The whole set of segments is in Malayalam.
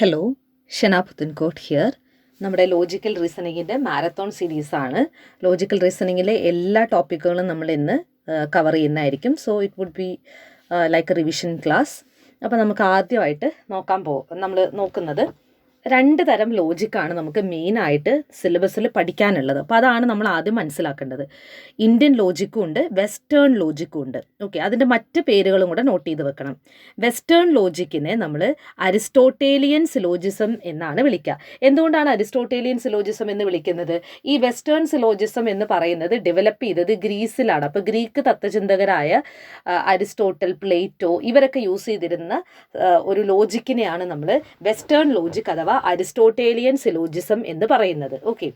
Hello, Shana Puthenkot here. നമ്മുടെ ലോജിക്കൽ റീസണിങ്ങിൻ്റെ മാരത്തോൺ സീരീസാണ്. ലോജിക്കൽ റീസണിങ്ങിലെ എല്ലാ ടോപ്പിക്കുകളും നമ്മൾ ഇന്ന് കവർ ചെയ്യുന്നതായിരിക്കും. So it would be like a revision class. അപ്പോൾ നമുക്ക് ആദ്യമായിട്ട് നമ്മൾ നോക്കുന്നത് രണ്ട് തരം ലോജിക്കാണ് നമുക്ക് മെയിനായിട്ട് സിലബസിൽ പഠിക്കാനുള്ളത്. അപ്പോൾ അതാണ് നമ്മൾ ആദ്യം മനസ്സിലാക്കേണ്ടത്. ഇന്ത്യൻ ലോജിക്കും ഉണ്ട്, വെസ്റ്റേൺ ലോജിക്കും ഉണ്ട്. ഓക്കെ, അതിൻ്റെ മറ്റ് പേരുകളും കൂടെ നോട്ട് ചെയ്ത് വെക്കണം. വെസ്റ്റേൺ ലോജിക്കിനെ നമ്മൾ അരിസ്റ്റോട്ടേലിയൻ സിലോജിസം എന്നാണ് വിളിക്കുക. എന്തുകൊണ്ടാണ് അരിസ്റ്റോട്ടേലിയൻ സിലോജിസം എന്ന് വിളിക്കുന്നത്? ഈ വെസ്റ്റേൺ സിലോജിസം എന്ന് പറയുന്നത് ഡെവലപ്പ് ചെയ്തത് ഗ്രീസിലാണ്. അപ്പോൾ ഗ്രീക്ക് തത്വചിന്തകരായ അരിസ്റ്റോട്ടൽ, പ്ലേറ്റോ ഇവരൊക്കെ യൂസ് ചെയ്തിരുന്ന ഒരു ലോജിക്കിനെയാണ് നമ്മൾ വെസ്റ്റേൺ ലോജിക് അഥവാ അരിസ്റ്റോട്ടേലിയൻ സിലോജിസം എന്ന് പറയുന്നത്. ഓക്കെ,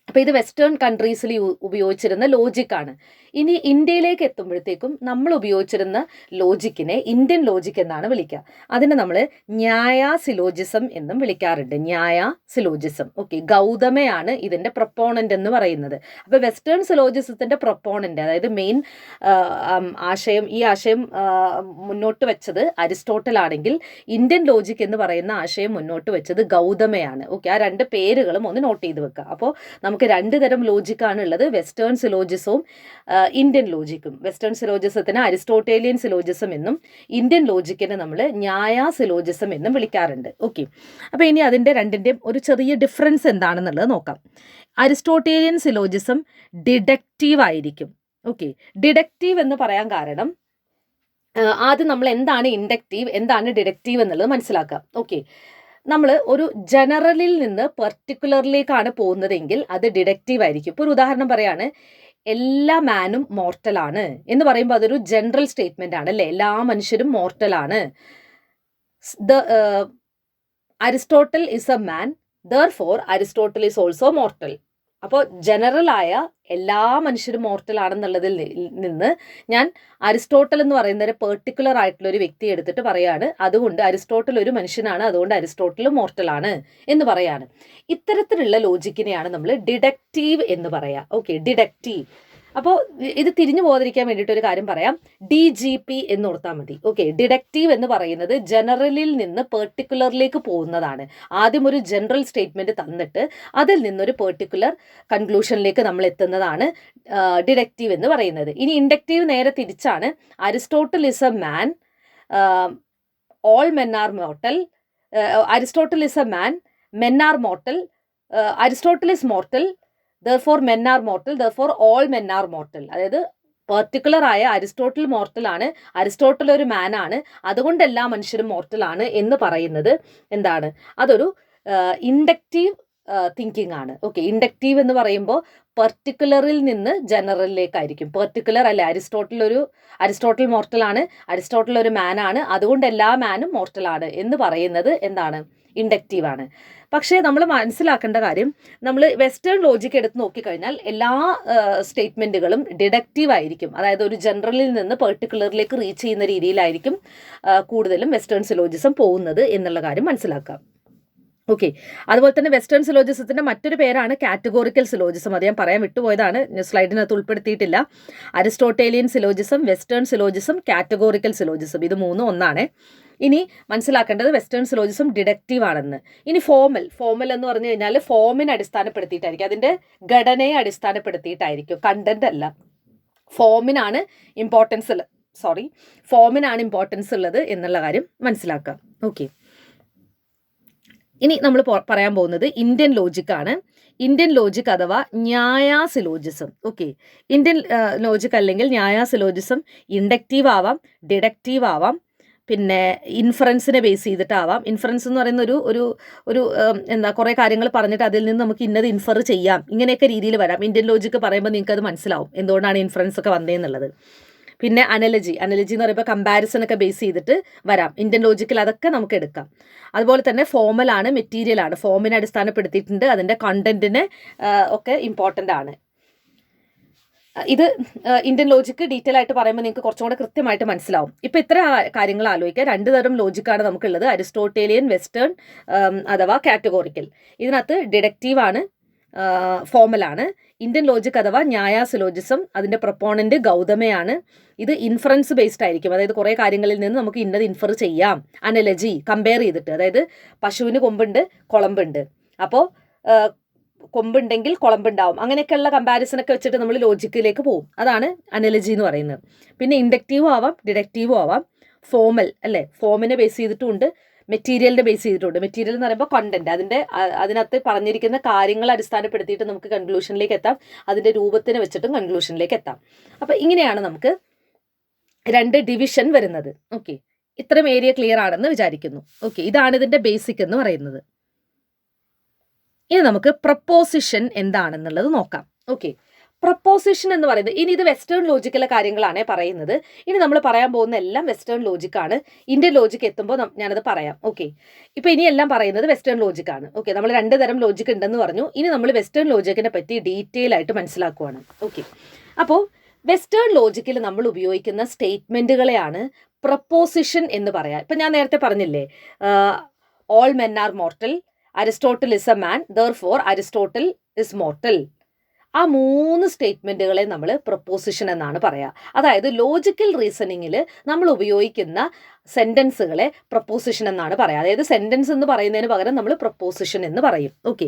അപ്പോൾ ഇത് വെസ്റ്റേൺ കൺട്രീസിൽ ഉപയോഗിച്ചിരുന്ന ലോജിക്കാണ്. ഇനി ഇന്ത്യയിലേക്ക് എത്തുമ്പോഴത്തേക്കും നമ്മൾ ഉപയോഗിച്ചിരുന്ന ലോജിക്കിനെ ഇന്ത്യൻ ലോജിക് എന്നാണ് വിളിക്കുക. അതിനെ നമ്മൾ ന്യായ സിലോജിസം എന്നും വിളിക്കാറുണ്ട്. ന്യായ സിലോജിസം. ഓക്കെ, ഗൗതമയാണ് ഇതിൻ്റെ പ്രൊപ്പോണൻ്റ് എന്ന് പറയുന്നത്. അപ്പോൾ വെസ്റ്റേൺ സിലോജിസത്തിൻ്റെ പ്രൊപ്പോണൻ്റ്, അതായത് മെയിൻ ഈ ആശയം മുന്നോട്ട് വെച്ചത് അരിസ്റ്റോട്ടൽ ആണെങ്കിൽ ഇന്ത്യൻ ലോജിക് എന്ന് പറയുന്ന ആശയം മുന്നോട്ട് വെച്ചത് ഗൗതമയാണ്. ഓക്കെ, ആ രണ്ട് പേരുകളും ഒന്ന് നോട്ട് ചെയ്ത് വെക്കുക. അപ്പോൾ നമുക്ക് രണ്ട് തരം ലോജിക്കാണ് ഉള്ളത്, വെസ്റ്റേൺ സിലോജിസവും ഇന്ത്യൻ ലോജിക്കും. വെസ്റ്റേൺ സിലോജിസത്തിന് അരിസ്റ്റോട്ടേലിയൻ സിലോജിസം എന്നും ഇന്ത്യൻ ലോജിക്കിനെ നമ്മൾ ന്യായ സിലോജിസം എന്നും വിളിക്കാറുണ്ട്. ഓക്കെ, അപ്പോൾ ഇനി അതിൻ്റെ രണ്ടിൻ്റെയും ഒരു ചെറിയ ഡിഫറൻസ് എന്താണെന്നുള്ളത് നോക്കാം. അരിസ്റ്റോട്ടേലിയൻ സിലോജിസം ഡിഡക്റ്റീവ് ആയിരിക്കും. ഓക്കെ, ഡിഡക്റ്റീവ് എന്ന് പറയാൻ കാരണം ആദ്യം നമ്മൾ എന്താണ് ഇൻഡക്റ്റീവ്, എന്താണ് ഡിഡക്റ്റീവ് എന്നുള്ളത് മനസ്സിലാക്കാം. ഓക്കെ, നമ്മൾ ഒരു ജനറലിൽ നിന്ന് പെർട്ടിക്കുലറിലേക്കാണ് പോകുന്നതെങ്കിൽ അത് ഡിഡക്റ്റീവ് ആയിരിക്കും. ഇപ്പോൾ ഒരു ഉദാഹരണം പറയാണ്, എല്ലാ മാനും മോർട്ടലാണ് എന്ന് പറയുമ്പോൾ അതൊരു ജനറൽ സ്റ്റേറ്റ്മെന്റ് ആണ് അല്ലേ. എല്ലാ മനുഷ്യരും മോർട്ടലാണ്. Aristotle is a man, therefore Aristotle is also mortal. അപ്പോൾ ജനറലായ എല്ലാ മനുഷ്യരും മോർട്ടൽ ആണെന്നുള്ളതിൽ നിന്ന് ഞാൻ അരിസ്റ്റോട്ടൽ എന്ന് പറയുന്ന ഒരു പെർട്ടിക്കുലർ ആയിട്ടുള്ള ഒരു വ്യക്തി എടുത്തിട്ട് പറയാണ്, അതുകൊണ്ട് അരിസ്റ്റോട്ടൽ ഒരു മനുഷ്യനാണ്, അതുകൊണ്ട് അരിസ്റ്റോട്ടൽ മോർട്ടലാണ് എന്ന് പറയാണ്. ഇത്തരത്തിലുള്ള ലോജിക്കിനെയാണ് നമ്മൾ ഡിഡക്റ്റീവ് എന്ന് പറയാം. Okay, deductive. അപ്പോൾ ഇത് തിരിഞ്ഞു പോകാതിരിക്കാൻ വേണ്ടിയിട്ട് ഒരു കാര്യം പറയാം, DGP എന്ന് ഓർത്താൽ മതി. ഓക്കെ, ഡിഡക്റ്റീവ് എന്ന് പറയുന്നത് ജനറലിൽ നിന്ന് പെർട്ടിക്കുലറിലേക്ക് പോകുന്നതാണ്. ആദ്യം ഒരു ജനറൽ സ്റ്റേറ്റ്മെന്റ് തന്നിട്ട് അതിൽ നിന്നൊരു പെർട്ടിക്കുലർ കൺക്ലൂഷനിലേക്ക് നമ്മൾ എത്തുന്നതാണ് ഡിഡക്റ്റീവ് എന്ന് പറയുന്നത്. ഇനി ഇൻഡക്റ്റീവ് നേരെ തിരിച്ചാണ്. Aristotle is a man, all men are mortal. Aristotle is a man, men are mortal. Aristotle is mortal, therefore men are mortal, therefore all men are mortal. അതായത് പെർട്ടിക്കുലർ ആയ അരിസ്റ്റോട്ടൽ മോർട്ടൽ ആണ്, അരിസ്റ്റോട്ടൽ ഒരു മാൻ ആണ്, അതുകൊണ്ട് എല്ലാ മനുഷ്യരും മോർട്ടൽ ആണ് എന്ന് പറയുന്നത് എന്താണ്? അതൊരു ഇൻഡക്റ്റീവ് തിങ്കിങ് ആണ്. ഓക്കെ, ഇൻഡക്റ്റീവ് എന്ന് പറയുമ്പോൾ പെർട്ടിക്കുലറിൽ നിന്ന് ജനറലിലേക്കായിരിക്കും. പെർട്ടിക്കുലർ അല്ലെ, അരിസ്റ്റോട്ടൽ മോർട്ടൽ ആണ്, അരിസ്റ്റോട്ടൽ ഒരു മാൻ ആണ്, അതുകൊണ്ട് എല്ലാ മാനും മോർട്ടൽ ആണ് എന്ന് പറയുന്നത് എന്താണ്? ഇൻഡക്റ്റീവ് ആണ്. പക്ഷേ നമ്മൾ മനസ്സിലാക്കേണ്ട കാര്യം, നമ്മൾ വെസ്റ്റേൺ ലോജിക്ക് എടുത്ത് നോക്കിക്കഴിഞ്ഞാൽ എല്ലാ സ്റ്റേറ്റ്മെൻറ്റുകളും ഡിഡക്റ്റീവ് ആയിരിക്കും. അതായത് ഒരു ജനറലിൽ നിന്ന് പെർട്ടിക്കുലറിലേക്ക് റീച്ച് ചെയ്യുന്ന രീതിയിലായിരിക്കും കൂടുതലും വെസ്റ്റേൺ സിലോജിസം പോകുന്നത് എന്നുള്ള കാര്യം മനസ്സിലാക്കാം. ഓക്കെ, അതുപോലെ തന്നെ വെസ്റ്റേൺ സിലോജിസത്തിൻ്റെ മറ്റൊരു പേരാണ് കാറ്റഗോറിക്കൽ സിലോജിസം. അത് ഞാൻ പറയാൻ വിട്ടുപോയതാണ്, സ്ലൈഡിനകത്ത് ഉൾപ്പെടുത്തിയിട്ടില്ല. Aristotelian syllogism, western syllogism, categorical syllogism, ഇത് മൂന്നും ഒന്നാണ്. ഇനി മനസ്സിലാക്കേണ്ടത് വെസ്റ്റേൺ സിലോജിസം ഡിഡക്റ്റീവ് ആണെന്ന്. ഇനി ഫോമൽ എന്ന് പറഞ്ഞു കഴിഞ്ഞാൽ ഫോമിനെ അടിസ്ഥാനപ്പെടുത്തിയിട്ടായിരിക്കും, അതിൻ്റെ ഘടനയെ അടിസ്ഥാനപ്പെടുത്തിയിട്ടായിരിക്കും, കണ്ടന്റ് അല്ല. ഫോമിനാണ് ഇമ്പോർട്ടൻസ് ഉള്ളത് എന്നുള്ള കാര്യം മനസ്സിലാക്കാം. ഓക്കെ, ഇനി നമ്മൾ പറയാൻ പോകുന്നത് ഇന്ത്യൻ ലോജിക്കാണ്. ഇന്ത്യൻ ലോജിക് അഥവാ ന്യായ സിലോജിസം. ഓക്കെ, ഇന്ത്യൻ ലോജിക് അല്ലെങ്കിൽ ന്യായ സിലോജിസം ഇൻഡക്റ്റീവ് ആവാം, ഡിഡക്റ്റീവ് ആവാം, പിന്നെ ഇൻഫറൻസിനെ ബേസ് ചെയ്തിട്ടാവാം. ഇൻഫറൻസ് എന്ന് പറയുന്ന ഒരു കുറേ കാര്യങ്ങൾ പറഞ്ഞിട്ട് അതിൽ നിന്ന് നമുക്ക് ഇന്നത് ഇൻഫർ ചെയ്യാം, ഇങ്ങനെയൊക്കെ രീതിയിൽ വരാം. ഇന്ത്യൻ ലോജിക്ക് പറയുമ്പോൾ നിങ്ങൾക്ക് അത് മനസ്സിലാവും എന്തുകൊണ്ടാണ് ഇൻഫറൻസ് ഒക്കെ വന്നതെന്നുള്ളത്. പിന്നെ അനലജി എന്ന് പറയുമ്പോൾ കമ്പാരിസൺ ഒക്കെ ബേസ് ചെയ്തിട്ട് വരാം. ഇന്ത്യൻ ലോജിക്കിൽ അതൊക്കെ നമുക്ക് എടുക്കാം. അതുപോലെ തന്നെ ഫോമലാണ്, മെറ്റീരിയലാണ്. ഫോമിനെ അടിസ്ഥാനപ്പെടുത്തിയിട്ടുണ്ട്, അതിൻ്റെ കണ്ടന്റിന് ഒക്കെ ഇമ്പോർട്ടൻ്റ് ആണ്. ഇത് ഇന്ത്യൻ ലോജിക്ക് ഡീറ്റെയിൽ ആയിട്ട് പറയുമ്പോൾ നിങ്ങൾക്ക് കുറച്ചും കൂടെ കൃത്യമായിട്ട് മനസ്സിലാവും. ഇപ്പോൾ ഇത്ര കാര്യങ്ങൾ ആലോചിക്കുക. രണ്ട് തരം ലോജിക്കാണ് നമുക്കുള്ളത്, അരിസ്റ്റോട്ടേലിയൻ, വെസ്റ്റേൺ അഥവാ കാറ്റഗോറിക്കൽ. ഇതിനകത്ത് ഡിഡക്റ്റീവ് ആണ്, ഫോമലാണ്. ഇന്ത്യൻ ലോജിക് അഥവാ ന്യായ സിലോജിസം, അതിൻ്റെ പ്രൊപ്പോണന്റ് ഗൗതമയാണ്. ഇത് ഇൻഫറൻസ് ബേസ്ഡ് ആയിരിക്കും. അതായത് കുറേ കാര്യങ്ങളിൽ നിന്ന് നമുക്ക് ഇന്നത് ഇൻഫർ ചെയ്യാം. അനലജി കമ്പയർ ചെയ്തിട്ട്, അതായത് പശുവിന് കൊമ്പുണ്ട്, കുളമ്പുണ്ട്, അപ്പോൾ കൊമ്പുണ്ടെങ്കിൽ കുളമ്പുണ്ടാവും, അങ്ങനെയൊക്കെയുള്ള കമ്പാരിസൺ ഒക്കെ വെച്ചിട്ട് നമ്മൾ ലോജിക്കിലേക്ക് പോകും. അതാണ് അനലജി എന്ന് പറയുന്നത്. പിന്നെ ഇൻഡക്റ്റീവും ആവാം, ഡിഡക്റ്റീവും ആവാം. ഫോമൽ അല്ലേ, ഫോമിനെ ബേസ് ചെയ്തിട്ടുണ്ട്, മെറ്റീരിയലിനെ ബേസ് ചെയ്തിട്ടുണ്ട്. മെറ്റീരിയൽ എന്ന് പറയുമ്പോൾ കണ്ടന്റ്, അതിനകത്ത് പറഞ്ഞിരിക്കുന്ന കാര്യങ്ങൾ അടിസ്ഥാനപ്പെടുത്തിയിട്ട് നമുക്ക് കൺക്ലൂഷനിലേക്ക് എത്താം. അതിൻ്റെ രൂപത്തിനെ വെച്ചിട്ടും കൺക്ലൂഷനിലേക്ക് എത്താം. അപ്പം ഇങ്ങനെയാണ് നമുക്ക് 2 ഡിവിഷൻ വരുന്നത്. ഓക്കെ, ഇത്രയും ഏരിയ ക്ലിയർ ആണെന്ന് വിചാരിക്കുന്നു. ഓക്കെ, ഇതാണ് ഇതിൻ്റെ ബേസിക് എന്ന് പറയുന്നത്. ഇനി നമുക്ക് പ്രപ്പോസിഷൻ എന്താണെന്നുള്ളത് നോക്കാം. ഓക്കെ, പ്രപ്പോസിഷൻ എന്ന് പറയുന്നത്, ഇനി ഇത് വെസ്റ്റേൺ ലോജിക്കിലെ കാര്യങ്ങളാണ് പറയുന്നത്. ഇനി നമ്മൾ പറയാൻ പോകുന്ന എല്ലാം വെസ്റ്റേൺ ലോജിക്കാണ്. ഇന്ത്യൻ ലോജിക്ക് എത്തുമ്പോൾ ഞാനത് പറയാം. ഓക്കെ, ഇപ്പം ഇനി എല്ലാം പറയുന്നത് വെസ്റ്റേൺ ലോജിക്കാണ്. ഓക്കെ, നമ്മൾ 2 തരം ലോജിക്ക് ഉണ്ടെന്ന് പറഞ്ഞു. ഇനി നമ്മൾ വെസ്റ്റേൺ ലോജിക്കിനെ പറ്റി ഡീറ്റെയിൽ ആയിട്ട് മനസ്സിലാക്കുവാണ്. ഓക്കെ, അപ്പോൾ വെസ്റ്റേൺ ലോജിക്കിൽ നമ്മൾ ഉപയോഗിക്കുന്ന സ്റ്റേറ്റ്മെൻറ്റുകളെയാണ് പ്രപ്പോസിഷൻ എന്ന് പറയാം. ഇപ്പം ഞാൻ നേരത്തെ പറഞ്ഞില്ലേ, all men are mortal, Aristotle is a man, therefore Aristotle is mortal. ആ 3 സ്റ്റേറ്റ്മെൻറ്റുകളെ നമ്മൾ പ്രപ്പോസിഷൻ എന്നാണ് പറയുക. അതായത് ലോജിക്കൽ റീസണിങ്ങിൽ നമ്മൾ ഉപയോഗിക്കുന്ന സെൻറ്റൻസുകളെ പ്രപ്പോസിഷൻ എന്നാണ് പറയുക. അതായത് സെൻറ്റൻസ് എന്ന് പറയുന്നതിന് പകരം നമ്മൾ പ്രപ്പോസിഷൻ എന്ന് പറയും. ഓക്കെ,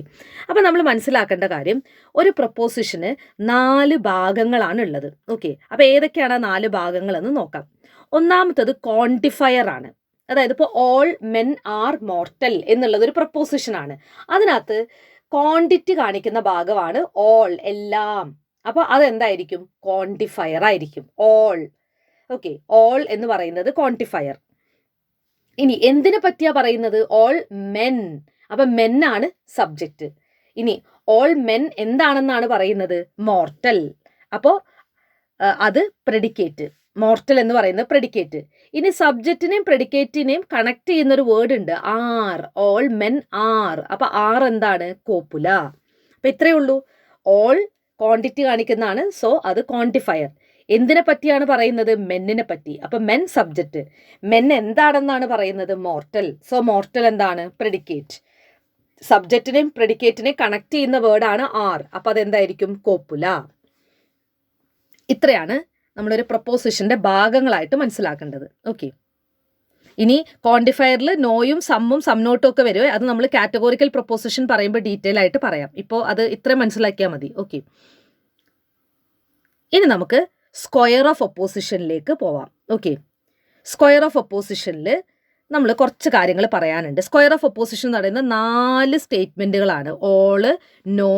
അപ്പോൾ നമ്മൾ മനസ്സിലാക്കേണ്ട കാര്യം, ഒരു പ്രപ്പോസിഷന് 4 ഭാഗങ്ങളാണ് ഉള്ളത്. ഓക്കെ, അപ്പോൾ ഏതൊക്കെയാണ് 4 ഭാഗങ്ങളെന്ന് നോക്കാം. ഒന്നാമത്തത് ക്വാണ്ടിഫയർ ആണ്. അതായത് ഇപ്പോൾ ഓൾ മെൻ ആർ മോർട്ടൽ എന്നുള്ളത് ഒരു പ്രപ്പോസിഷനാണ്. അതിനകത്ത് ക്വാണ്ടിറ്റി കാണിക്കുന്ന ഭാഗമാണ് ഓൾ, എല്ലാം. അപ്പോൾ അതെന്തായിരിക്കും? ക്വാണ്ടിഫയർ ആയിരിക്കും, ഓൾ. ഓക്കെ, ഓൾ എന്ന് പറയുന്നത് ക്വാണ്ടിഫയർ. ഇനി എന്തിനെ പറ്റിയാ പറയുന്നത്? All men. അപ്പം മെൻ ആണ് സബ്ജക്റ്റ്. ഇനി ഓൾ മെൻ എന്താണെന്നാണ് പറയുന്നത്? മോർട്ടൽ. അപ്പോൾ അത് പ്രെഡിക്കേറ്റ്. മോർട്ടൽ എന്ന് പറയുന്നത് പ്രെഡിക്കേറ്റ്. ഇനി സബ്ജക്റ്റിനെയും പ്രെഡിക്കേറ്റിനെയും കണക്ട് ചെയ്യുന്നൊരു വേർഡ് ഉണ്ട്, ആർ. All men are. അപ്പോൾ ആർ എന്താണ്? കോപ്പുല. അപ്പം ഇത്രയേ ഉള്ളൂ. ഓൾ ക്വാണ്ടിറ്റി കാണിക്കുന്നതാണ്, സോ അത് ക്വാണ്ടിഫയർ. എന്തിനെ പറ്റിയാണ് പറയുന്നത്? മെന്നിനെ പറ്റി. അപ്പം മെൻ സബ്ജക്റ്റ്. മെൻ എന്താണെന്നാണ് പറയുന്നത്? മോർട്ടൽ. സോ മോർട്ടൽ എന്താണ്? പ്രെഡിക്കേറ്റ്. സബ്ജക്റ്റിനെയും പ്രെഡിക്കേറ്റിനെയും കണക്ട് ചെയ്യുന്ന വേർഡാണ് ആർ. അപ്പം അതെന്തായിരിക്കും? കോപ്പുല. ഇത്രയാണ് നമ്മളൊരു പ്രപ്പോസിഷൻ്റെ ഭാഗങ്ങളായിട്ട് മനസ്സിലാക്കേണ്ടത്. ഓക്കെ, ഇനി ക്വാണ്ടിഫയറിൽ നോയും സമ്മും സംനോട്ടും ഒക്കെ വരുമോ, അത് നമ്മൾ കാറ്റഗോറിക്കൽ പ്രപ്പോസിഷൻ പറയുമ്പോൾ ഡീറ്റെയിൽ ആയിട്ട് പറയാം. ഇപ്പോൾ അത് ഇത്രയും മനസ്സിലാക്കിയാൽ മതി. ഓക്കെ, ഇനി നമുക്ക് സ്ക്വയർ ഓഫ് ഒപ്പോസിഷനിലേക്ക് പോവാം. ഓക്കെ, സ്ക്വയർ ഓഫ് ഒപ്പോസിഷനിൽ നമ്മൾ കുറച്ച് കാര്യങ്ങൾ പറയാനുണ്ട്. സ്ക്വയർ ഓഫ് ഒപ്പോസിഷൻ എന്ന് പറയുന്നത് 4 സ്റ്റേറ്റ്മെൻറ്റുകളാണ്. All, no,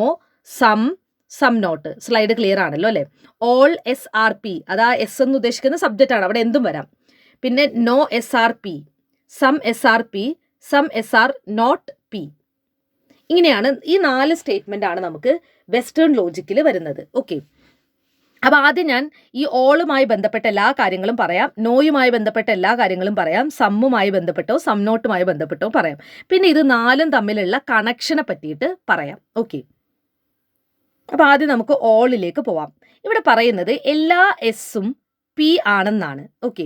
some not. Slide clear ആണല്ലോ അല്ലേ? ഓൾ എസ് ആർ പി, അതാ എസ് എന്ന് ഉദ്ദേശിക്കുന്ന സബ്ജക്റ്റ് ആണ്, അവിടെ എന്തും വരാം. പിന്നെ no S are P, some S are P, some S are not P. ഇങ്ങനെയാണ് ഈ 4 സ്റ്റേറ്റ്മെൻ്റ് ആണ് നമുക്ക് വെസ്റ്റേൺ ലോജിക്കിൽ വരുന്നത്. ഓക്കെ, അപ്പോൾ ആദ്യം ഞാൻ ഈ ഓളുമായി ബന്ധപ്പെട്ട എല്ലാ കാര്യങ്ങളും പറയാം, നോയുമായി ബന്ധപ്പെട്ട എല്ലാ കാര്യങ്ങളും പറയാം, സമ്മുമായി ബന്ധപ്പെട്ടോ സം നോട്ടുമായി ബന്ധപ്പെട്ടോ പറയാം. പിന്നെ ഇത് 4ഉം തമ്മിലുള്ള കണക്ഷനെ പറ്റിയിട്ട് പറയാം. ഓക്കെ, അപ്പോൾ ആദ്യം നമുക്ക് ഓളിലേക്ക് പോവാം. ഇവിടെ പറയുന്നത് എല്ലാ എസ്സും പി ആണെന്നാണ്. ഓക്കെ,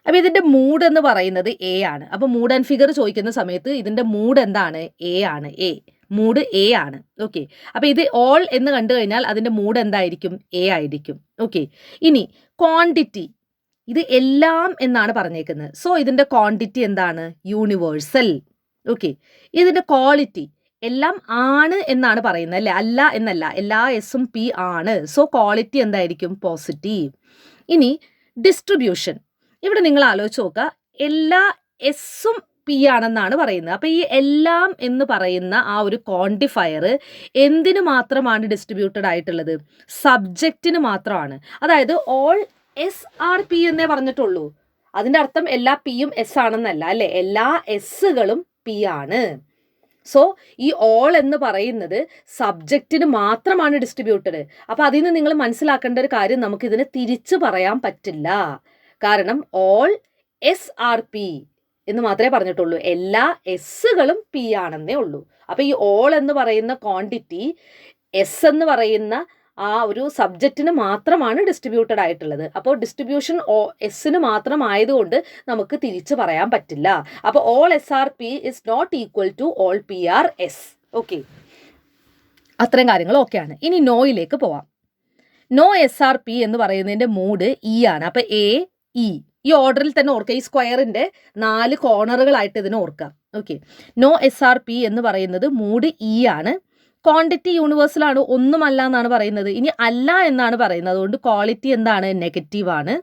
അപ്പോൾ ഇതിൻ്റെ മൂഡ് എന്ന് പറയുന്നത് എ ആണ്. അപ്പോൾ മൂഡ് ആൻഡ് ഫിഗർ ചോദിക്കുന്ന സമയത്ത് ഇതിൻ്റെ മൂഡ് എന്താണ്? എ ആണ്. എ മൂഡ് എ ആണ്. ഓക്കെ, അപ്പോൾ ഇത് ഓൾ എന്ന് കണ്ടു കഴിഞ്ഞാൽ അതിൻ്റെ മൂഡ് എന്തായിരിക്കും? എ ആയിരിക്കും. ഓക്കെ, ഇനി ക്വാണ്ടിറ്റി, ഇത് എല്ലാം എന്നാണ് പറഞ്ഞേക്കുന്നത്. സോ ഇതിൻ്റെ ക്വാണ്ടിറ്റി എന്താണ്? യൂണിവേഴ്സൽ. ഓക്കെ, ഇതിൻ്റെ ക്വാളിറ്റി, എല്ലാം ആണ് എന്നാണ് പറയുന്നത് അല്ലേ, അല്ല എന്നല്ല. എല്ലാ എസ്സും പി ആണ്. സോ ക്വാളിറ്റി എന്തായിരിക്കും? പോസിറ്റീവ്. ഇനി ഡിസ്ട്രിബ്യൂഷൻ, ഇവിടെ നിങ്ങൾ ആലോചിച്ച് നോക്കുക, എല്ലാ എസ്സും പി ആണെന്നാണ് പറയുന്നത്. അപ്പോൾ ഈ എല്ലാം എന്ന് പറയുന്ന ആ ഒരു ക്വാണ്ടിഫയർ എന്തിനു മാത്രമാണ് ഡിസ്ട്രിബ്യൂട്ടഡ് ആയിട്ടുള്ളത്? സബ്ജക്റ്റിന് മാത്രമാണ്. അതായത് ഓൾ എസ് ആർ പി എന്നേ പറഞ്ഞിട്ടുള്ളൂ. അതിൻ്റെ അർത്ഥം എല്ലാ പിയും എസ് ആണെന്നല്ല അല്ലേ, എല്ലാ എസ്സുകളും പി ആണ്. സോ ഈ ഓൾ എന്ന് പറയുന്നത് സബ്ജക്റ്റിന് മാത്രമാണ് ഡിസ്ട്രിബ്യൂട്ടഡ്. അപ്പോൾ അതിൽ നിന്ന് നിങ്ങൾ മനസ്സിലാക്കേണ്ട ഒരു കാര്യം, നമുക്കിതിനെ തിരിച്ചു പറയാൻ പറ്റില്ല. കാരണം ഓൾ എസ് ആർ പി എന്ന് മാത്രമേ പറഞ്ഞിട്ടുള്ളൂ, എല്ലാ എസ്സുകളും പി ആണെന്നേ ഉള്ളൂ. അപ്പോൾ ഈ ഓൾ എന്ന് പറയുന്ന ക്വാണ്ടിറ്റി എസ് എന്ന് പറയുന്ന ആ ഒരു സബ്ജക്റ്റിന് മാത്രമാണ് ഡിസ്ട്രിബ്യൂട്ടഡ് ആയിട്ടുള്ളത്. അപ്പോൾ ഡിസ്ട്രിബ്യൂഷൻ എസ്സിന് മാത്രമായതുകൊണ്ട് നമുക്ക് തിരിച്ചു പറയാൻ പറ്റില്ല. അപ്പോൾ all S are P is not equal to all P are S. Okay, അത്രയും കാര്യങ്ങൾ ഓക്കെയാണ്. ഇനി നോയിലേക്ക് പോവാം. നോ SRP എന്ന് പറയുന്നതിൻ്റെ മൂഡ് ഇ ആണ്. അപ്പോൾ എ ഇ ഈ ഓർഡറിൽ തന്നെ ഓർക്കുക. ഈ സ്ക്വയറിൻ്റെ 4 കോർണറുകളായിട്ട് ഇതിനെ ഓർക്കാം. ഓക്കെ, നോ SRP എന്ന് പറയുന്നത് മൂഡ് ഇ ആണ്. ക്വാണ്ടിറ്റി യൂണിവേഴ്സൽ ആണ്, ഒന്നുമല്ല എന്നാണ് പറയുന്നത്. ഇനി അല്ല എന്നാണ് പറയുന്നത്, അതുകൊണ്ട് ക്വാളിറ്റി എന്താണ്? നെഗറ്റീവ് ആണ്.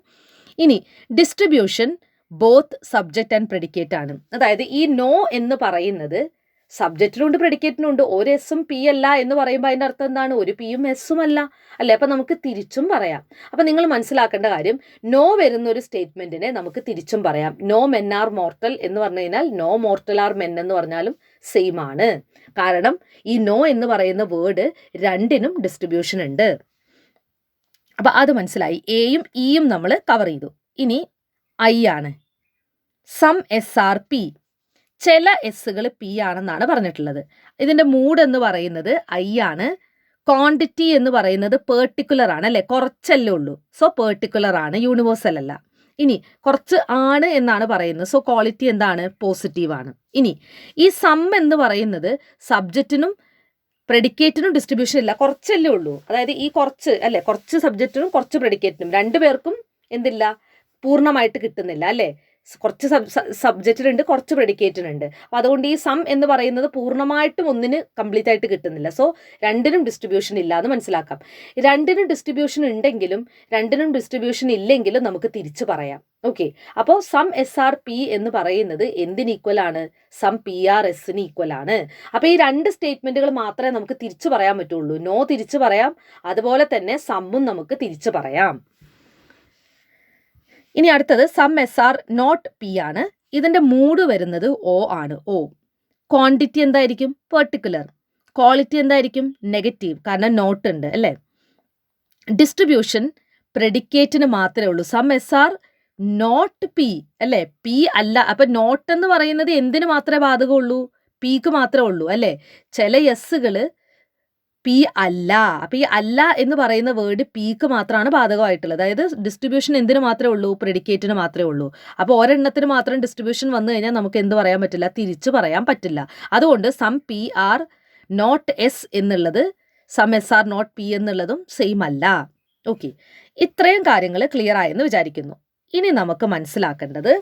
ഇനി distribution both subject and predicate ആണ്. അതായത് ഈ നോ എന്ന് പറയുന്നത് സബ്ജക്റ്റിനുണ്ട് പ്രെഡിക്കേറ്റിനുണ്ട്. ഒരു എസും പി അല്ല എന്ന് പറയുമ്പോൾ അതിൻ്റെ അർത്ഥം എന്താണ്? ഒരു പിയും എസും അല്ല അല്ലേ? അപ്പം നമുക്ക് തിരിച്ചും പറയാം. അപ്പം നിങ്ങൾ മനസ്സിലാക്കേണ്ട കാര്യം, നോ വരുന്ന ഒരു സ്റ്റേറ്റ്മെൻറ്റിനെ നമുക്ക് തിരിച്ചും പറയാം. നോ മെൻ ആർ മോർട്ടൽ എന്ന് പറഞ്ഞു കഴിഞ്ഞാൽ നോ മോർട്ടൽ ആർ മെൻ എന്ന് പറഞ്ഞാലും സെയിം ആണ്. കാരണം ഈ നോ എന്ന് പറയുന്ന വേർഡ് രണ്ടിനും ഡിസ്ട്രിബ്യൂഷൻ ഉണ്ട്. അപ്പം അത് മനസ്സിലായി. എയും ഇയും നമ്മൾ കവർ ചെയ്തു. ഇനി ഐ ആണ്. സം SRP, ചില എസ്സുകൾ പി ആണെന്നാണ് പറഞ്ഞിട്ടുള്ളത്. ഇതിൻ്റെ മൂഡ് എന്ന് പറയുന്നത് ഐ ആണ്. ക്വാണ്ടിറ്റി എന്ന് പറയുന്നത് പേർട്ടിക്കുലർ ആണ് അല്ലേ? കുറച്ചല്ലേ ഉള്ളൂ. സോ പേർട്ടിക്കുലർ ആണ്, യൂണിവേഴ്സൽ അല്ല. ഇനി കുറച്ച് ആണ് എന്നാണ് പറയുന്നത്. സോ ക്വാളിറ്റി എന്താണ്? പോസിറ്റീവ് ആണ്. ഇനി ഈ സം എന്ന് പറയുന്നത് സബ്ജക്റ്റിനും പ്രെഡിക്കേറ്റിനും ഡിസ്ട്രിബ്യൂഷൻ ഇല്ല, കുറച്ചല്ലേ ഉള്ളൂ. അതായത് ഈ കുറച്ച് അല്ലേ, കുറച്ച് സബ്ജക്റ്റിനും കുറച്ച് പ്രെഡിക്കേറ്റിനും രണ്ടുപേർക്കും എന്തില്ല? പൂർണ്ണമായിട്ട് കിട്ടുന്നില്ല അല്ലേ? കുറച്ച് സബ്ജക്റ്റിനുണ്ട്, കുറച്ച് പ്രെഡിക്കേറ്റിനുണ്ട്. അപ്പോൾ അതുകൊണ്ട് ഈ സം എന്ന് പറയുന്നത് പൂർണ്ണമായിട്ടും ഒന്നിന് കംപ്ലീറ്റ് ആയിട്ട് കിട്ടുന്നില്ല. സോ രണ്ടിനും ഡിസ്ട്രിബ്യൂഷൻ ഇല്ല എന്ന് മനസ്സിലാക്കാം. രണ്ടിനും ഡിസ്ട്രിബ്യൂഷൻ ഉണ്ടെങ്കിലും രണ്ടിനും ഡിസ്ട്രിബ്യൂഷൻ ഇല്ലെങ്കിലും നമുക്ക് തിരിച്ചു പറയാം. ഓക്കെ, അപ്പോൾ സം SRP എന്ന് പറയുന്നത് എന്തിന് ഈക്വൽ ആണ്? സം PRSന് ഈക്വൽ ആണ്. അപ്പോൾ ഈ രണ്ട് സ്റ്റേറ്റ്മെൻറ്റുകൾ മാത്രമേ നമുക്ക് തിരിച്ചു പറയാൻ പറ്റുള്ളൂ. നോ തിരിച്ചു പറയാം, അതുപോലെ തന്നെ സമ്മും നമുക്ക് തിരിച്ചു പറയാം. ഇനി അടുത്തത് സം SR നോട്ട് പി ആണ്. ഇതിൻ്റെ മൂഡ് വരുന്നത് O ആണ്. O ക്വാണ്ടിറ്റി എന്തായിരിക്കും? പെർട്ടിക്കുലർ. ക്വാളിറ്റി എന്തായിരിക്കും? നെഗറ്റീവ്, കാരണം നോട്ട് ഉണ്ട് അല്ലേ? ഡിസ്ട്രിബ്യൂഷൻ പ്രെഡിക്കേറ്റിന് മാത്രമേ ഉള്ളൂ. സം SR നോട്ട് പി അല്ലേ? പി അല്ല. അപ്പം നോട്ട് എന്ന് പറയുന്നത് എന്തിന് മാത്രമേ ബാധകമുള്ളൂ? പിക്ക് മാത്രമേ ഉള്ളൂ അല്ലേ? ചില എസ്സുകൾ പി അല്ല. അപ്പം ഈ അല്ല എന്ന് പറയുന്ന വേർഡ് പിക്ക് മാത്രമാണ് ബാധകമായിട്ടുള്ളത്. അതായത് ഡിസ്ട്രിബ്യൂഷൻ എന്തിനു മാത്രമേ ഉള്ളൂ? പ്രെഡിക്കേറ്റിന് മാത്രമേ ഉള്ളൂ. അപ്പോൾ ഒരെണ്ണത്തിന് മാത്രം ഡിസ്ട്രിബ്യൂഷൻ വന്നു കഴിഞ്ഞാൽ നമുക്ക് എന്ത് പറയാൻ പറ്റില്ല? തിരിച്ചു പറയാൻ പറ്റില്ല. അതുകൊണ്ട് സം PR നോട്ട് എസ് എന്നുള്ളത് സം SR നോട്ട് പി എന്നുള്ളതും സെയിം അല്ല. ഓക്കെ, ഇത്രയും കാര്യങ്ങൾ ക്ലിയർ ആയെന്ന് വിചാരിക്കുന്നു. ഇനി നമുക്ക് മനസ്സിലാക്കേണ്ടത്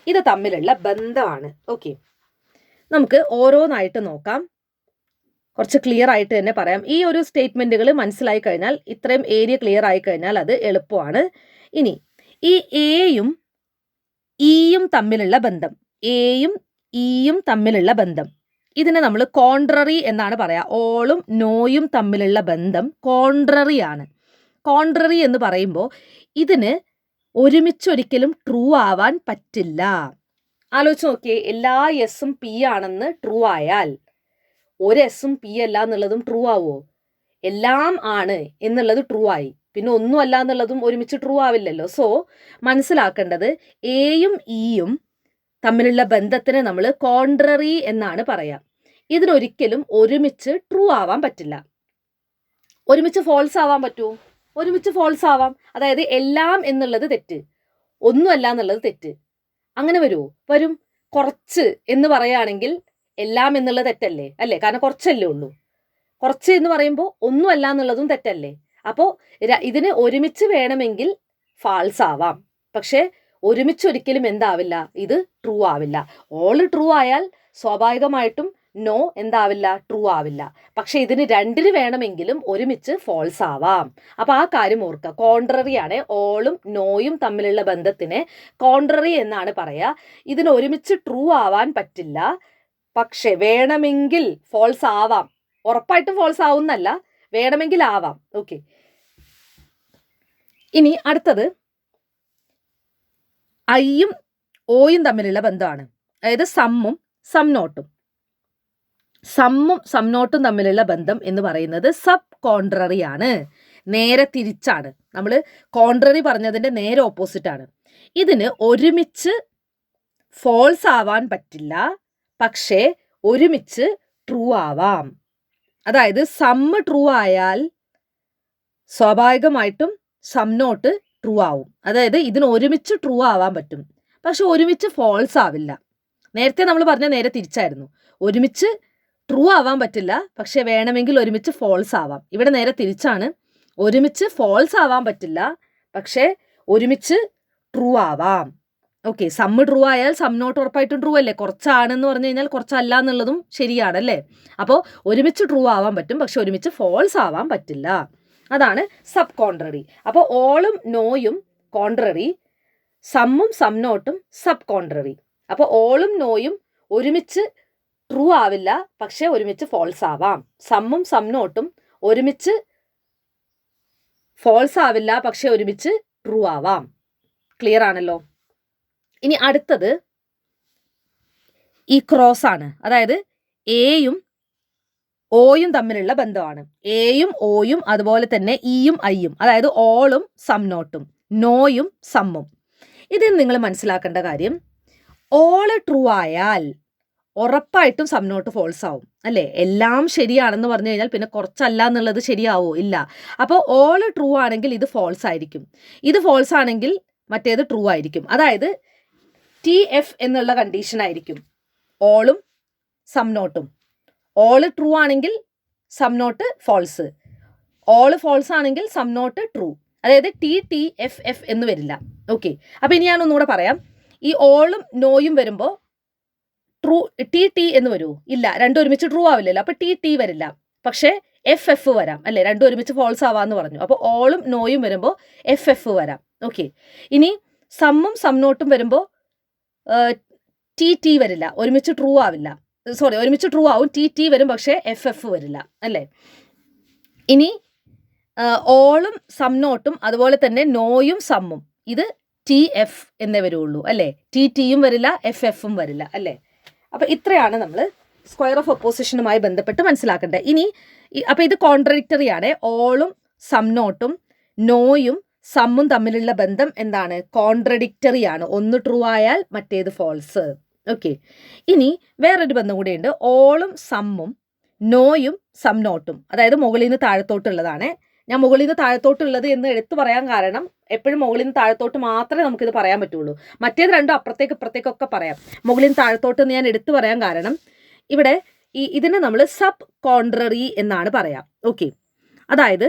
ഇത് തമ്മിലുള്ള ബന്ധമാണ്. ഓക്കെ, നമുക്ക് ഓരോന്നായിട്ട് നോക്കാം. കുറച്ച് ക്ലിയർ ആയിട്ട് തന്നെ പറയാം. ഈ ഒരു സ്റ്റേറ്റ്മെൻറ്റുകൾ മനസ്സിലായി കഴിഞ്ഞാൽ, ഇത്രയും ഏരിയ ക്ലിയർ ആയി കഴിഞ്ഞാൽ അത് എളുപ്പമാണ്. ഇനി ഈ എയും ഇയും തമ്മിലുള്ള ബന്ധം, എയും ഇയും തമ്മിലുള്ള ബന്ധം, ഇതിനെ നമ്മൾ കോൺട്രറി എന്നാണ് പറയുക. ഓളും നോയും തമ്മിലുള്ള ബന്ധം കോൺട്രറി ആണ്. കോൺട്രറി എന്ന് പറയുമ്പോൾ ഇതിന് ഒരുമിച്ചൊരിക്കലും ട്രൂ ആവാൻ പറ്റില്ല. ആലോചിച്ച് നോക്കിയേ, എല്ലാ എസും പി ആണെന്ന് ട്രൂ ആയാൽ ഒരു എസും പി അല്ല എന്നുള്ളതും ട്രൂ ആവുമോ? എല്ലാം ആണ് എന്നുള്ളത് ട്രൂ ആയി, പിന്നെ ഒന്നും അല്ല എന്നുള്ളതും ഒരുമിച്ച് ട്രൂ ആവില്ലല്ലോ. സോ മനസ്സിലാക്കേണ്ടത് എയും ഇയും തമ്മിലുള്ള ബന്ധത്തിനെ നമ്മൾ കോൺട്രറി എന്നാണ് പറയാം. ഇതിനൊരിക്കലും ഒരുമിച്ച് ട്രൂ ആവാൻ പറ്റില്ല. ഒരുമിച്ച് ഫോൾസ് ആവാൻ പറ്റുമോ? ഒരുമിച്ച് ഫോൾസ് ആവാം. അതായത് എല്ലാം എന്നുള്ളത് തെറ്റ്, ഒന്നുമല്ല എന്നുള്ളത് തെറ്റ്. അങ്ങനെ വരുമോ? വരും. കുറച്ച് എന്ന് പറയുകയാണെങ്കിൽ എല്ലാം എന്നുള്ളത് തെറ്റല്ലേ അല്ലേ? കാരണം കുറച്ചല്ലേ ഉള്ളൂ. കുറച്ച് എന്ന് പറയുമ്പോൾ ഒന്നുമല്ല എന്നുള്ളതും തെറ്റല്ലേ? അപ്പോൾ ഇതിന് ഒരുമിച്ച് വേണമെങ്കിൽ ഫാൾസ് ആവാം, പക്ഷേ ഒരുമിച്ചൊരിക്കലും എന്താവില്ല? ഇത് ട്രൂ ആവില്ല. ഓൾ ട്രൂ ആയാൽ സ്വാഭാവികമായിട്ടും നോ എന്താവില്ല? ട്രൂ ആവില്ല. പക്ഷെ ഇതിന് രണ്ടിന് വേണമെങ്കിലും ഒരുമിച്ച് ഫോൾസ് ആവാം. അപ്പോൾ ആ കാര്യം ഓർക്കുക. കോൺട്രറി ആണ്. ഓളും നോയും തമ്മിലുള്ള ബന്ധത്തിനെ കോൺട്രറി എന്നാണ് പറയുക. ഇതിന് ഒരുമിച്ച് ട്രൂ ആവാൻ പറ്റില്ല, പക്ഷെ വേണമെങ്കിൽ ഫോൾസ് ആവാം. ഉറപ്പായിട്ടും ഫോൾസ് ആവുന്നല്ല, വേണമെങ്കിൽ ആവാം. ഓക്കെ, ഇനി അടുത്തത് ഐയും ഓയും തമ്മിലുള്ള ബന്ധമാണ്. അതായത് സമ്മും സം നോട്ടും. സമ്മും സം നോട്ടും തമ്മിലുള്ള ബന്ധം എന്ന് പറയുന്നത് സബ് കോൺട്രറി ആണ്. നേരെ തിരിച്ചാണ്. നമ്മൾ കോൺട്രറി പറഞ്ഞതിൻ്റെ നേരെ ഓപ്പോസിറ്റ് ആണ്. ഇതിന് ഒരുമിച്ച് ഫോൾസ് ആവാൻ പറ്റില്ല, പക്ഷേ ഒരുമിച്ച് ട്രൂ ആവാം. അതായത് സമ്മ് ട്രൂ ആയാൽ സ്വാഭാവികമായിട്ടും സം നോട്ട് ട്രൂ ആവും. അതായത് ഇതിന് ഒരുമിച്ച് ട്രൂ ആവാൻ പറ്റും, പക്ഷെ ഒരുമിച്ച് ഫോൾസ് ആവില്ല. നേരത്തെ നമ്മൾ പറഞ്ഞ നേരെ തിരിച്ചായിരുന്നു. ഒരുമിച്ച് ട്രൂ ആവാൻ പറ്റില്ല, പക്ഷെ വേണമെങ്കിൽ ഒരുമിച്ച് ഫോൾസ് ആവാം. ഇവിടെ നേരെ തിരിച്ചാണ്, ഒരുമിച്ച് ഫോൾസ് ആവാൻ പറ്റില്ല, പക്ഷേ ഒരുമിച്ച് ട്രൂ ആവാം. ഓക്കെ, സമ്മ് ട്രൂ ആയാൽ സം നോട്ട് ഉറപ്പായിട്ടും ട്രൂ അല്ലേ? കുറച്ചാണെന്ന് പറഞ്ഞു കഴിഞ്ഞാൽ കുറച്ചല്ല എന്നുള്ളതും ശരിയാണല്ലേ? അപ്പോൾ ഒരുമിച്ച് ട്രൂ ആവാൻ പറ്റും, പക്ഷെ ഒരുമിച്ച് ഫോൾസ് ആവാൻ പറ്റില്ല. അതാണ് സബ് കോൺട്രറി. അപ്പോൾ ഓളും നോയും കോൺട്രറി, സമ്മും സം നോട്ടും സബ് കോൺട്രറി. അപ്പോൾ ഓളും നോയും ഒരുമിച്ച് ട്രൂ ആവില്ല, പക്ഷെ ഒരുമിച്ച് ഫോൾസ് ആവാം. സമ്മും സം നോട്ടും ഒരുമിച്ച് ഫോൾസ് ആവില്ല, പക്ഷെ ഒരുമിച്ച് ട്രൂ ആവാം. ക്ലിയർ ആണല്ലോ? ഇനി അടുത്തത് ഈ ക്രോസ് ആണ്. അതായത് എയും ഓയും തമ്മിലുള്ള ബന്ധമാണ്. എയും ഓയും അതുപോലെ തന്നെ ഇയും ഐയും, അതായത് ഓളും സം നോട്ടും, നോയും സമ്മും. ഇതിൽ നിങ്ങൾ മനസ്സിലാക്കേണ്ട കാര്യം, ഓള് ട്രൂ ആയാൽ ഉറപ്പായിട്ടും സം നോട്ട് ഫോൾസ് ആവും അല്ലേ? എല്ലാം ശരിയാണെന്ന് പറഞ്ഞു കഴിഞ്ഞാൽ പിന്നെ കുറച്ചല്ല എന്നുള്ളത് ശരിയാവോ? ഇല്ല. അപ്പോൾ ഓള് ട്രൂ ആണെങ്കിൽ ഇത് ഫോൾസ് ആയിരിക്കും, ഇത് ഫോൾസ് ആണെങ്കിൽ മറ്റേത് ട്രൂ ആയിരിക്കും. അതായത് TF എന്നുള്ള കണ്ടീഷൻ ആയിരിക്കും ഓളും സം നോട്ടും. ഓള് ട്രൂ ആണെങ്കിൽ some not false, all false ആണെങ്കിൽ സം നോട്ട് ട്രൂ. അതായത് TTFF എന്ന് വരില്ല. ഓക്കെ, അപ്പോൾ ഇനി ഞാൻ ഒന്നുകൂടെ പറയാം. ഈ ഓളും നോയും വരുമ്പോൾ ട്രൂ TT എന്ന് വരുമോ? ഇല്ല, രണ്ടും ഒരുമിച്ച് ട്രൂ ആവില്ലല്ലോ. അപ്പോൾ TT വരില്ല, പക്ഷേ FF വരാം അല്ലേ? രണ്ടും ഒരുമിച്ച് ഫോൾസ് ആവാന്ന് പറഞ്ഞു. അപ്പോൾ ഓളും നോയും വരുമ്പോൾ FF വരാം. ഓക്കെ, ഇനി സമ്മും സം നോട്ടും വരുമ്പോൾ TT വരില്ല, ഒരുമിച്ച് ട്രൂ ആവില്ല. സോറി, ഒരുമിച്ച് ട്രൂ ആവും, TT വരും, പക്ഷേ FF വരില്ല അല്ലേ? ഇനി ഓളും സം നോട്ടും അതുപോലെ തന്നെ നോയും സമ്മും, ഇത് TF എന്നേ വരുള്ളൂ അല്ലേ? TTയും വരില്ല, FFും വരില്ല അല്ലേ? അപ്പോൾ ഇത്രയാണ് നമ്മൾ സ്ക്വയർ ഓഫ് ഒപ്പോസിഷനുമായി ബന്ധപ്പെട്ട് മനസ്സിലാക്കേണ്ടത്. ഇനി അപ്പോൾ ഇത് കോൺട്രഡിക്റ്ററി ആണ്. ഓളും സം നോട്ടും നോയും സമ്മും തമ്മിലുള്ള ബന്ധം എന്താണ്? കോൺട്രഡിക്റ്ററി ആണ്. ഒന്ന് ട്രൂ ആയാൽ മറ്റേത് ഫോൾസ്. ഓക്കെ, ഇനി വേറൊരു ബന്ധം കൂടിയുണ്ട്. ഓളും സമ്മും നോയും സം നോട്ടും, അതായത് മുകളിൽ നിന്ന് താഴത്തോട്ടുള്ളതാണ്. ഞാൻ മുകളിൽ നിന്ന് താഴത്തോട്ടുള്ളത് എന്ന് എടുത്തു പറയാൻ കാരണം, എപ്പോഴും മുകളിൽ നിന്ന് താഴത്തോട്ട് മാത്രമേ നമുക്കിത് പറയാൻ പറ്റുള്ളൂ. മറ്റേത് രണ്ടും അപ്പുറത്തേക്ക് ഇപ്പുറത്തേക്കൊക്കെ പറയാം. മുകളിൽ നിന്ന് താഴത്തോട്ട് എന്ന് ഞാൻ എടുത്തു പറയാൻ കാരണം, ഇവിടെ ഇതിനെ നമ്മൾ സബ് കോൺട്രറി എന്നാണ് പറയാം. ഓക്കെ, അതായത്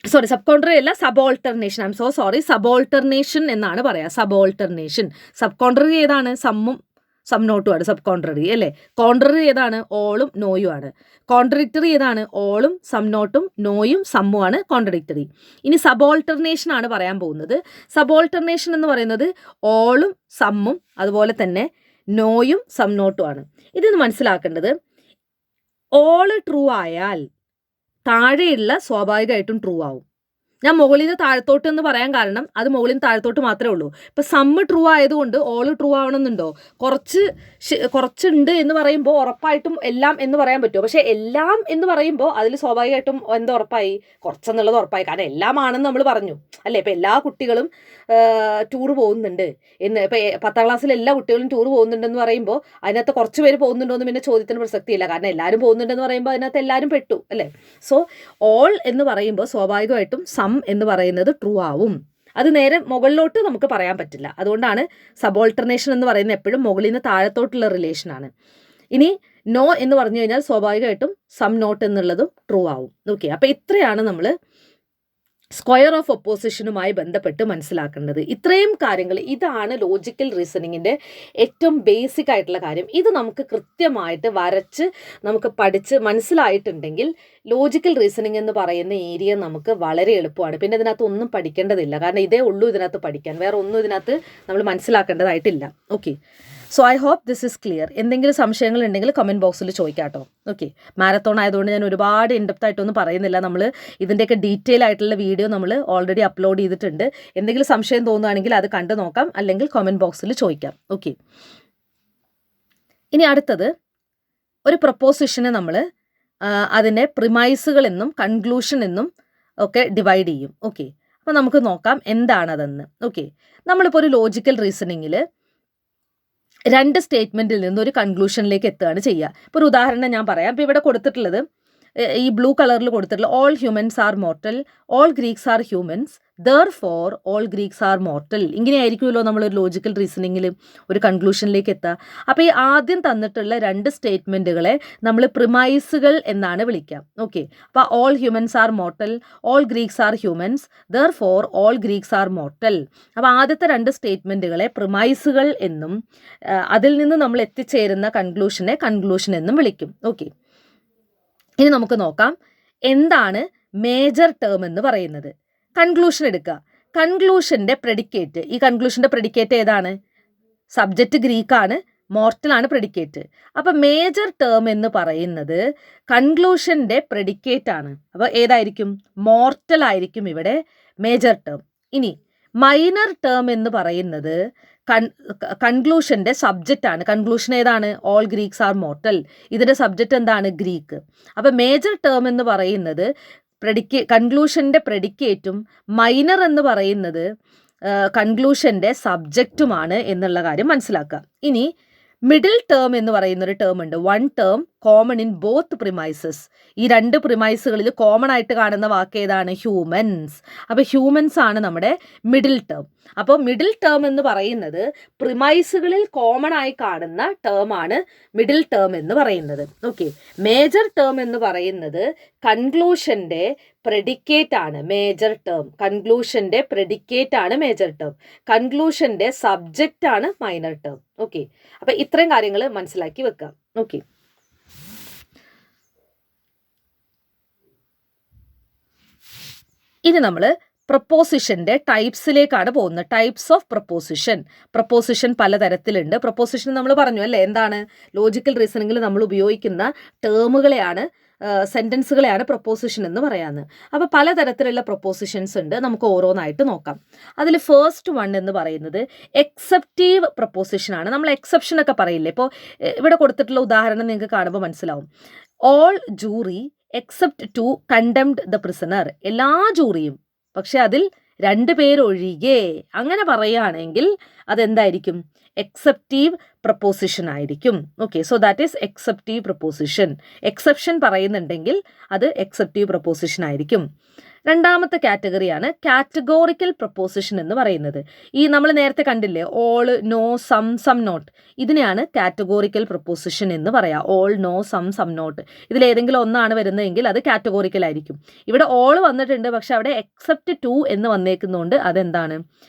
സബ് കോൺട്രറി അല്ല, സബോൾട്ടർനേഷൻ. ഐ എം സോ സോറി, സബോൾട്ടർനേഷൻ എന്നാണ് പറയാം. സബോൾട്ടർനേഷൻ. സബ് കോൺട്രറി ഏതാണ്? സമ്മും സം നോട്ടും ആണ് സബ് കോൺട്രറി അല്ലേ? കോൺട്രറി ഏതാണ്? ഓളും നോയും ആണ്. കോൺട്രഡിക്റ്ററി ഏതാണ്? ഓളും സം നോട്ടും നോയും സമ്മും ആണ് കോൺട്രഡിക്റ്ററി. ഇനി സബോൾട്ടർനേഷൻ ആണ് പറയാൻ പോകുന്നത്. സബോൾട്ടർനേഷൻ എന്ന് പറയുന്നത് ഓളും സമ്മും അതുപോലെ തന്നെ നോയും സം നോട്ടും ആണ്. ഇതെന്ന് മനസ്സിലാക്കേണ്ടത്, ഓള് ട്രൂ ആയാൽ താഴെയുള്ള സ്വാഭാവികമായിട്ടും ട്രൂ ആവും. ഞാൻ മുകളിൽ നിന്ന് താഴത്തോട്ട് എന്ന് പറയാൻ കാരണം അത് മുകളിൽ നിന്ന് താഴത്തോട്ട് മാത്രമേ ഉള്ളൂ. ഇപ്പം സമ്മ് ട്രൂ ആയതുകൊണ്ട് ഓള് ട്രൂ ആവണമെന്നുണ്ടോ? കുറച്ചുണ്ട് എന്ന് പറയുമ്പോൾ ഉറപ്പായിട്ടും എല്ലാം എന്ന് പറയാൻ പറ്റുമോ? പക്ഷേ എല്ലാം എന്ന് പറയുമ്പോൾ അതിൽ സ്വാഭാവികമായിട്ടും എന്താ ഉറപ്പായി? കുറച്ചെന്നുള്ളത് ഉറപ്പായി. കാരണം എല്ലാം ആണെന്ന് നമ്മൾ പറഞ്ഞു അല്ലേ? ഇപ്പം എല്ലാ കുട്ടികളും ടൂർ പോകുന്നുണ്ട് എന്ന്, ഇപ്പം 10ാം ക്ലാസ്സിൽ എല്ലാ കുട്ടികളും ടൂർ പോകുന്നുണ്ടെന്ന് പറയുമ്പോൾ അതിനകത്ത് കുറച്ച് പേര് പോകുന്നുണ്ടോ എന്ന് പിന്നെ ചോദ്യത്തിന് പ്രസക്തിയില്ല. കാരണം എല്ലാവരും പോകുന്നുണ്ടെന്ന് പറയുമ്പോൾ അതിനകത്ത് എല്ലാവരും പെട്ടു അല്ലേ? സോ ഓൾ എന്ന് പറയുമ്പോൾ സ്വാഭാവികമായിട്ടും സം എന്ന് പറയുന്നത് ട്രൂ ആവും. അത് നേരെ മുകളിലോട്ട് നമുക്ക് പറയാൻ പറ്റില്ല. അതുകൊണ്ടാണ് സബോൾട്ടർനേഷൻ എന്ന് പറയുന്നത് എപ്പോഴും മുകളിൽ നിന്ന് താഴത്തോട്ടുള്ള റിലേഷനാണ്. ഇനി നോ എന്ന് പറഞ്ഞു കഴിഞ്ഞാൽ സ്വാഭാവികമായിട്ടും സം നോട്ട് എന്നുള്ളതും ട്രൂ ആവും. ഓക്കെ, അപ്പോൾ ഇത്രയാണ് നമ്മൾ സ്ക്വയർ ഓഫ് ഒപ്പോസിഷനുമായി ബന്ധപ്പെട്ട് മനസ്സിലാക്കേണ്ടത്. ഇത്രയും കാര്യങ്ങൾ, ഇതാണ് ലോജിക്കൽ റീസണിങ്ങിൻ്റെ ഏറ്റവും ബേസിക് ആയിട്ടുള്ള കാര്യം. ഇത് നമുക്ക് കൃത്യമായിട്ട് വരച്ച് നമുക്ക് പഠിച്ച് മനസ്സിലായിട്ടുണ്ടെങ്കിൽ ലോജിക്കൽ റീസണിങ് എന്ന് പറയുന്ന ഏരിയ നമുക്ക് വളരെ എളുപ്പമാണ്. പിന്നെ ഇതിനകത്ത് ഒന്നും പഠിക്കേണ്ടതില്ല, കാരണം ഇതേ ഉള്ളൂ ഇതിനകത്ത് പഠിക്കാൻ, വേറെ ഒന്നും ഇതിനകത്ത് നമ്മൾ മനസ്സിലാക്കേണ്ടതായിട്ടില്ല. Okay, so I hope this is clear. എന്തെങ്കിലും സംശയങ്ങൾ ഉണ്ടെങ്കിൽ കമൻറ്റ് ബോക്സിൽ ചോദിക്കാം കേട്ടോ. ഓക്കെ, മാരത്തോൺ ആയതുകൊണ്ട് ഞാൻ ഒരുപാട് ഇൻഡെപ്ത് ആയിട്ടൊന്നും പറയുന്നില്ല. നമ്മൾ ഇതിൻ്റെയൊക്കെ ഡീറ്റെയിൽ ആയിട്ടുള്ള വീഡിയോ നമ്മൾ ഓൾറെഡി അപ്ലോഡ് ചെയ്തിട്ടുണ്ട്. എന്തെങ്കിലും സംശയം തോന്നുകയാണെങ്കിൽ അത് കണ്ടു നോക്കാം, അല്ലെങ്കിൽ കമൻറ്റ് ബോക്സിൽ ചോദിക്കാം. ഓക്കെ, ഇനി അടുത്തത് ഒരു പ്രൊപ്പോസിഷനെ നമ്മൾ അതിനെ പ്രിമൈസുകൾ എന്നും കൺക്ലൂഷൻ എന്നും ഒക്കെ ഡിവൈഡ് ചെയ്യും. ഓക്കെ, അപ്പോൾ നമുക്ക് നോക്കാം എന്താണതെന്ന്. ഓക്കെ, നമ്മളിപ്പോൾ ഒരു ലോജിക്കൽ റീസണിങ്ങിൽ 2 സ്റ്റേറ്റ്മെൻറ്റിൽ നിന്ന് ഒരു കൺക്ലൂഷനിലേക്ക് എത്തുകയാണ് ചെയ്യുക. ഇപ്പോൾ ഒരു ഉദാഹരണം ഞാൻ പറയാം. ഇപ്പോൾ ഇവിടെ കൊടുത്തിട്ടുള്ളത് ഈ ബ്ലൂ കളറിൽ കൊടുത്തിട്ടുള്ള all humans are mortal, all Greeks are humans, therefore all Greeks are mortal. ഇങ്ങനെയായിരിക്കുമല്ലോ നമ്മളൊരു ലോജിക്കൽ റീസണിങ്ങിൽ ഒരു കൺക്ലൂഷനിലേക്ക് എത്തുക. അപ്പോൾ ഈ ആദ്യം തന്നിട്ടുള്ള രണ്ട് സ്റ്റേറ്റ്മെൻറ്റുകളെ നമ്മൾ പ്രിമൈസുകൾ എന്നാണ് വിളിക്കുക. ഓക്കെ, അപ്പോൾ all humans are mortal, all Greeks are humans, therefore all Greeks are mortal. അപ്പോൾ ആദ്യത്തെ രണ്ട് സ്റ്റേറ്റ്മെൻറ്റുകളെ പ്രിമൈസുകൾ എന്നും അതിൽ നിന്ന് നമ്മൾ എത്തിച്ചേരുന്ന കൺക്ലൂഷനെ കൺക്ലൂഷൻ എന്നും വിളിക്കും. ഓക്കെ, ഇനി നമുക്ക് നോക്കാം എന്താണ് മേജർ ടേം എന്ന് പറയുന്നത്. കൺക്ലൂഷൻ എടുക്കുക. കൺക്ലൂഷൻ്റെ പ്രെഡിക്കേറ്റ്, ഈ കൺക്ലൂഷൻ്റെ പ്രെഡിക്കേറ്റ് ഏതാണ്? സബ്ജക്റ്റ് ഗ്രീക്കാണ്, മോർട്ടലാണ് പ്രെഡിക്കേറ്റ്. അപ്പം മേജർ ടേം എന്ന് പറയുന്നത് കൺക്ലൂഷൻ്റെ പ്രെഡിക്കേറ്റ് ആണ്. അപ്പോൾ ഏതായിരിക്കും? മോർട്ടൽ ആയിരിക്കും ഇവിടെ മേജർ ടേം. ഇനി മൈനർ ടേം എന്ന് പറയുന്നത് കൺക്ലൂഷൻ്റെ സബ്ജക്റ്റ് ആണ്. കൺക്ലൂഷൻ ഏതാണ്? All Greeks R mortal. ഇതിൻ്റെ സബ്ജക്റ്റ് എന്താണ്? ഗ്രീക്ക്. അപ്പോൾ മേജർ ടേം എന്ന് പറയുന്നത് കൺക്ലൂഷൻ്റെ പ്രെഡിക്കേറ്റും മൈനർ എന്ന് പറയുന്നത് കൺക്ലൂഷൻ്റെ സബ്ജക്റ്റുമാണ് എന്നുള്ള കാര്യം മനസ്സിലാക്കുക. ഇനി മിഡിൽ ടേം എന്ന് പറയുന്നൊരു ടേം ഉണ്ട്. One term common in both premises. ഈ രണ്ട് പ്രിമൈസുകളിൽ കോമൺ ആയിട്ട് കാണുന്ന വാക്ക് ഏതാണ്? ഹ്യൂമൻസ്. അപ്പോൾ ഹ്യൂമൻസ് ആണ് നമ്മുടെ മിഡിൽ ടേം. അപ്പോൾ മിഡിൽ ടേം എന്ന് പറയുന്നത് പ്രിമൈസുകളിൽ കോമൺ ആയി കാണുന്ന ടേം ആണ് മിഡിൽ ടേം എന്ന് പറയുന്നത്. ഓക്കെ, മേജർ ടേം എന്ന് പറയുന്നത് കൺക്ലൂഷൻ്റെ പ്രെഡിക്കേറ്റ് ആണ് മേജർ ടേം. കൺക്ലൂഷൻ്റെ പ്രെഡിക്കേറ്റ് ആണ് മേജർ ടേം. കൺക്ലൂഷൻ്റെ സബ്ജക്റ്റ് ആണ് മൈനർ ടേം. ഓക്കെ, അപ്പോൾ ഇത്രയും കാര്യങ്ങൾ മനസ്സിലാക്കി വെക്കാം. ഓക്കെ, ഇനി നമ്മൾ പ്രപ്പോസിഷൻ്റെ ടൈപ്സിലേക്കാണ് പോകുന്നത്. Types of proposition. പ്രപ്പോസിഷൻ പലതരത്തിലുണ്ട്. പ്രപ്പോസിഷൻ നമ്മൾ പറഞ്ഞു അല്ലേ, എന്താണ്? ലോജിക്കൽ റീസണിങ്ങിൽ നമ്മൾ ഉപയോഗിക്കുന്ന ടേമുകളെയാണ്, സെൻറ്റൻസുകളെയാണ് പ്രപ്പോസിഷൻ എന്ന് പറയാമെന്ന്. അപ്പോൾ പലതരത്തിലുള്ള പ്രപ്പോസിഷൻസ് ഉണ്ട്. നമുക്ക് ഓരോന്നായിട്ട് നോക്കാം. അതിൽ ഫസ്റ്റ് വൺ എന്ന് പറയുന്നത് എക്സെപ്റ്റീവ് പ്രപ്പോസിഷനാണ്. നമ്മൾ എക്സെപ്ഷനൊക്കെ പറയില്ലേ, ഇപ്പോൾ ഇവിടെ കൊടുത്തിട്ടുള്ള ഉദാഹരണം നിങ്ങൾക്ക് കാണുമ്പോൾ മനസ്സിലാവും. All jury except two condemned the prisoner. എല്ലാ ജൂറിയും, പക്ഷെ അതിൽ 2 പേരൊഴികെ, അങ്ങനെ പറയുകയാണെങ്കിൽ അതെന്തായിരിക്കും? എക്സെപ്റ്റീവ് പ്രപ്പോസിഷൻ ആയിരിക്കും. Okay, so that is exceptive proposition. Exception പറയുന്നുണ്ടെങ്കിൽ അത് എക്സെപ്റ്റീവ് പ്രപ്പോസിഷൻ ആയിരിക്കും. രണ്ടാമത്തെ കാറ്റഗറിയാണ് കാറ്റഗോറിക്കൽ പ്രപ്പോസിഷൻ എന്ന് പറയുന്നത്. ഈ നമ്മൾ നേരത്തെ കണ്ടില്ലേ, ഓൾ, നോ, സം നോട്ട്. ഇതിനെയാണ് കാറ്റഗോറിക്കൽ പ്രപ്പോസിഷൻ എന്ന് പറയാം. All, no, some not. ഇതിലേതെങ്കിലും ഒന്നാണ് വരുന്നതെങ്കിൽ അത് കാറ്റഗോറിക്കൽ ആയിരിക്കും. ഇവിടെ ഓൾ വന്നിട്ടുണ്ട്, പക്ഷെ അവിടെ എക്സെപ്റ്റ് ടു എന്ന് വന്നേക്കുന്നതുകൊണ്ട് അതെന്താണ്?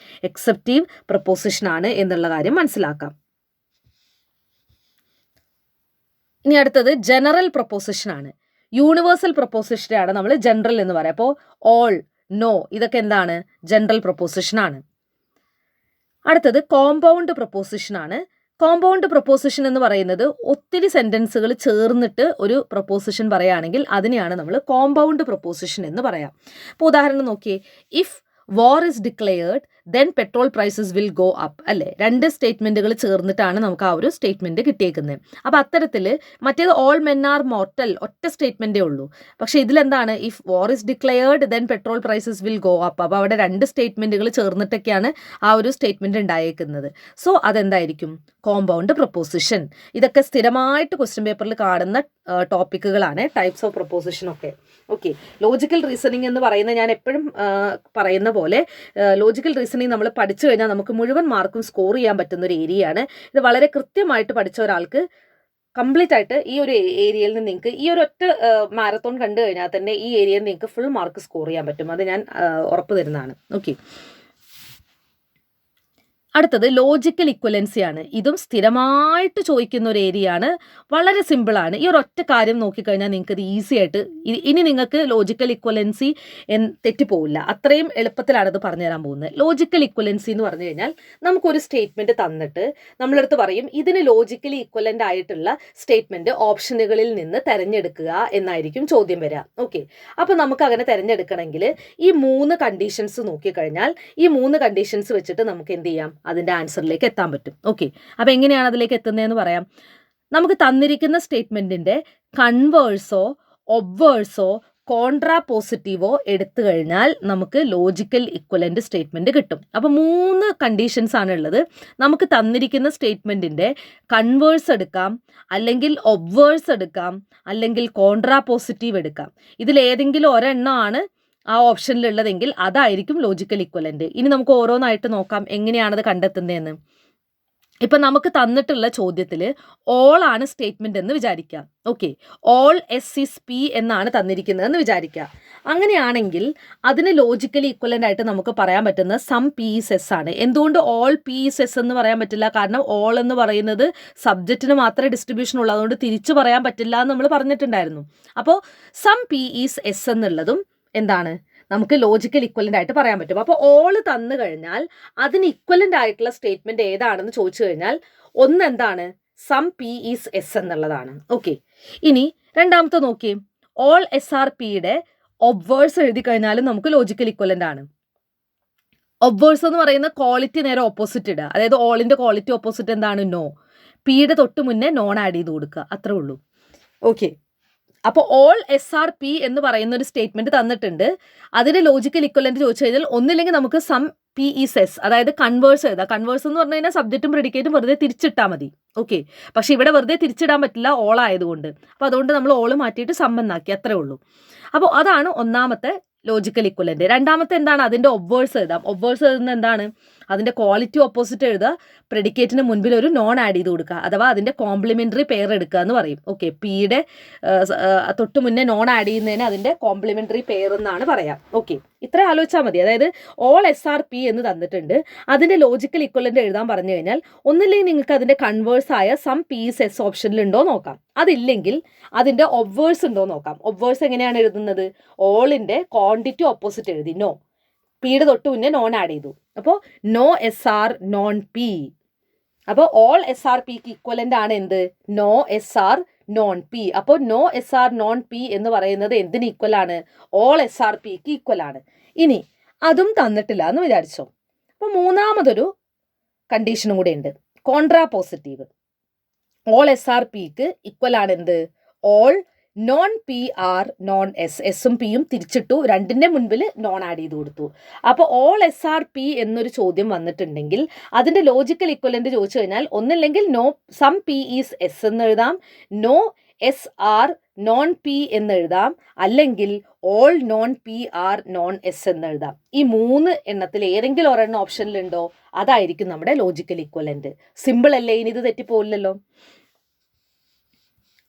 എക്സെപ്റ്റീവ് പ്രപ്പോസിഷൻ ആണ് എന്നുള്ള കാര്യം മനസ്സിലാക്കാം. ഇനി അടുത്തത് ജനറൽ പ്രപ്പോസിഷൻ ആണ്. യൂണിവേഴ്സൽ പ്രപ്പോസിഷനാണ് നമ്മൾ ജനറൽ എന്ന് പറയാം. അപ്പോൾ ഓൾ, നോ, ഇതൊക്കെ എന്താണ്? ജനറൽ പ്രപ്പോസിഷനാണ്. അടുത്തത് കോമ്പൗണ്ട് പ്രപ്പോസിഷനാണ്. കോമ്പൗണ്ട് പ്രപ്പോസിഷൻ എന്ന് പറയുന്നത് ഒത്തിരി സെൻറ്റൻസുകൾ ചേർന്നിട്ട് ഒരു പ്രപ്പോസിഷൻ പറയുകയാണെങ്കിൽ അതിനെയാണ് നമ്മൾ കോമ്പൗണ്ട് പ്രപ്പോസിഷൻ എന്ന് പറയാം. ഇപ്പോൾ ഉദാഹരണം നോക്കിയേ, if war is declared then petrol prices will go up അല്ലേ. 2 സ്റ്റേറ്റ്മെൻറ്റുകൾ ചേർന്നിട്ടാണ് നമുക്ക് ആ ഒരു സ്റ്റേറ്റ്മെൻറ്റ് കിട്ടിയേക്കുന്നത്. അപ്പോൾ അത്തരത്തിൽ മറ്റേത് ഓൾ മെൻ ആർ മോർട്ടൽ ഒറ്റ സ്റ്റേറ്റ്മെൻറ്റേ ഉള്ളൂ. പക്ഷേ ഇതിലെന്താണ്? If war is declared then petrol prices will go up. അപ്പോൾ അവിടെ 2 സ്റ്റേറ്റ്മെൻറ്റുകൾ ചേർന്നിട്ടൊക്കെയാണ് ആ ഒരു സ്റ്റേറ്റ്മെൻറ്റ് ഉണ്ടായേക്കുന്നത്. സോ അതെന്തായിരിക്കും? Compound proposition. ഇതൊക്കെ സ്ഥിരമായിട്ട് ക്വസ്റ്റ്യൻ പേപ്പറിൽ കാണുന്ന ടോപ്പിക്കുകളാണ്, ടൈപ്സ് ഓഫ് പ്രപ്പോസിഷനൊക്കെ. ഓക്കെ, ലോജിക്കൽ റീസണിങ് എന്ന് പറയുന്നത് ഞാൻ എപ്പോഴും പറയുന്ന പോലെ ലോജിക്കൽ റീസണിങ് നമ്മൾ പഠിച്ചു കഴിഞ്ഞാൽ നമുക്ക് മുഴുവൻ മാർക്കും സ്കോർ ചെയ്യാൻ പറ്റുന്ന ഒരു ഏരിയയാണ്. ഇത് വളരെ കൃത്യമായിട്ട് പഠിച്ച ഒരാൾക്ക് കംപ്ലീറ്റ് ആയിട്ട് ഈ ഒരു ഏരിയയിൽ നിന്ന് നിങ്ങൾക്ക് ഈ ഒരു ഒറ്റ മാരത്തോൺ കണ്ടു കഴിഞ്ഞാൽ തന്നെ ഈ ഏരിയയിൽ നിങ്ങൾക്ക് ഫുൾ മാർക്ക് സ്കോർ ചെയ്യാൻ പറ്റും. അത് ഞാൻ ഉറപ്പ് തരുന്നതാണ്. ഓക്കെ, അടുത്തത് ലോജിക്കൽ ഇക്വലൻസി ആണ്. ഇതും സ്ഥിരമായിട്ട് ചോദിക്കുന്ന ഒരു ഏരിയ ആണ്. വളരെ സിമ്പിളാണ്. ഈ ഒരു ഒറ്റ കാര്യം നോക്കിക്കഴിഞ്ഞാൽ നിങ്ങൾക്ക് ഇത് ഈസി ആയിട്ട് ഇനി നിങ്ങൾക്ക് ലോജിക്കൽ ഇക്വലൻസി തെറ്റിപ്പോവില്ല. അത്രയും എളുപ്പത്തിലാണ് ഇത് പറഞ്ഞു തരാൻ പോകുന്നത്. ലോജിക്കൽ ഇക്വലൻസി എന്ന് പറഞ്ഞു കഴിഞ്ഞാൽ നമുക്കൊരു സ്റ്റേറ്റ്മെൻറ്റ് തന്നിട്ട് നമ്മളടുത്ത് പറയും ഇതിന് ലോജിക്കലി ഇക്വലൻ്റ് ആയിട്ടുള്ള സ്റ്റേറ്റ്മെൻറ്റ് ഓപ്ഷനുകളിൽ നിന്ന് തിരഞ്ഞെടുക്കുക എന്നായിരിക്കും ചോദ്യം വരിക. ഓക്കെ, അപ്പോൾ നമുക്ക് അങ്ങനെ തിരഞ്ഞെടുക്കണമെങ്കിൽ ഈ 3 കണ്ടീഷൻസ് നോക്കിക്കഴിഞ്ഞാൽ ഈ 3 കണ്ടീഷൻസ് വെച്ചിട്ട് നമുക്ക് എന്ത് ചെയ്യാം? അതിൻ്റെ ആൻസറിലേക്ക് എത്താൻ പറ്റും. ഓക്കെ, അപ്പോൾ എങ്ങനെയാണ് അതിലേക്ക് എത്തുന്നതെന്ന് പറയാം. നമുക്ക് തന്നിരിക്കുന്ന സ്റ്റേറ്റ്മെൻറ്റിൻ്റെ കൺവേഴ്സോ ഒബ്വേഴ്സോ കോൺട്രാപോസിറ്റീവോ എടുത്തു കഴിഞ്ഞാൽ നമുക്ക് ലോജിക്കൽ ഇക്വലൻ്റ് സ്റ്റേറ്റ്മെൻറ്റ് കിട്ടും. അപ്പോൾ 3 കണ്ടീഷൻസ് ആണ് ഉള്ളത്. നമുക്ക് തന്നിരിക്കുന്ന സ്റ്റേറ്റ്മെൻറ്റിൻ്റെ കൺവേഴ്സ് എടുക്കാം, അല്ലെങ്കിൽ ഒബ്വേഴ്സ് എടുക്കാം, അല്ലെങ്കിൽ കോൺട്രാപോസിറ്റീവ് എടുക്കാം. ഇതിലേതെങ്കിലും ഒരെണ്ണമാണ് ആ ഓപ്ഷനിലുള്ളതെങ്കിൽ അതായിരിക്കും ലോജിക്കൽ ഇക്വലന്റ്. ഇനി നമുക്ക് ഓരോന്നായിട്ട് നോക്കാം എങ്ങനെയാണത് കണ്ടെത്തുന്നതെന്ന്. ഇപ്പം നമുക്ക് തന്നിട്ടുള്ള ചോദ്യത്തിൽ ഓൾ ആണ് സ്റ്റേറ്റ്മെന്റ് എന്ന് വിചാരിക്കാം. Okay, all S is P എന്നാണ് തന്നിരിക്കുന്നതെന്ന് വിചാരിക്കുക. അങ്ങനെയാണെങ്കിൽ അതിന് ലോജിക്കലി ഇക്വലന്റ് ആയിട്ട് നമുക്ക് പറയാൻ പറ്റുന്ന സം പി ഇസ് എസ് ആണ്. എന്തുകൊണ്ട് ഓൾ പി ഇസ് എസ് എന്ന് പറയാൻ പറ്റില്ല? കാരണം ഓൾ എന്ന് പറയുന്നത് സബ്ജക്റ്റിന് മാത്രമേ ഡിസ്ട്രിബ്യൂഷൻ ഉള്ളൂ, അതുകൊണ്ട് തിരിച്ചു പറയാൻ പറ്റില്ല എന്ന് നമ്മൾ പറഞ്ഞിട്ടുണ്ടായിരുന്നു. അപ്പോൾ സം പി ഈസ് എസ് എന്നുള്ളതും എന്താണ്, നമുക്ക് ലോജിക്കൽ ഇക്വലന്റ് ആയിട്ട് പറയാൻ പറ്റും. അപ്പോൾ ഓൾ തന്നു കഴിഞ്ഞാൽ അതിന് ഇക്വലന്റ് ആയിട്ടുള്ള സ്റ്റേറ്റ്മെന്റ് ഏതാണെന്ന് ചോദിച്ചു കഴിഞ്ഞാൽ ഒന്ന് എന്താണ്, സം പി ഈസ് എസ് എന്നുള്ളതാണ്. ഓക്കെ, ഇനി രണ്ടാമത്തെ നോക്കിയേ, ഓൾ എസ് ആർ പിയുടെ ഒബ്വേഴ്സ് എഴുതി കഴിഞ്ഞാലും നമുക്ക് ലോജിക്കൽ ഇക്വലന്റ് ആണ്. ഒബ്വേഴ്സ് എന്ന് പറയുന്ന ക്വാളിറ്റി നേരെ ഓപ്പോസിറ്റ് ഇടുക, അതായത് ഓളിന്റെ ക്വാളിറ്റി ഓപ്പോസിറ്റ് എന്താണ്, നോ. പിയുടെ തൊട്ട് മുന്നേ നോൺ ആഡ് ചെയ്ത് കൊടുക്കുക, അത്രേ ഉള്ളൂ. ഓക്കെ, അപ്പോൾ ഓൾ എസ് ആർ പി എന്ന് പറയുന്ന ഒരു സ്റ്റേറ്റ്മെന്റ് തന്നിട്ടുണ്ട്. അതിന് ലോജിക്കൽ ഇക്വലന്റ് ചോദിച്ചു കഴിഞ്ഞാൽ ഒന്നില്ലെങ്കിൽ നമുക്ക് സം പി ഈസ് എസ്, അതായത് കൺവേഴ്സ് എഴുതാം. കൺവേഴ്സ് എന്ന് പറഞ്ഞു കഴിഞ്ഞാൽ സബ്ജക്റ്റും പ്രെഡിക്കേറ്റും വെറുതെ തിരിച്ചിട്ടാൽ മതി. ഓക്കെ, പക്ഷെ ഇവിടെ വെറുതെ തിരിച്ചിടാൻ പറ്റില്ല, ഓൾ ആയതുകൊണ്ട്. അപ്പോൾ അതുകൊണ്ട് നമ്മൾ ഓൾ മാറ്റിയിട്ട് സം എന്നാക്കി, അത്രേ ഉള്ളൂ. അപ്പോൾ അതാണ് ഒന്നാമത്തെ ലോജിക്കൽ ഇക്വലന്റ്. രണ്ടാമത്തെ എന്താണ്, അതിന്റെ ഒബ്വേഴ്സ് എഴുതാം. ഒബ്വേഴ്സ് എഴുതുന്നത് എന്താണ്, അതിന്റെ ക്വാളിറ്റി ഓപ്പോസിറ്റ് എഴുതുക, പ്രെഡിക്കേറ്റിന് മുൻപിൽ ഒരു നോൺ ആഡ് ചെയ്ത് കൊടുക്കുക, അഥവാ അതിന്റെ കോംപ്ലിമെന്ററി പെയർ എടുക്കുക എന്ന് പറയും. ഓക്കെ, പിയുടെ തൊട്ട് മുന്നേ നോൺ ആഡ് ചെയ്യുന്നതിന് അതിന്റെ കോംപ്ലിമെന്ററി പെയർ എന്നാണ് പറയാം. ഓക്കെ, ഇത്ര ആലോചിച്ചാൽ മതി. അതായത് ഓൾ എസ് ആർ പി എന്ന് തന്നിട്ടുണ്ട്, അതിന്റെ ലോജിക്കൽ ഇക്വലന്റ് എഴുതാൻ പറഞ്ഞു കഴിഞ്ഞാൽ ഒന്നില്ലെങ്കിൽ നിങ്ങൾക്ക് അതിന്റെ കൺവേഴ്സ് ആയ സം പി ഇസ് എസ് ഓപ്ഷനിൽ ഉണ്ടോ നോക്കാം, അതില്ലെങ്കിൽ അതിന്റെ ഒബ്വേഴ്സ് ഉണ്ടോ നോക്കാം. ഒബ്വേഴ്സ് എങ്ങനെയാണ് എഴുതുന്നത്, ഓളിന്റെ ക്വാണ്ടിറ്റി ഓപ്പോസിറ്റ് എഴുതി, നോ. പിയുടെ തൊട്ട് മുന്നേ നോൺ ആഡ് ചെയ്തു, അപ്പോൾ no S are non P. അപ്പോൾ ഓൾ എസ് ആർ പിക്ക് ഇക്വലന്റ് ആണ് എന്ത്, no S are non P. അപ്പോൾ no S are non P എന്ന് പറയുന്നത് എന്തിന് ഈക്വൽ ആണ്, ഓൾ എസ് ആർ പിക്ക് ഈക്വൽ ആണ്. ഇനി അതും തന്നിട്ടില്ല എന്ന് വിചാരിച്ചോ. അപ്പോൾ മൂന്നാമതൊരു കണ്ടീഷനും കൂടെ ഉണ്ട്, contrapositive. All S are പിക്ക് ഈക്വൽ ആണ് എന്ത്, all non P are non S. എസും പിയും തിരിച്ചിട്ടു, രണ്ടിൻ്റെ മുൻപിൽ നോൺ ആഡ് ചെയ്ത് കൊടുത്തു. അപ്പോൾ ഓൾ എസ് ആർ പി എന്നൊരു ചോദ്യം വന്നിട്ടുണ്ടെങ്കിൽ അതിൻ്റെ ലോജിക്കൽ ഇക്വലന്റ് ചോദിച്ചു കഴിഞ്ഞാൽ ഒന്നില്ലെങ്കിൽ no some P is S എന്ന് എഴുതാം, no S are non P എന്ന് എഴുതാം, അല്ലെങ്കിൽ all non P are non S എന്ന് എഴുതാം. ഈ മൂന്ന് എണ്ണത്തിൽ ഏതെങ്കിലും ഒരെണ്ണം ഓപ്ഷനിലുണ്ടോ അതായിരിക്കും നമ്മുടെ ലോജിക്കൽ ഇക്വലന്റ്. സിമ്പിൾ അല്ലേ, ഇനി ഇത് തെറ്റിപ്പോവില്ലല്ലോ.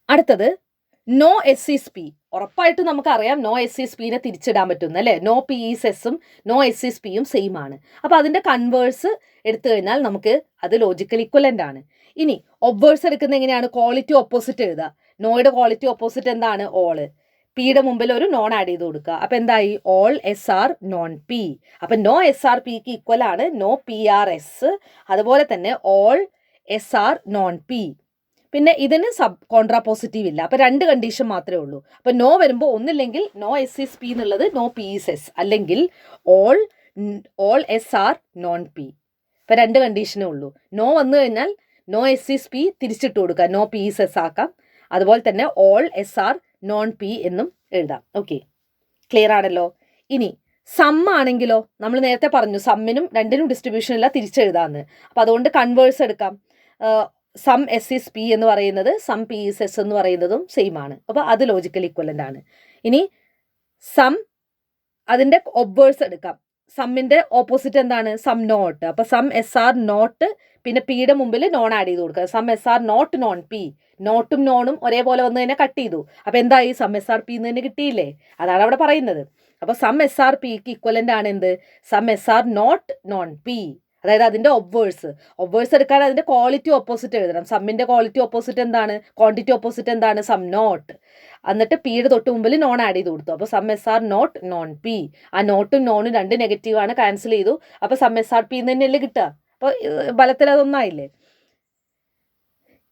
അടുത്തത് നോ എസ് ഈസ് പി. ഉറപ്പായിട്ടും നമുക്കറിയാം നോ എസ് ഈസ് പിനെ തിരിച്ചിടാൻ പറ്റുന്ന അല്ലേ, നോ പി ഈസ് എസും നോ എസ് ഈസ് പിയും സെയിം ആണ്. അപ്പോൾ അതിൻ്റെ കൺവേഴ്സ് എടുത്തു കഴിഞ്ഞാൽ നമുക്ക് അത് ലോജിക്കൽ ഇക്വലന്റ് ആണ്. ഇനി ഒബ്വേഴ്സ് എടുക്കുന്ന എങ്ങനെയാണ്, ക്വാളിറ്റി ഓപ്പോസിറ്റ് എഴുതുക. നോയുടെ ക്വാളിറ്റി ഓപ്പോസിറ്റ് എന്താണ്, ഓള്. പിയുടെ മുമ്പിൽ ഒരു നോൺ ആഡ് ചെയ്ത് കൊടുക്കുക, അപ്പോൾ എന്തായി, all S are non P. അപ്പം നോ എസ് ആർ പിക്ക് ഈക്വൽ ആണ് നോ പി ആർ എസ്, അതുപോലെ തന്നെ all S are non P. പിന്നെ ഇതിന് കോൺട്രാ പോസിറ്റീവ് ഇല്ല, അപ്പോൾ രണ്ട് കണ്ടീഷൻ മാത്രമേ ഉള്ളൂ. അപ്പോൾ നോ വരുമ്പോൾ ഒന്നില്ലെങ്കിൽ നോ എസ് ഈസ് പി എന്നുള്ളത് നോ പി ഈസ് എസ്, അല്ലെങ്കിൽ all S are non P. അപ്പോൾ രണ്ട് കണ്ടീഷനേ ഉള്ളൂ. നോ വന്നു കഴിഞ്ഞാൽ നോ എസ് ഈസ് പി തിരിച്ചിട്ട് കൊടുക്കുക, നോ പി ഈസ് എസ് ആക്കാം. അതുപോലെ തന്നെ all S are non P എന്നും എഴുതാം. ഓക്കെ, ക്ലിയർ ആണല്ലോ. ഇനി സം ആണെങ്കിലോ, നമ്മൾ നേരത്തെ പറഞ്ഞു സമ്മിനും രണ്ടിനും ഡിസ്ട്രിബ്യൂഷൻ ഇല്ല, തിരിച്ചെഴുതാമെന്ന്. അപ്പോൾ അതുകൊണ്ട് കൺവേഴ്സ് എടുക്കാം. സം എസ് ഈസ് പി എന്ന് പറയുന്നത് സം പി ഈസ് എസ് എന്ന് പറയുന്നതും സെയിം ആണ്, അപ്പോൾ അത് ലോജിക്കൽ ഇക്വലന്റ് ആണ്. ഇനി സം അതിൻ്റെ ഒബ്വേഴ്സ് എടുക്കാം. സമ്മിൻ്റെ ഓപ്പോസിറ്റ് എന്താണ്, സം നോട്ട്. അപ്പോൾ സം എസ് ആർ നോട്ട്, പിന്നെ പിയുടെ മുമ്പിൽ നോൺ ആഡ് ചെയ്ത് കൊടുക്കുക. Some S are not non P. നോട്ടും നോണും ഒരേപോലെ വന്ന് തന്നെ കട്ട് ചെയ്തു, അപ്പോൾ എന്തായി, സം എസ് ആർ പി എന്ന് തന്നെ കിട്ടിയില്ലേ, അതാണ് അവിടെ പറയുന്നത്. അപ്പോൾ സം എസ് ആർ പിക്ക് ഇക്വലന്റ് ആണ് എന്ത്, some S are not non P. അതായത് അതിൻ്റെ ഒബ്വേഴ്സ് എടുക്കാൻ അതിൻ്റെ ക്വാളിറ്റി ഓപ്പോസിറ്റ് എഴുതണം. സമ്മിൻ്റെ ക്വാളിറ്റി ഓപ്പോസിറ്റ് എന്താണ്, ക്വാണ്ടിറ്റി ഓപ്പോസിറ്റ് എന്താണ്, സം നോട്ട്. എന്നിട്ട് പിയുടെ തൊട്ട് മുമ്പിൽ നോൺ ആഡ് ചെയ്ത് കൊടുത്തു, അപ്പോൾ some S are not non P. ആ നോട്ടും നോണും രണ്ട് നെഗറ്റീവാണ്, ക്യാൻസൽ ചെയ്തു, അപ്പോൾ സം എസ് ആർ പി എന്ന് തന്നെയല്ലേ കിട്ടുക. അപ്പോൾ ഫലത്തിൽ അതൊന്നായില്ലേ.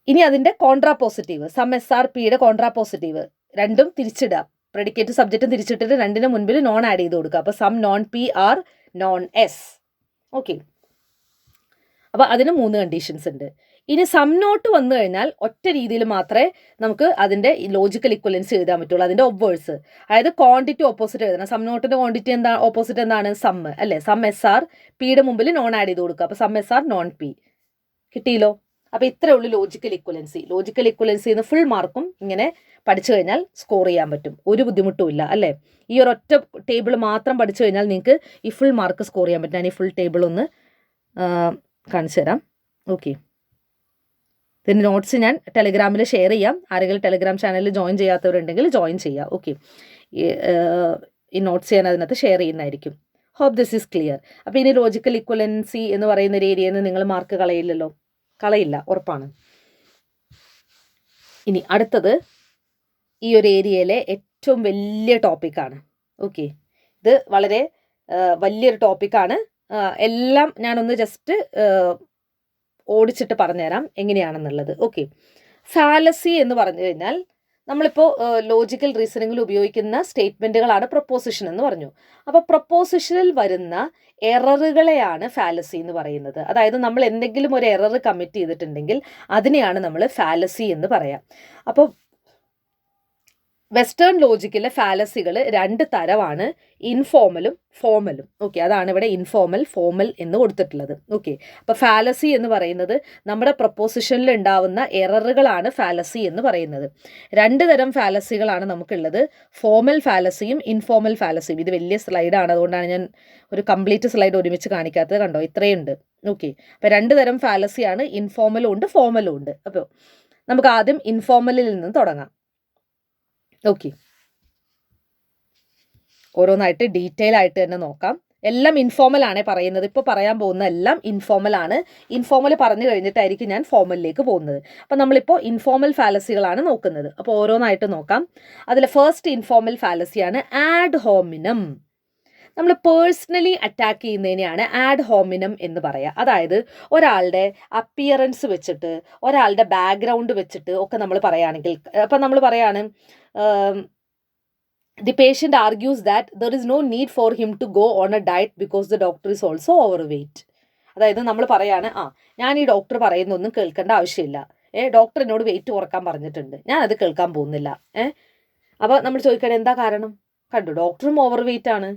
ഇനി അതിൻ്റെ contrapositive, some S are പിയുടെ കോൺട്രാ പോസിറ്റീവ് രണ്ടും തിരിച്ചിടുക, പ്രെഡിക്കേറ്റ് സബ്ജക്റ്റും തിരിച്ചിട്ടിട്ട് രണ്ടിന് മുൻപിൽ നോൺ ആഡ് ചെയ്ത് കൊടുക്കുക, അപ്പോൾ some non P are non S. Okay, അപ്പോൾ അതിന് മൂന്ന് കണ്ടീഷൻസ് ഉണ്ട്. ഇനി സം നോട്ട് വന്നു കഴിഞ്ഞാൽ ഒറ്റ രീതിയിൽ മാത്രമേ നമുക്ക് അതിൻ്റെ ലോജിക്കൽ ഇക്വലൻസ് എഴുതാൻ പറ്റുള്ളൂ, അതിൻ്റെ ഒബ്വേഴ്സ്. അതായത് ക്വാണ്ടിറ്റി ഓപ്പോസിറ്റ് എഴുതണം. സം നോട്ടിൻ്റെ ക്വാണ്ടിറ്റി എന്താ, ഓപ്പോസിറ്റ് എന്താണ്, സം അല്ലേ. സം എസ് ആർ പിയുടെ മുമ്പിൽ നോൺ ആഡ് ചെയ്ത് കൊടുക്കുക, അപ്പോൾ some S are non P. കിട്ടിയല്ലോ. അപ്പോൾ ഇത്രയേ ഉള്ളൂ ലോജിക്കൽ ഇക്വലൻസി. ലോജിക്കൽ ഇക്വലൻസി എന്ന് ഫുൾ മാർക്കും ഇങ്ങനെ പഠിച്ചു കഴിഞ്ഞാൽ സ്കോർ ചെയ്യാൻ പറ്റും, ഒരു ബുദ്ധിമുട്ടുമില്ല അല്ലേ. ഈ ഒരൊറ്റ ടേബിൾ മാത്രം പഠിച്ചു കഴിഞ്ഞാൽ നിങ്ങൾക്ക് ഈ ഫുൾ മാർക്ക് സ്കോർ ചെയ്യാൻ പറ്റും. ഞാൻ ഈ ഫുൾ ടേബിൾ ഒന്ന് കാണിച്ചു തരാം. ഓക്കെ, ഇതിൻ്റെ നോട്ട്സ് ഞാൻ ടെലിഗ്രാമിൽ ഷെയർ ചെയ്യാം. ആരെങ്കിലും ടെലിഗ്രാം ചാനലിൽ ജോയിൻ ചെയ്യാത്തവരുണ്ടെങ്കിൽ ജോയിൻ ചെയ്യുക. ഓക്കെ, ഈ നോട്ട്സ് ഞാൻ അതിനകത്ത് ഷെയർ ചെയ്യുന്നതായിരിക്കും. Hope this is clear. അപ്പോൾ ഇനി ലോജിക്കൽ ഇക്വലൻസി എന്ന് പറയുന്ന ഒരു ഏരിയയിൽ നിന്ന് നിങ്ങൾ മാർക്ക് കളയില്ലല്ലോ, കളയില്ല, ഉറപ്പാണ്. ഇനി അടുത്തത് ഈ ഒരു ഏരിയയിലെ ഏറ്റവും വലിയ ടോപ്പിക്കാണ്. ഓക്കെ, ഇത് വളരെ വലിയൊരു ടോപ്പിക്കാണ്. എല്ലാം ഞാനൊന്ന് ജസ്റ്റ് ഓടിച്ചിട്ട് പറഞ്ഞുതരാം എങ്ങനെയാണെന്നുള്ളത്. ഓക്കെ, ഫാലസി എന്ന് പറഞ്ഞു കഴിഞ്ഞാൽ നമ്മളിപ്പോൾ ലോജിക്കൽ റീസണിങ്ങിൽ ഉപയോഗിക്കുന്ന സ്റ്റേറ്റ്മെൻറ്റുകളാണ് പ്രൊപ്പോസിഷൻ എന്ന് പറഞ്ഞു. അപ്പോൾ പ്രൊപ്പോസിഷനിൽ വരുന്ന എററുകളെയാണ് ഫാലസി എന്ന് പറയുന്നത്. അതായത് നമ്മൾ എന്തെങ്കിലും ഒരു എറർ കമ്മിറ്റ് ചെയ്തിട്ടുണ്ടെങ്കിൽ അതിനെയാണ് നമ്മൾ ഫാലസി എന്ന് പറയാം. അപ്പോൾ വെസ്റ്റേൺ ലോജിക്കിലെ ഫാലസികൾ 2 തരമാണ്, ഇൻഫോർമലും ഫോർമലും. ഓക്കെ, അതാണ് ഇവിടെ ഇൻഫോർമൽ ഫോർമൽ എന്ന് കൊടുത്തിട്ടുള്ളത്. ഓക്കെ, അപ്പോൾ ഫാലസി എന്ന് പറയുന്നത് നമ്മുടെ പ്രൊപ്പോസിഷനിൽ ഉണ്ടാവുന്ന എററുകളാണ് ഫാലസി എന്ന് പറയുന്നത്. 2 തരം ഫാലസികളാണ് നമുക്കുള്ളത്, ഫോർമൽ ഫാലസിയും ഇൻഫോർമൽ ഫാലസിയും. ഇത് വലിയ സ്ലൈഡാണ്, അതുകൊണ്ടാണ് ഞാൻ ഒരു കംപ്ലീറ്റ് സ്ലൈഡ് ഒരുമിച്ച് കാണിക്കാത്തത്. കണ്ടോ, ഇത്രയുണ്ട്. ഓക്കെ, അപ്പോൾ 2 തരം ഫാലസിയാണ്, ഇൻഫോർമലും ഉണ്ട് ഫോർമലും ഉണ്ട്. അപ്പോൾ നമുക്ക് ആദ്യം ഇൻഫോർമലിൽ നിന്ന് തുടങ്ങാം. ഓക്കെ, ഓരോന്നായിട്ട് ഡീറ്റെയിൽ ആയിട്ട് തന്നെ നോക്കാം. എല്ലാം ഇൻഫോർമൽ ആണ് പറയുന്നത്. ഇപ്പോൾ പറയാൻ പോകുന്ന എല്ലാം ഇൻഫോർമൽ ആണ്. ഇൻഫോർമൽ പറഞ്ഞു കഴിഞ്ഞിട്ടായിരിക്കും ഞാൻ ഫോർമലിലേക്ക് പോകുന്നത്. അപ്പോൾ നമ്മളിപ്പോൾ ഇൻഫോർമൽ ഫാലസികളാണ് നോക്കുന്നത്. അപ്പോൾ ഓരോന്നായിട്ട് നോക്കാം. അതിൽ ഫസ്റ്റ് ഇൻഫോർമൽ ഫാലസിയാണ് ആഡ് ഹോമിനം. നമ്മൾ പേഴ്സണലി അറ്റാക്ക് ചെയ്യുന്നതിനെയാണ് ആഡ് ഹോമിനം എന്ന് പറയുക. അതായത് ഒരാളുടെ അപ്പിയറൻസ് വെച്ചിട്ട്, ഒരാളുടെ ബാക്ക്ഗ്രൗണ്ട് വെച്ചിട്ട് ഒക്കെ നമ്മൾ പറയുകയാണെങ്കിൽ, അപ്പം നമ്മൾ പറയാണ് the patient argues that there is no need for him to go on a diet because the doctor is also overweight. അതായത് നമ്മൾ പറയാണ്, ഞാൻ ഈ ഡോക്ടർ പറയുന്നൊന്നും കേൾക്കേണ്ട ആവശ്യമില്ല, ഡോക്ടർ എന്നോട് വെയിറ്റ് കുറക്കാൻ പറഞ്ഞിട്ടുണ്ട്, ഞാനത് കേൾക്കാൻ പോകുന്നില്ല. അപ്പോൾ നമ്മൾ ചോദിക്കണം എന്താ കാരണം? കണ്ടു, ഡോക്ടറും ഓവർ വെയിറ്റ് ആണ്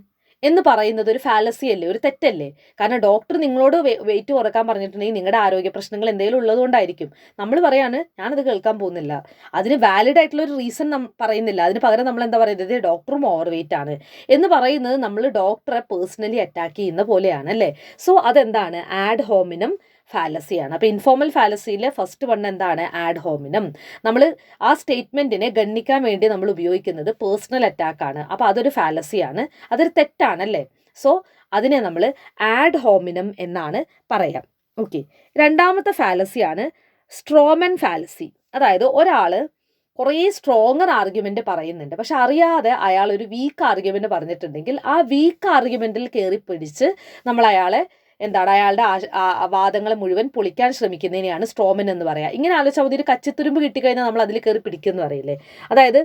എന്ന് പറയുന്നത് ഒരു ഫാലസി അല്ലേ, ഒരു തെറ്റല്ലേ? കാരണം ഡോക്ടർ നിങ്ങളോട് വെയിറ്റ് കുറക്കാൻ പറഞ്ഞിട്ടുണ്ടെങ്കിൽ നിങ്ങളുടെ ആരോഗ്യ പ്രശ്നങ്ങൾ എന്തെങ്കിലും ഉള്ളതുകൊണ്ടായിരിക്കും. നമ്മൾ പറയാണ് ഞാനത് കേൾക്കാൻ പോകുന്നില്ല, അതിന് വാലിഡ് ആയിട്ടുള്ള ഒരു റീസൺ പറയുന്നില്ല. അതിന് പകരം നമ്മൾ എന്താ പറയുന്നത്, ഡോക്ടറും ഓവർ വെയിറ്റ് ആണ് എന്ന് പറയുന്നത് നമ്മൾ ഡോക്ടറെ പേഴ്സണലി അറ്റാക്ക് ചെയ്യുന്ന പോലെയാണ് അല്ലേ. സോ അതെന്താണ്, ആഡ് ഹോമിനം ഫാലസിയാണ്. അപ്പോൾ ഇൻഫോർമൽ ഫാലസിയിലെ ഫസ്റ്റ് വൺ എന്താണ്, ആഡ് ഹോമിനം. നമ്മൾ ആ സ്റ്റേറ്റ്മെൻറ്റിനെ ഗണ്ണിക്കാൻ വേണ്ടി നമ്മൾ ഉപയോഗിക്കുന്നത് പേഴ്സണൽ അറ്റാക്കാണ്. അപ്പോൾ അതൊരു ഫാലസിയാണ്, അതൊരു തെറ്റാണല്ലേ. സോ അതിനെ നമ്മൾ ആഡ് ഹോമിനം എന്നാണ് പറയാം. ഓക്കെ, രണ്ടാമത്തെ ഫാലസിയാണ് സ്ട്രോമൻ ഫാലസി. അതായത് ഒരാൾ കുറേ സ്ട്രോങ്ങർ ആർഗ്യുമെൻ്റ് പറയുന്നുണ്ട്, പക്ഷെ അറിയാതെ അയാൾ ഒരു വീക്ക് ആർഗ്യുമെൻ്റ് പറഞ്ഞിട്ടുണ്ടെങ്കിൽ ആ വീക്ക് ആർഗ്യുമെൻറ്റിൽ കയറി പിടിച്ച് നമ്മൾ അയാളെ അയാളുടെ വാദങ്ങളെ മുഴുവൻ പൊളിക്കാൻ ശ്രമിക്കുന്നതിനെയാണ് സ്ട്രോമൻ എന്ന് പറയുക. ഇങ്ങനെ ആലോചിച്ചാൽ മതി, ഒരു കച്ചിത്തുരുമ്പ് കിട്ടിക്കഴിഞ്ഞാൽ നമ്മൾ അതിൽ കയറി പിടിക്കുമെന്ന് പറയില്ലേ. അതായത്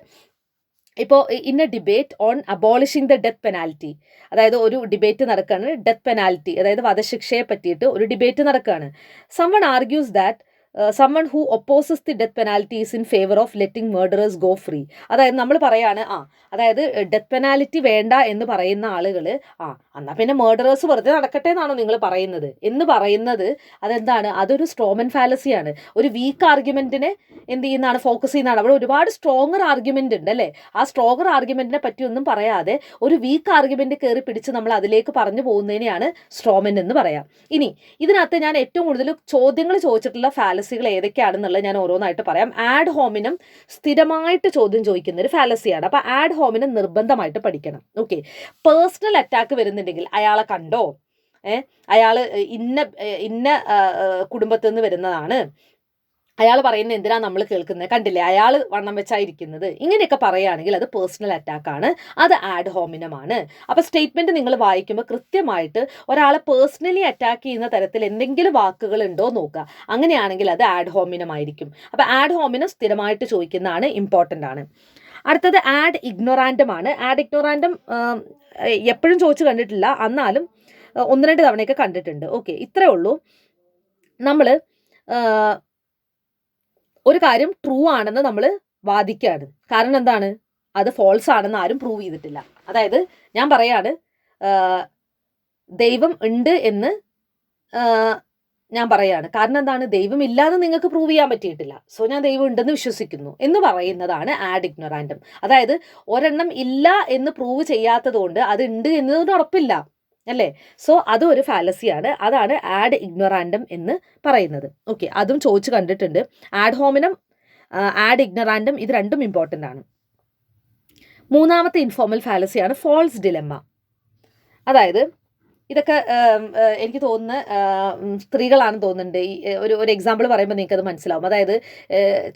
ഇപ്പോൾ in A debate on abolishing the death penalty, അതായത് ഒരു ഡിബേറ്റ് നടക്കുകയാണ്, ഡെത്ത് പെനാൽറ്റി അതായത് വധശിക്ഷയെ പറ്റിയിട്ട് ഒരു ഡിബേറ്റ് നടക്കുകയാണ്. someone argues that someone who opposes the death penalty is in favor of letting murderers go free. അതായത് നമ്മൾ പറയാണ് അതായത് ഡെത്ത് പെനാൽറ്റി വേണ്ട എന്ന് പറയുന്ന ആളുകൾ എന്നാൽ പിന്നെ മേർഡറേഴ്സ് വെറുതെ നടക്കട്ടെ എന്നാണോ നിങ്ങൾ പറയുന്നത് എന്ന് പറയുന്നത് അതെന്താണ്, അതൊരു സ്ട്രോമൻ ഫാലസിയാണ്. ഒരു വീക്ക് ആർഗ്യുമെൻറ്റിനെ എന്ത് ചെയ്യുന്നതാണ്, ഫോക്കസ് ചെയ്യുന്നതാണ്. അവിടെ ഒരുപാട് സ്ട്രോങ്ങർ ആർഗ്യുമെൻ്റ് ഉണ്ട് അല്ലേ. ആ സ്ട്രോങ്ങർ ആർഗ്യുമെൻറ്റിനെ പറ്റി ഒന്നും പറയാതെ ഒരു വീക്ക് ആർഗ്യുമെൻ്റ് കയറി പിടിച്ച് നമ്മൾ അതിലേക്ക് പറഞ്ഞു പോകുന്നതിനെയാണ് സ്ട്രോമൻ എന്ന് പറയാം. ഇനി ഇതിനകത്ത് ഞാൻ ഏറ്റവും കൂടുതൽ ചോദ്യങ്ങൾ ചോദിച്ചിട്ടുള്ള ഫാലസികൾ ഏതൊക്കെയാണെന്നുള്ളത് ഞാൻ ഓരോന്നായിട്ട് പറയാം. ആഡ് ഹോമിനം സ്ഥിരമായിട്ട് ചോദ്യം ചോദിക്കുന്ന ഒരു ഫാലസിയാണ്. അപ്പോൾ ആഡ് ഹോമിനം നിർബന്ധമായിട്ട് പഠിക്കണം. ഓക്കെ, പേഴ്സണൽ അറ്റാക്ക് വരുന്നുണ്ടെങ്കിൽ അയാളെ കണ്ടോ, അയാൾ ഇന്ന കുടുംബത്തിൽ നിന്ന് വരുന്നതാണ്, അയാൾ പറയുന്നത് എന്തിനാ നമ്മൾ കേൾക്കുന്നത്, കണ്ടില്ലേ അയാൾ വണ്ണം വെച്ചായിരിക്കുന്നത്, ഇങ്ങനെയൊക്കെ പറയുകയാണെങ്കിൽ അത് പേഴ്സണൽ അറ്റാക്കാണ്, അത് ആഡ് ഹോമിനമാണ്. അപ്പോൾ സ്റ്റേറ്റ്മെൻറ്റ് നിങ്ങൾ വായിക്കുമ്പോൾ കൃത്യമായിട്ട് ഒരാളെ പേഴ്സണലി അറ്റാക്ക് ചെയ്യുന്ന തരത്തിൽ എന്തെങ്കിലും വാക്കുകൾ ഉണ്ടോ നോക്കുക. അങ്ങനെയാണെങ്കിൽ അത് ആഡ് ഹോമിനം ആയിരിക്കും. അപ്പോൾ ആഡ് ഹോമിനം സ്ഥിരമായിട്ട് ചോദിക്കുന്നതാണ്, ഇമ്പോർട്ടൻ്റ് ആണ്. അടുത്തത് ആഡ് ഇഗ്നോറാൻഡം ആണ്. ആഡ് ഇഗ്നോറാൻഡം എപ്പോഴും ചോദിച്ചു കണ്ടിട്ടില്ല, എന്നാലും 1-2 തവണയൊക്കെ കണ്ടിട്ടുണ്ട്. ഓക്കെ, ഇത്രയേ ഉള്ളൂ. നമ്മൾ ഒരു കാര്യം ട്രൂ ആണെന്ന് നമ്മൾ വാദിക്കുകയാണ്. കാരണം എന്താണ്, അത് ഫോൾസ് ആണെന്ന് ആരും പ്രൂവ് ചെയ്തിട്ടില്ല. അതായത് ഞാൻ പറയാണ് ദൈവം ഉണ്ട് എന്ന് ഞാൻ പറയാണ്. കാരണം എന്താണ്, ദൈവം ഇല്ലാതെ നിങ്ങൾക്ക് പ്രൂവ് ചെയ്യാൻ പറ്റിയിട്ടില്ല, സോ ഞാൻ ദൈവം ഉണ്ടെന്ന് വിശ്വസിക്കുന്നു എന്ന് പറയുന്നതാണ് ആഡ് ഇഗ്നോറാൻഡം. അതായത് ഒരെണ്ണം ഇല്ല എന്ന് പ്രൂവ് ചെയ്യാത്തത് കൊണ്ട് അത് ഉണ്ട് എന്നതിന് ഉറപ്പില്ല അല്ലേ. സോ അതും ഒരു ഫാലസിയാണ്. അതാണ് ആഡ് ഇഗ്നോറാൻഡം എന്ന് പറയുന്നത്. ഓക്കെ, അതും ചോദിച്ചു കണ്ടിട്ടുണ്ട്. ആഡ് ഹോമിനം, ആഡ് ഇഗ്നോറാൻഡം, ഇത് രണ്ടും ഇമ്പോർട്ടൻ്റ് ആണ്. മൂന്നാമത്തെ ഇൻഫോർമൽ ഫാലസിയാണ് ഫോൾസ് ഡിലെമ്മ. അതായത് ഇതൊക്കെ എനിക്ക് തോന്നുന്ന സ്ത്രീകളാണെന്ന് തോന്നുന്നുണ്ട്. ഈ ഒരു എക്സാമ്പിൾ പറയുമ്പോൾ നിങ്ങൾക്ക് അത് മനസ്സിലാവും. അതായത്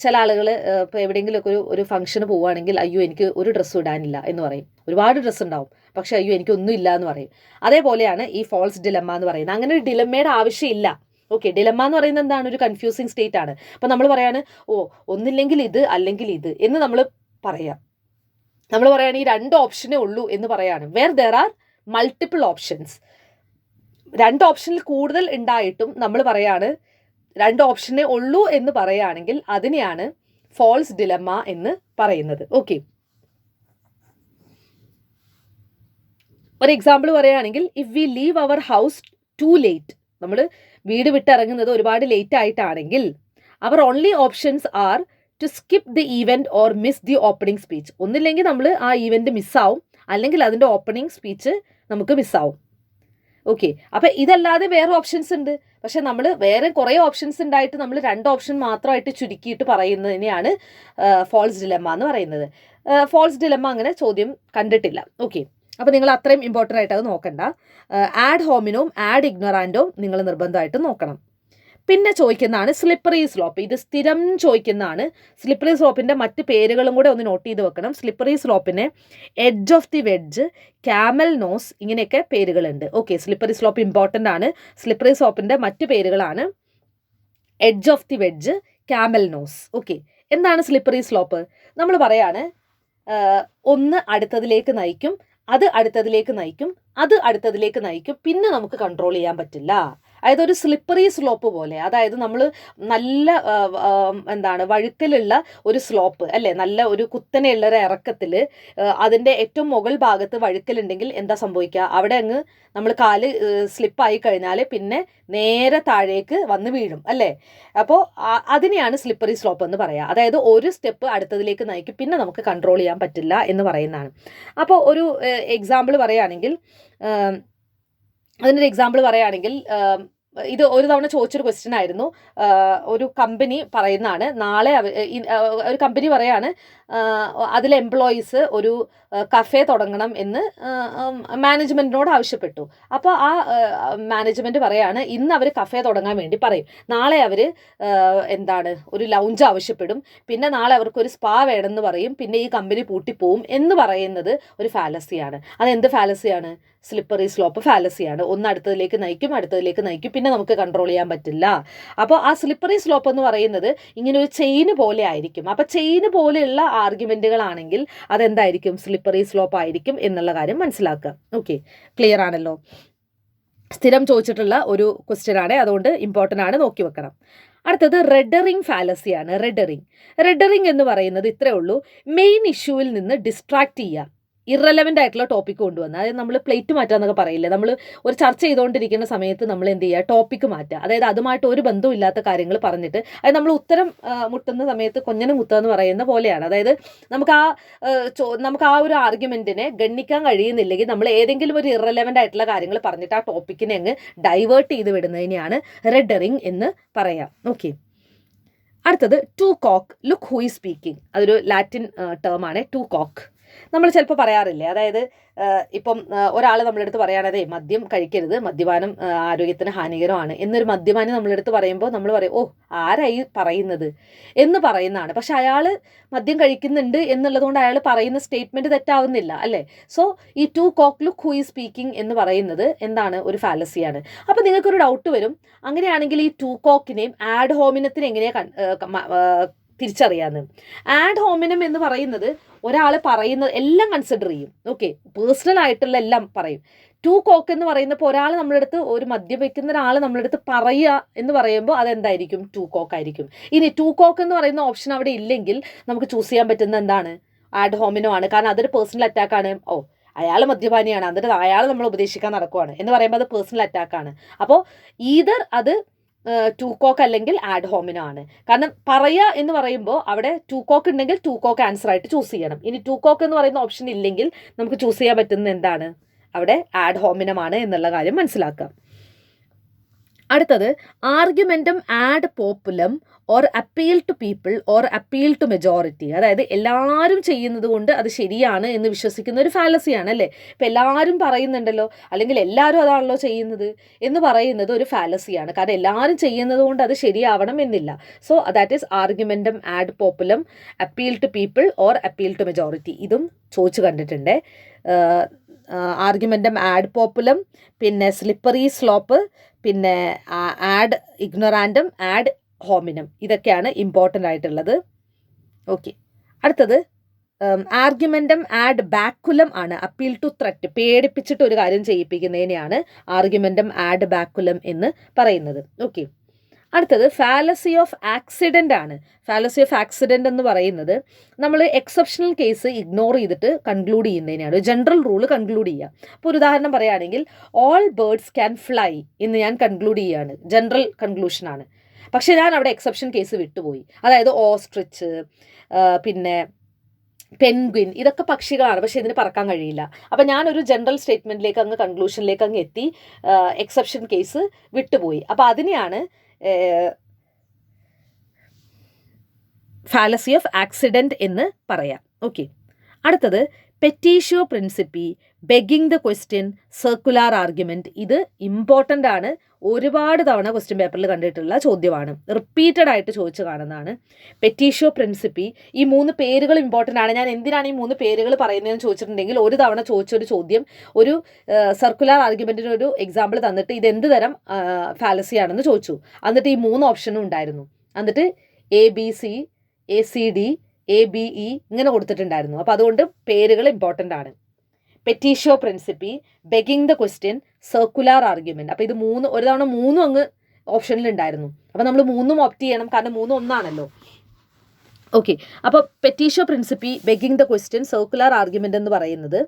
ചില ആളുകൾ ഇപ്പോൾ എവിടെയെങ്കിലുമൊക്കെ ഒരു ഫംഗ്ഷന് പോവുകയാണെങ്കിൽ അയ്യോ എനിക്ക് ഒരു ഡ്രസ്സും ഇടാനില്ല എന്ന് പറയും. ഒരുപാട് ഡ്രസ്സ് ഉണ്ടാവും, പക്ഷേ അയ്യോ എനിക്കൊന്നും ഇല്ല എന്ന് പറയും. അതേപോലെയാണ് ഈ ഫോൾസ് ഡിലെമ്മ എന്ന് പറയുന്നത്. അങ്ങനെ ഒരു ഡിലെമ്മയുടെ ആവശ്യമില്ല. ഓക്കെ, ഡിലെമ്മ എന്ന് പറയുന്നത് എന്താണ്, ഒരു കൺഫ്യൂസിങ് സ്റ്റേറ്റ് ആണ്. അപ്പോൾ നമ്മൾ പറയാണ് ഒന്നില്ലെങ്കിൽ ഇത് അല്ലെങ്കിൽ ഇത് എന്ന് നമ്മൾ പറയാം. നമ്മൾ പറയാണ് ഈ രണ്ട് ഓപ്ഷനേ ഉള്ളൂ എന്ന് പറയാണ്. Where there are multiple options, രണ്ട് ഓപ്ഷനിൽ കൂടുതൽ ഉണ്ടായിട്ടും നമ്മൾ പറയാണ് രണ്ട് ഓപ്ഷനേ ഉള്ളൂ എന്ന് പറയുകയാണെങ്കിൽ അതിനെയാണ് ഫോൾസ് ഡിലെമ്മ എന്ന് പറയുന്നത്. ഓക്കെ, ഒരു എക്സാമ്പിൾ പറയുകയാണെങ്കിൽ, if we leave our house too late, നമ്മൾ വീട് വിട്ടിറങ്ങുന്നത് ഒരുപാട് ലേറ്റ് ആയിട്ടാണെങ്കിൽ our only options are to skip the event or miss the opening speech. ഒന്നില്ലെങ്കിൽ നമ്മൾ ആ ഈവൻറ്റ് മിസ്സാവും, അല്ലെങ്കിൽ അതിൻ്റെ ഓപ്പണിംഗ് സ്പീച്ച് നമുക്ക് മിസ്സാവും. ഓക്കെ, അപ്പം ഇതല്ലാതെ വേറെ ഓപ്ഷൻസ് ഉണ്ട്. പക്ഷെ നമ്മൾ വേറെ കുറേ ഓപ്ഷൻസ് ഉണ്ടായിട്ട് നമ്മൾ രണ്ട് ഓപ്ഷൻ മാത്രമായിട്ട് ചുരുക്കിയിട്ട് പറയുന്നതിനെയാണ് ഫോൾസ് ഡിലെമ്മ എന്ന് പറയുന്നത്. ഫോൾസ് ഡിലെമ്മ അങ്ങനെ ചോദ്യം കണ്ടിട്ടില്ല. ഓക്കെ, അപ്പോൾ നിങ്ങൾ അത്രയും ഇമ്പോർട്ടൻ്റ് ആയിട്ട് അത് നോക്കണ്ട. ആഡ് ഹോമിനോം ആഡ് ഇഗ്നോറാൻഡോം നിങ്ങൾ നിർബന്ധമായിട്ട് നോക്കണം. പിന്നെ ചോദിക്കുന്നതാണ് സ്ലിപ്പറി സ്ലോപ്പ്. ഇത് സ്ഥിരം ചോദിക്കുന്നതാണ്. സ്ലിപ്പറി സ്ലോപ്പിൻ്റെ മറ്റ് പേരുകളും കൂടെ ഒന്ന് നോട്ട് ചെയ്ത് വെക്കണം. സ്ലിപ്പറി സ്ലോപ്പിന് edge of the wedge, camel nose, ഇങ്ങനെയൊക്കെ പേരുകളുണ്ട്. ഓക്കെ, സ്ലിപ്പറി സ്ലോപ്പ് ഇമ്പോർട്ടൻ്റ് ആണ്. സ്ലിപ്പറി സ്ലോപ്പിൻ്റെ മറ്റ് പേരുകളാണ് edge of the wedge, camel nose. Okay, എന്താണ് സ്ലിപ്പറി സ്ലോപ്പ്? നമ്മൾ പറയാണ് ഒന്ന് അടുത്തതിലേക്ക് നയിക്കും, അത് അടുത്തതിലേക്ക് നയിക്കും, അത് അടുത്തതിലേക്ക് നയിക്കും, പിന്നെ നമുക്ക് കൺട്രോൾ ചെയ്യാൻ പറ്റില്ല. അതായത് ഒരു സ്ലിപ്പറി സ്ലോപ്പ് പോലെ. അതായത് നമ്മൾ നല്ല വഴുക്കലുള്ള ഒരു സ്ലോപ്പ് അല്ലേ, നല്ല ഒരു കുത്തനെയുള്ള ഒരു ഇറക്കത്തിൽ അതിൻ്റെ ഏറ്റവും മുകൾ ഭാഗത്ത് വഴുക്കലുണ്ടെങ്കിൽ എന്താ സംഭവിക്കുക, അവിടെ അങ്ങ് നമ്മൾ കാല് സ്ലിപ്പായി കഴിഞ്ഞാൽ പിന്നെ നേരെ താഴേക്ക് വന്ന് വീഴും അല്ലേ. അപ്പോൾ അതിനെയാണ് സ്ലിപ്പറി സ്ലോപ്പ് എന്ന് പറയുക. അതായത് ഒരു സ്റ്റെപ്പ് അടുത്തതിലേക്ക് നയിക്കും, പിന്നെ നമുക്ക് കൺട്രോൾ ചെയ്യാൻ പറ്റില്ല എന്ന് പറയുന്നതാണ്. അപ്പോൾ ഒരു എക്സാമ്പിൾ പറയുകയാണെങ്കിൽ, അതിനൊരു എക്സാമ്പിൾ പറയുകയാണെങ്കിൽ, ഇത് ഒരു തവണ ചോദിച്ചൊരു ക്വസ്റ്റ്യൻ ആയിരുന്നു. ഒരു കമ്പനി പറയുന്നതാണ്, നാളെ ഒരു കമ്പനി പറയാണ് അതിലെ എംപ്ലോയീസ് ഒരു കഫേ തുടങ്ങണം എന്ന് മാനേജ്മെൻറ്റിനോട് ആവശ്യപ്പെട്ടു. അപ്പോൾ ആ മാനേജ്മെൻറ്റ് പറയാണ് ഇന്ന് അവർ കഫേ തുടങ്ങാൻ വേണ്ടി പറയും, നാളെ അവർ ഒരു ലൗഞ്ച് ആവശ്യപ്പെടും, പിന്നെ നാളെ അവർക്കൊരു സ്പാ വേണമെന്ന് പറയും, പിന്നെ ഈ കമ്പനി പൂട്ടിപ്പോവും എന്ന് പറയുന്നത് ഒരു ഫാലസിയാണ്. അതെന്ത് ഫാലസിയാണ്? Slippery slope ഫാലസിയാണ്. ഒന്ന് അടുത്തതിലേക്ക് നയിക്കും, അടുത്തതിലേക്ക് നയിക്കും, പിന്നെ നമുക്ക് കൺട്രോൾ ചെയ്യാൻ പറ്റില്ല. അപ്പോൾ ആ സ്ലിപ്പറി സ്ലോപ്പ് എന്ന് പറയുന്നത് ഇങ്ങനെ ഒരു ചെയിന് പോലെ ആയിരിക്കും. അപ്പോൾ ചെയിന് പോലെയുള്ള ആർഗ്യുമെൻറ്റുകളാണെങ്കിൽ അതെന്തായിരിക്കും? സ്ലിപ്പറി സ്ലോപ്പ് ആയിരിക്കും എന്നുള്ള കാര്യം മനസ്സിലാക്കുക. ഓക്കെ, ക്ലിയർ ആണല്ലോ. സ്ഥിരം ചോദിച്ചിട്ടുള്ള ഒരു ക്വസ്റ്റ്യൻ ആണ്, അതുകൊണ്ട് ഇമ്പോർട്ടൻ്റ് ആണ്, നോക്കി വെക്കണം. അടുത്തത് റെഡറിങ് ഫാലസിയാണ്. റെഡറിങ് എന്ന് പറയുന്നത് ഇത്രയേ ഉള്ളൂ, മെയിൻ ഇഷ്യൂവിൽ നിന്ന് ഡിസ്ട്രാക്ട് ചെയ്യുക, ഇറലവൻ്റ് ആയിട്ടുള്ള ടോപ്പിക്ക് കൊണ്ടുവന്ന്. അതായത് നമ്മൾ പ്ലേറ്റ് മാറ്റുക എന്നൊക്കെ പറയില്ലേ, നമ്മൾ ഒരു ചർച്ച ചെയ്തുകൊണ്ടിരിക്കുന്ന സമയത്ത് നമ്മൾ എന്ത് ചെയ്യുക, ടോപ്പിക്ക് മാറ്റുക. അതായത് അതുമായിട്ട് ഒരു ബന്ധമില്ലാത്ത കാര്യങ്ങൾ പറഞ്ഞിട്ട്, അത് നമ്മൾ ഉത്തരം മുട്ടുന്ന സമയത്ത് കൊഞ്ഞനം മുത്തുക എന്ന് പറയുന്ന പോലെയാണ്. അതായത് നമുക്ക് ആ ഒരു ആർഗ്യുമെൻറ്റിനെ ഗണ്ണിക്കാൻ കഴിയുന്നില്ലെങ്കിൽ നമ്മൾ ഏതെങ്കിലും ഒരു ഇറലവൻ്റ് ആയിട്ടുള്ള കാര്യങ്ങൾ പറഞ്ഞിട്ട് ആ ടോപ്പിക്കിനെ അങ്ങ് ഡൈവേർട്ട് ചെയ്ത് വിടുന്നതിനെയാണ് റെഡറിങ് എന്ന് പറയാം. ഓക്കെ, അടുത്തത് tu quoque, look who is speaking. അതൊരു ലാറ്റിൻ ടേമാണ്, ടു കോക്ക്. നമ്മൾ ചിലപ്പോൾ പറയാറില്ലേ, അതായത് ഇപ്പം ഒരാൾ നമ്മളെടുത്ത് പറയുകയാണതേ മദ്യം കഴിക്കരുത്, മദ്യപാനം ആരോഗ്യത്തിന് ഹാനികരമാണ് എന്നൊരു മദ്യപാനി നമ്മളെടുത്ത് പറയുമ്പോൾ നമ്മൾ പറയും, ഓ ആരായി പറയുന്നത് എന്ന് പറയുന്നതാണ്. പക്ഷെ അയാൾ മദ്യം കഴിക്കുന്നുണ്ട് എന്നുള്ളതുകൊണ്ട് അയാൾ പറയുന്ന സ്റ്റേറ്റ്മെൻറ്റ് തെറ്റാവുന്നില്ല അല്ലേ. സോ ഈ tu quoque look who is speaking എന്ന് പറയുന്നത് എന്താണ്? ഒരു ഫാലസിയാണ്. അപ്പോൾ നിങ്ങൾക്കൊരു ഡൗട്ട് വരും, അങ്ങനെയാണെങ്കിൽ ഈ ടു കോക്കിനെയും ആഡ് ഹോമിനത്തിനെ എങ്ങനെയാണ് തിരിച്ചറിയാന്ന്? ആഡ് ഹോമിനം എന്ന് പറയുന്നത് ഒരാൾ പറയുന്നത് എല്ലാം കൺസിഡർ ചെയ്യും. ഓക്കെ, പേഴ്സണൽ ആയിട്ടുള്ള എല്ലാം പറയും. ടു കോക്ക് എന്ന് പറയുന്നപ്പോൾ ഒരാൾ നമ്മളെടുത്ത്, ഒരു മദ്യപിക്കുന്ന ഒരാൾ നമ്മളെടുത്ത് പറയുക എന്ന് പറയുമ്പോൾ അതെന്തായിരിക്കും? ടു കോക്ക് ആയിരിക്കും. ഇനി ടു കോക്ക് എന്ന് പറയുന്ന ഓപ്ഷൻ അവിടെ ഇല്ലെങ്കിൽ നമുക്ക് ചൂസ് ചെയ്യാൻ പറ്റുന്ന എന്താണ്? ആഡ് ഹോമിനോ ആണ്. കാരണം അതൊരു പേഴ്സണൽ അറ്റാക്കാണ്. ഓ അയാൾ മദ്യപാനിയാണ്, എന്നിട്ട് അയാൾ നമ്മൾ ഉപദേശിക്കാൻ നടക്കുവാണ് എന്ന് പറയുമ്പോൾ അത് പേഴ്സണൽ അറ്റാക്കാണ്. അപ്പോൾ ഈതർ അത് ടു കോക്ക് അല്ലെങ്കിൽ ആഡ് ഹോമിനം ആണ്. കാരണം പറയുക എന്ന് പറയുമ്പോൾ അവിടെ ടു കോക്ക് ഉണ്ടെങ്കിൽ ടു കോക്ക് ആൻസർ ആയിട്ട് ചൂസ് ചെയ്യണം. ഇനി ടു കോക്ക് എന്ന് പറയുന്ന ഓപ്ഷൻ ഇല്ലെങ്കിൽ നമുക്ക് ചൂസ് ചെയ്യാൻ പറ്റുന്നത് എന്താണ്? അവിടെ ആഡ് ഹോമിനമാണ് എന്നുള്ള കാര്യം മനസ്സിലാക്കാം. അടുത്തത് argumentum ad populum or appeal to people or appeal to majority. അതായത് എല്ലാവരും ചെയ്യുന്നത് കൊണ്ട് അത് ശരിയാണ് എന്ന് വിശ്വസിക്കുന്ന ഒരു ഫാലസിയാണ് അല്ലേ. ഇപ്പം എല്ലാവരും പറയുന്നുണ്ടല്ലോ, അല്ലെങ്കിൽ എല്ലാവരും അതാണല്ലോ ചെയ്യുന്നത് എന്ന് പറയുന്നത് ഒരു ഫാലസിയാണ്. കാരണം എല്ലാവരും ചെയ്യുന്നത് കൊണ്ട് അത് ശരിയാവണം എന്നില്ല. So that is argumentum ad populum appeal to people or appeal to majority. ഇതും ചോദിച്ചു കണ്ടിട്ടുണ്ട്. ആർഗ്യുമെൻറ്റം ആഡ് പോപ്പുലം, പിന്നെ സ്ലിപ്പറി സ്ലോപ്പ്, പിന്നെ ആഡ് ഇഗ്നൊറാൻഡം, ആഡ് ഹോമിനം. ഇതൊക്കെയാണ് ഇമ്പോർട്ടൻ്റ് ആയിട്ടുള്ളത്. ഓക്കെ, അടുത്തത് ആർഗ്യുമെൻറ്റം ആഡ് ബാക്കുലം ആണ്. അപ്പീൽ ടു ത്രെറ്റ്, പേടിപ്പിച്ചിട്ട് ഒരു കാര്യം ചെയ്യിപ്പിക്കുന്നതിനെയാണ് ആർഗ്യുമെൻറ്റം ആഡ് ബാക്കുലം എന്ന് പറയുന്നത്. ഓക്കെ, അടുത്തത് ഫാലസി ഓഫ് ആക്സിഡൻ്റ് ആണ്. ഫാലസി ഓഫ് ആക്സിഡൻ്റ് എന്ന് പറയുന്നത് നമ്മൾ എക്സെപ്ഷണൽ കേസ് ഇഗ്നോർ ചെയ്തിട്ട് കൺക്ലൂഡ് ചെയ്യുന്നതിനാണ്. ജനറൽ റൂൾ കൺക്ലൂഡ് ചെയ്യുക. അപ്പോൾ ഒരു ഉദാഹരണം പറയുകയാണെങ്കിൽ ഓൾ ബേർഡ്സ് ക്യാൻ ഫ്ലൈ എന്ന് ഞാൻ കൺക്ലൂഡ് ചെയ്യുകയാണ്, ജനറൽ കൺക്ലൂഷനാണ്. പക്ഷേ ഞാൻ അവിടെ എക്സെപ്ഷൻ കേസ് വിട്ടുപോയി. അതായത് ഓസ്ട്രിച്ച്, പിന്നെ പെൻഗ്വിൻ, ഇതൊക്കെ പക്ഷികളാണ്, പക്ഷെ ഇതിന് പറക്കാൻ കഴിയില്ല. അപ്പം ഞാനൊരു ജനറൽ സ്റ്റേറ്റ്മെൻറ്റിലേക്ക് അങ്ങ് കൺക്ലൂഷനിലേക്ക് അങ്ങ് എത്തി, എക്സെപ്ഷൻ കേസ് വിട്ടുപോയി. അപ്പോൾ അതിനെയാണ് ഫാലസി ഓഫ് ആക്സിഡൻറ്റ് എന്ന് പറയാം. ഓക്കെ, അടുത്തത് petitio principii, begging the question, circular argument. ഇത് ഇമ്പോർട്ടൻ്റ് ആണ്, ഒരുപാട് തവണ ക്വസ്റ്റ്യൻ പേപ്പറിൽ കണ്ടിട്ടുള്ള ചോദ്യമാണ്, റിപ്പീറ്റഡ് ആയിട്ട് ചോദിച്ചു കാണുന്നതാണ്. പെറ്റീഷ്യോ പ്രിൻസിപ്പി, ഈ 3 പേരുകൾ ഇമ്പോർട്ടൻ്റ് ആണ്. ഞാൻ എന്തിനാണ് ഈ 3 പേരുകൾ പറയുന്നതെന്ന് ചോദിച്ചിട്ടുണ്ടെങ്കിൽ, ഒരു തവണ ചോദിച്ചൊരു ചോദ്യം ഒരു സർക്കുലാർ ആർഗ്യുമെൻറ്റിന് ഒരു എക്സാമ്പിൾ തന്നിട്ട് ഇത് എന്ത് തരം ഫാലസി ആണെന്ന് ചോദിച്ചു. എന്നിട്ട് ഈ 3 ഓപ്ഷനും ഉണ്ടായിരുന്നു. എന്നിട്ട് ABC, ACD, ABE ഇങ്ങനെ കൊടുത്തിട്ടുണ്ടായിരുന്നു. അപ്പോൾ അതുകൊണ്ട് പേരുകൾ ഇമ്പോർട്ടൻ്റ് ആണ്. Petitio principii, begging the question, circular argument. അപ്പോൾ ഇത് ഒരു തവണ 3 അങ്ങ് ഓപ്ഷനിലുണ്ടായിരുന്നു. അപ്പോൾ നമ്മൾ 3 ഓപ്റ്റ് ചെയ്യണം, കാരണം 3 ഒന്നാണല്ലോ. ഓക്കെ, അപ്പോൾ petitio principii, begging the question, circular argument എന്ന് പറയുന്നത്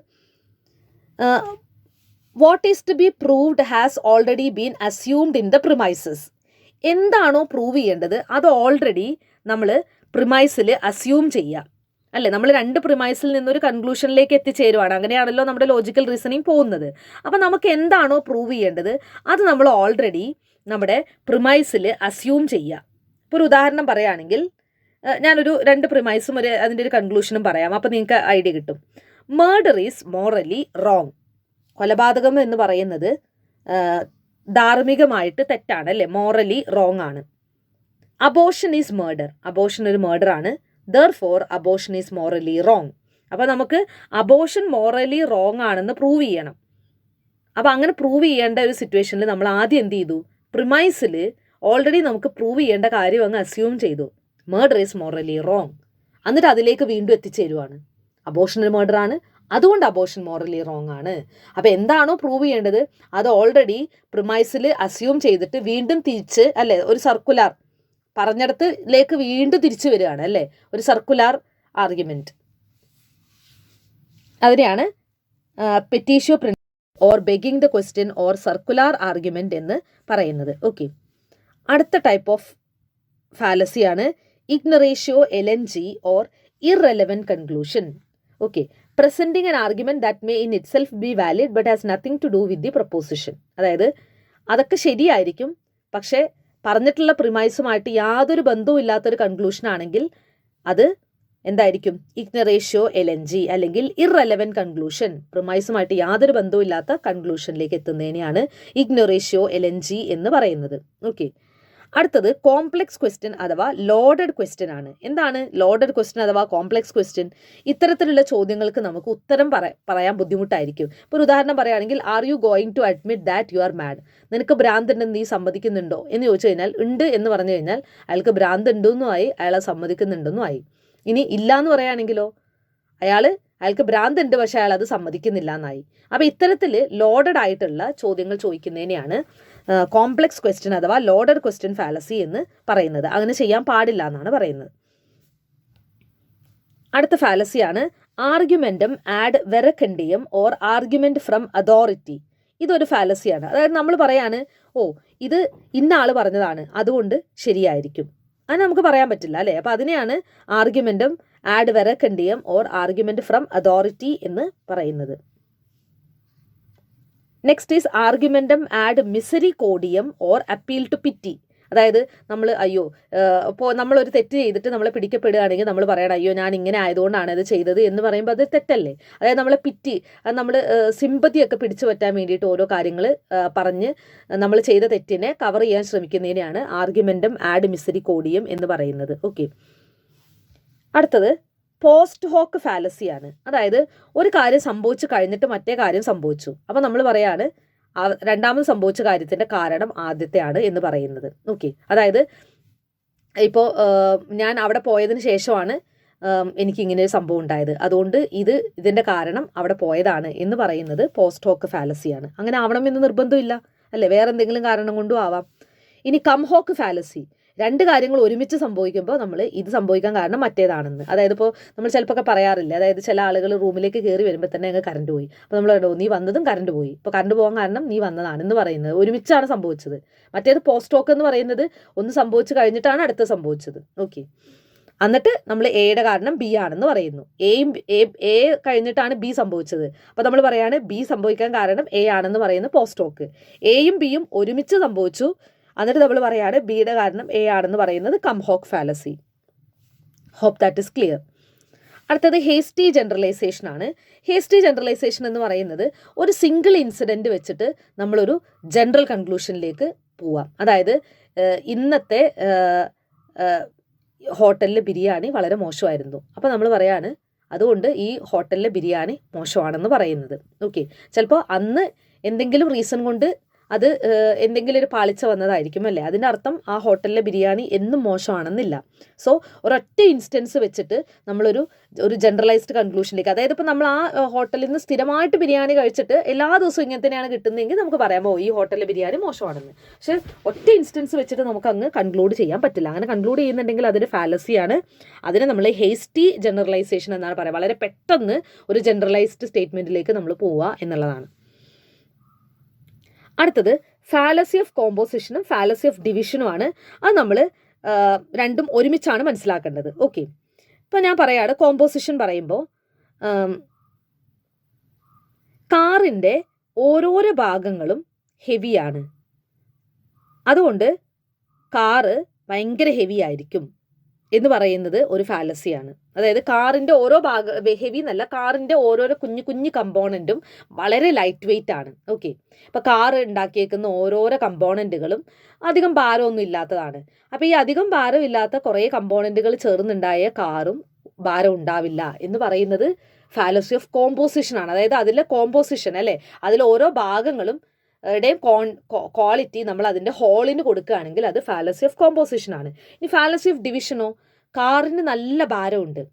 what is to be proved has already been assumed in the premises. എന്താണോ പ്രൂവ് ചെയ്യേണ്ടത് അത് ഓൾറെഡി നമ്മൾ പ്രിമൈസിൽ അസ്യൂം ചെയ്യുക അല്ലേ. നമ്മൾ 2 പ്രിമൈസിൽ നിന്നൊരു കൺക്ലൂഷനിലേക്ക് എത്തിച്ചേരുവാണ്. അങ്ങനെയാണല്ലോ നമ്മുടെ ലോജിക്കൽ റീസണിങ് പോകുന്നത്. അപ്പോൾ നമുക്ക് എന്താണോ പ്രൂവ് ചെയ്യേണ്ടത് അത് നമ്മൾ ഓൾറെഡി നമ്മുടെ പ്രിമൈസിൽ അസ്യൂം ചെയ്യുക. ഇപ്പോൾ ഒരു ഉദാഹരണം പറയുകയാണെങ്കിൽ ഞാനൊരു 2 പ്രിമൈസും അതിൻ്റെ ഒരു കൺക്ലൂഷനും പറയാം. അപ്പോൾ നിങ്ങൾക്ക് ഐഡിയ കിട്ടും. Murder is morally wrong. കൊലപാതകം എന്ന് പറയുന്നത് ധാർമ്മികമായിട്ട് തെറ്റാണ് അല്ലേ, മോറലി റോങ് ആണ്. അബോഷൻ ഈസ് മർഡർ, അബോഷൻ ഒരു മർഡർ ആണ്. Therefore abortion is morally wrong. അപ്പോൾ നമുക്ക് അബോഷൻ മോറലി റോങ് ആണെന്ന് പ്രൂവ് ചെയ്യണം. അപ്പോൾ അങ്ങനെ പ്രൂവ് ചെയ്യേണ്ട ഒരു സിറ്റുവേഷനിൽ നമ്മൾ ആദ്യം എന്ത് ചെയ്തു, പ്രിമൈസിൽ ഓൾറെഡി നമുക്ക് പ്രൂവ് ചെയ്യേണ്ട കാര്യം അങ്ങ് അസ്യൂം ചെയ്തു, മർഡർ ഈസ് മോറലി റോങ്. എന്നിട്ട് അതിലേക്ക് വീണ്ടും എത്തിച്ചേരുവാണ്, അബോഷൻ ഒരു മർഡർ ആണ്, അതുകൊണ്ട് അബോഷൻ മോറലി റോങ് ആണ്. അപ്പോൾ എന്താണോ പ്രൂവ് ചെയ്യേണ്ടത് അത് ഓൾറെഡി പ്രിമൈസിൽ അസ്യൂം ചെയ്തിട്ട് വീണ്ടും തിരിച്ച് അല്ലേ, ഒരു സർക്കുലാർ പറഞ്ഞിടത്തിലേക്ക് വീണ്ടും തിരിച്ചു വരികയാണ് അല്ലേ, ഒരു സർക്കുലാർ ആർഗ്യുമെൻറ്റ്. അതിനെയാണ് petitio principal or begging the question or circular argument എന്ന് പറയുന്നത്. ഓക്കെ, അടുത്ത ടൈപ്പ് ഓഫ് ഫാലസിയാണ് ignoratio elenchi or irrelevant conclusion. Okay, presenting an argument that may in itself be valid but has nothing to do with the proposition. അതായത് അതൊക്കെ ശരിയായിരിക്കും, പക്ഷേ പറഞ്ഞിട്ടുള്ള പ്രിമൈസുമായിട്ട് യാതൊരു ബന്ധവും ഇല്ലാത്തൊരു കൺക്ലൂഷൻ ആണെങ്കിൽ അത് എന്തായിരിക്കും, ഇഗ്നറേഷ്യോ എലൻജി അല്ലെങ്കിൽ ഇറെലവൻറ്റ് കൺക്ലൂഷൻ. പ്രിമൈസുമായിട്ട് യാതൊരു ബന്ധവും ഇല്ലാത്ത കൺക്ലൂഷനിലേക്ക് എത്തുന്നതിനെയാണ് ഇഗ്നറേഷ്യോ എലൻജി എന്ന് പറയുന്നത്. ഓക്കെ, അടുത്തത് കോംപ്ലെക്സ് ക്വസ്റ്റ്യൻ അഥവാ ലോഡഡ് ക്വസ്റ്റ്യൻ ആണ്. എന്താണ് ലോഡഡ് ക്വസ്റ്റ്യൻ അഥവാ കോംപ്ലെക്സ് ക്വസ്റ്റ്യൻ? ഇത്തരത്തിലുള്ള ചോദ്യങ്ങൾക്ക് നമുക്ക് ഉത്തരം പറയാൻ ബുദ്ധിമുട്ടായിരിക്കും. ഇപ്പോൾ ഒരു ഉദാഹരണം പറയുകയാണെങ്കിൽ, are you going to admit that you are mad? നിനക്ക് ഭ്രാന്തുണ്ടെന്ന് നീ സമ്മതിക്കുന്നുണ്ടോ എന്ന് ചോദിച്ചു കഴിഞ്ഞാൽ ഉണ്ട് എന്ന് പറഞ്ഞു കഴിഞ്ഞാൽ അയാൾക്ക് ഭ്രാന്ത് ഉണ്ടെന്നും ആയി, അയാളെ സമ്മതിക്കുന്നുണ്ടെന്നും ആയി. ഇനി ഇല്ല എന്ന് പറയുകയാണെങ്കിലോ അയാൾക്ക് ഭ്രാന്ത് ഉണ്ട് പക്ഷേ അയാൾ അത് സമ്മതിക്കുന്നില്ല എന്നായി. അപ്പോൾ ഇത്തരത്തിൽ ലോഡഡ് ആയിട്ടുള്ള ചോദ്യങ്ങൾ ചോദിക്കുന്നതിനെയാണ് കോംപ്ലെക്സ് ക്വസ്റ്റ്യൻ അഥവാ ലോഡഡ് ക്വസ്റ്റ്യൻ ഫാലസി എന്ന് പറയുന്നത്. അങ്ങനെ ചെയ്യാൻ പാടില്ല എന്നാണ് പറയുന്നത്. അടുത്ത ഫാലസിയാണ് argumentum ad verecundiam or argument from authority. ഇതൊരു ഫാലസിയാണ്. അതായത് നമ്മൾ പറയാണ്, ഓ ഇത് ഇന്ന ആൾ പറഞ്ഞതാണ് അതുകൊണ്ട് ശരിയായിരിക്കും, അത് നമുക്ക് പറയാൻ പറ്റില്ല അല്ലേ. അപ്പോൾ അതിനെയാണ് argumentum ad verecundiam or argument from authority എന്ന് പറയുന്നത്. Next is argumentum ad misericordiam or appeal to pity. അതായത് നമ്മൾ ഇപ്പോൾ നമ്മളൊരു തെറ്റ് ചെയ്തിട്ട് നമ്മളെ പിടിക്കപ്പെടുകയാണെങ്കിൽ നമ്മൾ പറയണം, അയ്യോ ഞാൻ ഇങ്ങനെ ആയതുകൊണ്ടാണ് ഇത് ചെയ്തത് എന്ന് പറയുമ്പോൾ അത് തെറ്റല്ലേ. അതായത് നമ്മളെ പിറ്റി, നമ്മൾ സിമ്പതിയൊക്കെ പിടിച്ചു പറ്റാൻ വേണ്ടിയിട്ട് ഓരോ കാര്യങ്ങൾ പറഞ്ഞ് നമ്മൾ ചെയ്ത തെറ്റിനെ കവർ ചെയ്യാൻ ശ്രമിക്കുന്നതിനെയാണ് ആർഗ്യുമെൻറ്റം ആഡ് മിസറികോഡിയം എന്ന് പറയുന്നത്. ഓക്കെ, അടുത്തത് പോസ്റ്റ് ഹോക്ക് ഫാലസിയാണ്. അതായത് ഒരു കാര്യം സംഭവിച്ചു കഴിഞ്ഞിട്ട് മറ്റേ കാര്യം സംഭവിച്ചു, അപ്പോൾ നമ്മൾ പറയാണ് രണ്ടാമത് സംഭവിച്ച കാര്യത്തിൻ്റെ കാരണം ആദ്യത്തെയാണ് എന്ന് പറയുന്നത്. ഓക്കെ, അതായത് ഇപ്പോൾ ഞാൻ അവിടെ പോയതിന് ശേഷമാണ് എനിക്കിങ്ങനെ ഒരു സംഭവം ഉണ്ടായത്, അതുകൊണ്ട് ഇതിൻ്റെ കാരണം അവിടെ പോയതാണ് എന്ന് പറയുന്നത് പോസ്റ്റ് ഹോക്ക് ഫാലസിയാണ്. അങ്ങനെ ആവണമെന്ന് നിർബന്ധമില്ല അല്ലേ, വേറെ എന്തെങ്കിലും കാരണം കൊണ്ടും ആവാം. ഇനി കം ഹോക്ക് ഫാലസി, രണ്ട് കാര്യങ്ങൾ ഒരുമിച്ച് സംഭവിക്കുമ്പോൾ നമ്മൾ ഇത് സംഭവിക്കാൻ കാരണം മറ്റേതാണെന്ന്. അതായത് ഇപ്പോൾ നമ്മൾ ചിലപ്പോൾ പറയാറില്ല, അതായത് ചില ആളുകൾ റൂമിലേക്ക് കയറി വരുമ്പോൾ തന്നെ അങ്ങ് കറണ്ട് പോയി, അപ്പോൾ നമ്മൾ കണ്ടോ നീ വന്നതും കറണ്ട് പോയി, ഇപ്പോൾ കറണ്ട് പോകാൻ കാരണം നീ വന്നതാണെന്ന് പറയുന്നത് ഒരുമിച്ചാണ് സംഭവിച്ചത്. മറ്റേത് പോസ്റ്റ് ഹോക്ക് എന്ന് പറയുന്നത് ഒന്ന് സംഭവിച്ചു കഴിഞ്ഞിട്ടാണ് അടുത്ത സംഭവിച്ചത്. ഓക്കെ, എന്നിട്ട് നമ്മൾ എയുടെ കാരണം ബി ആണെന്ന് പറയുന്നു. എ കഴിഞ്ഞിട്ടാണ് ബി സംഭവിച്ചത്, അപ്പോൾ നമ്മൾ പറയാണ് ബി സംഭവിക്കാൻ കാരണം എ ആണെന്ന് പറയുന്നത് പോസ്റ്റ് ഹോക്ക്. എയും ബിയും ഒരുമിച്ച് സംഭവിച്ചു, എന്നിട്ട് നമ്മൾ പറയാണ് ബിയുടെ കാരണം എ ആണെന്ന് പറയുന്നത് cum hoc fallacy. Hope that is clear. അടുത്തത് ഹേസ്റ്റി ജനറലൈസേഷൻ ആണ്. ഹേസ്റ്റി ജനറലൈസേഷൻ എന്ന് പറയുന്നത് ഒരു സിംഗിൾ ഇൻസിഡൻറ്റ് വെച്ചിട്ട് നമ്മളൊരു ജനറൽ കൺക്ലൂഷനിലേക്ക് പോവാം. അതായത് ഇന്നത്തെ ഹോട്ടലിലെ ബിരിയാണി വളരെ മോശമായിരുന്നു, അപ്പോൾ നമ്മൾ പറയാണ് അതുകൊണ്ട് ഈ ഹോട്ടലിലെ ബിരിയാണി മോശമാണെന്ന് പറയുന്നത്. ഓക്കെ, ചിലപ്പോൾ അന്ന് എന്തെങ്കിലും റീസൺ കൊണ്ട് അത് എന്തെങ്കിലും ഒരു പാളിച്ച വന്നതായിരിക്കും അല്ലേ, അതിൻ്റെ അർത്ഥം ആ ഹോട്ടലിലെ ബിരിയാണി എന്നും മോശമാണെന്നില്ല. സോ ഒരൊറ്റ ഇൻസ്റ്റൻസ് വെച്ചിട്ട് നമ്മളൊരു ജനറലൈസ്ഡ് കൺക്ലൂഷനിലേക്ക്, അതായത് ഇപ്പോൾ നമ്മൾ ആ ഹോട്ടലിൽ നിന്ന് സ്ഥിരമായിട്ട് ബിരിയാണി കഴിച്ചിട്ട് എല്ലാ ദിവസവും ഇങ്ങനെ തന്നെയാണ് കിട്ടുന്നതെങ്കിൽ നമുക്ക് പറയാമോ ഈ ഹോട്ടലിലെ ബിരിയാണി മോശമാണെന്ന്. പക്ഷേ ഒറ്റ ഇൻസ്റ്റൻസ് വെച്ചിട്ട് നമുക്ക് അങ്ങ് കൺക്ലൂഡ് ചെയ്യാൻ പറ്റില്ല. അങ്ങനെ കൺക്ലൂഡ് ചെയ്യുന്നുണ്ടെങ്കിൽ അതൊരു ഫാലസിയാണ്. അതിനെ നമ്മൾ ഹേസ്റ്റി ജനറലൈസേഷൻ എന്നാണ് പറയുക. വളരെ പെട്ടെന്ന് ഒരു ജനറലൈസ്ഡ് സ്റ്റേറ്റ്മെൻറ്റിലേക്ക് നമ്മൾ പോവുക എന്നുള്ളതാണ്. അടുത്തത് ഫാലസി ഓഫ് കോമ്പോസിഷനും ഫാലസി ഓഫ് ഡിവിഷനുമാണ്. അത് നമ്മൾ രണ്ടും ഒരുമിച്ചാണ് മനസ്സിലാക്കേണ്ടത്. ഓക്കെ, ഇപ്പോൾ ഞാൻ പറയാണ്, കോമ്പോസിഷൻ പറയുമ്പോൾ കാറിൻ്റെ ഓരോരോ ഭാഗങ്ങളും ഹെവിയാണ്, അതുകൊണ്ട് കാറ് ഭയങ്കര ഹെവി ആയിരിക്കും എന്ന് പറയുന്നത് ഒരു ഫാലസിയാണ്. അതായത് കാറിൻ്റെ ഓരോ ഹെവി എന്നല്ല, കാറിൻ്റെ ഓരോരോ കുഞ്ഞു കുഞ്ഞു കമ്പോണൻറ്റും വളരെ ലൈറ്റ് വെയിറ്റ് ആണ്. ഓക്കെ, ഇപ്പോൾ കാറ് ഉണ്ടാക്കിയേക്കുന്ന ഓരോരോ കമ്പോണൻറ്റുകളും അധികം ഭാരമൊന്നും ഇല്ലാത്തതാണ്. അപ്പോൾ ഈ അധികം ഭാരമില്ലാത്ത കുറേ കമ്പോണൻറ്റുകൾ ചേർന്നുണ്ടായ കാറും ഭാരം ഉണ്ടാവില്ല എന്ന് പറയുന്നത് ഫാലസി ഓഫ് കോമ്പോസിഷൻ ആണ്. അതായത് അതിലെ കോമ്പോസിഷൻ അല്ലേ, അതിൽ ഓരോ ഭാഗങ്ങളും യുടെയും ക്വാളിറ്റി നമ്മൾ അതിൻ്റെ ഹോളിന് കൊടുക്കുകയാണെങ്കിൽ അത് ഫാലസി ഓഫ് കോമ്പോസിഷൻ ആണ്. ഇനി ഫാലസി ഓഫ് ഡിവിഷനോ, കാറിന് നല്ല ഭാരമുണ്ട്,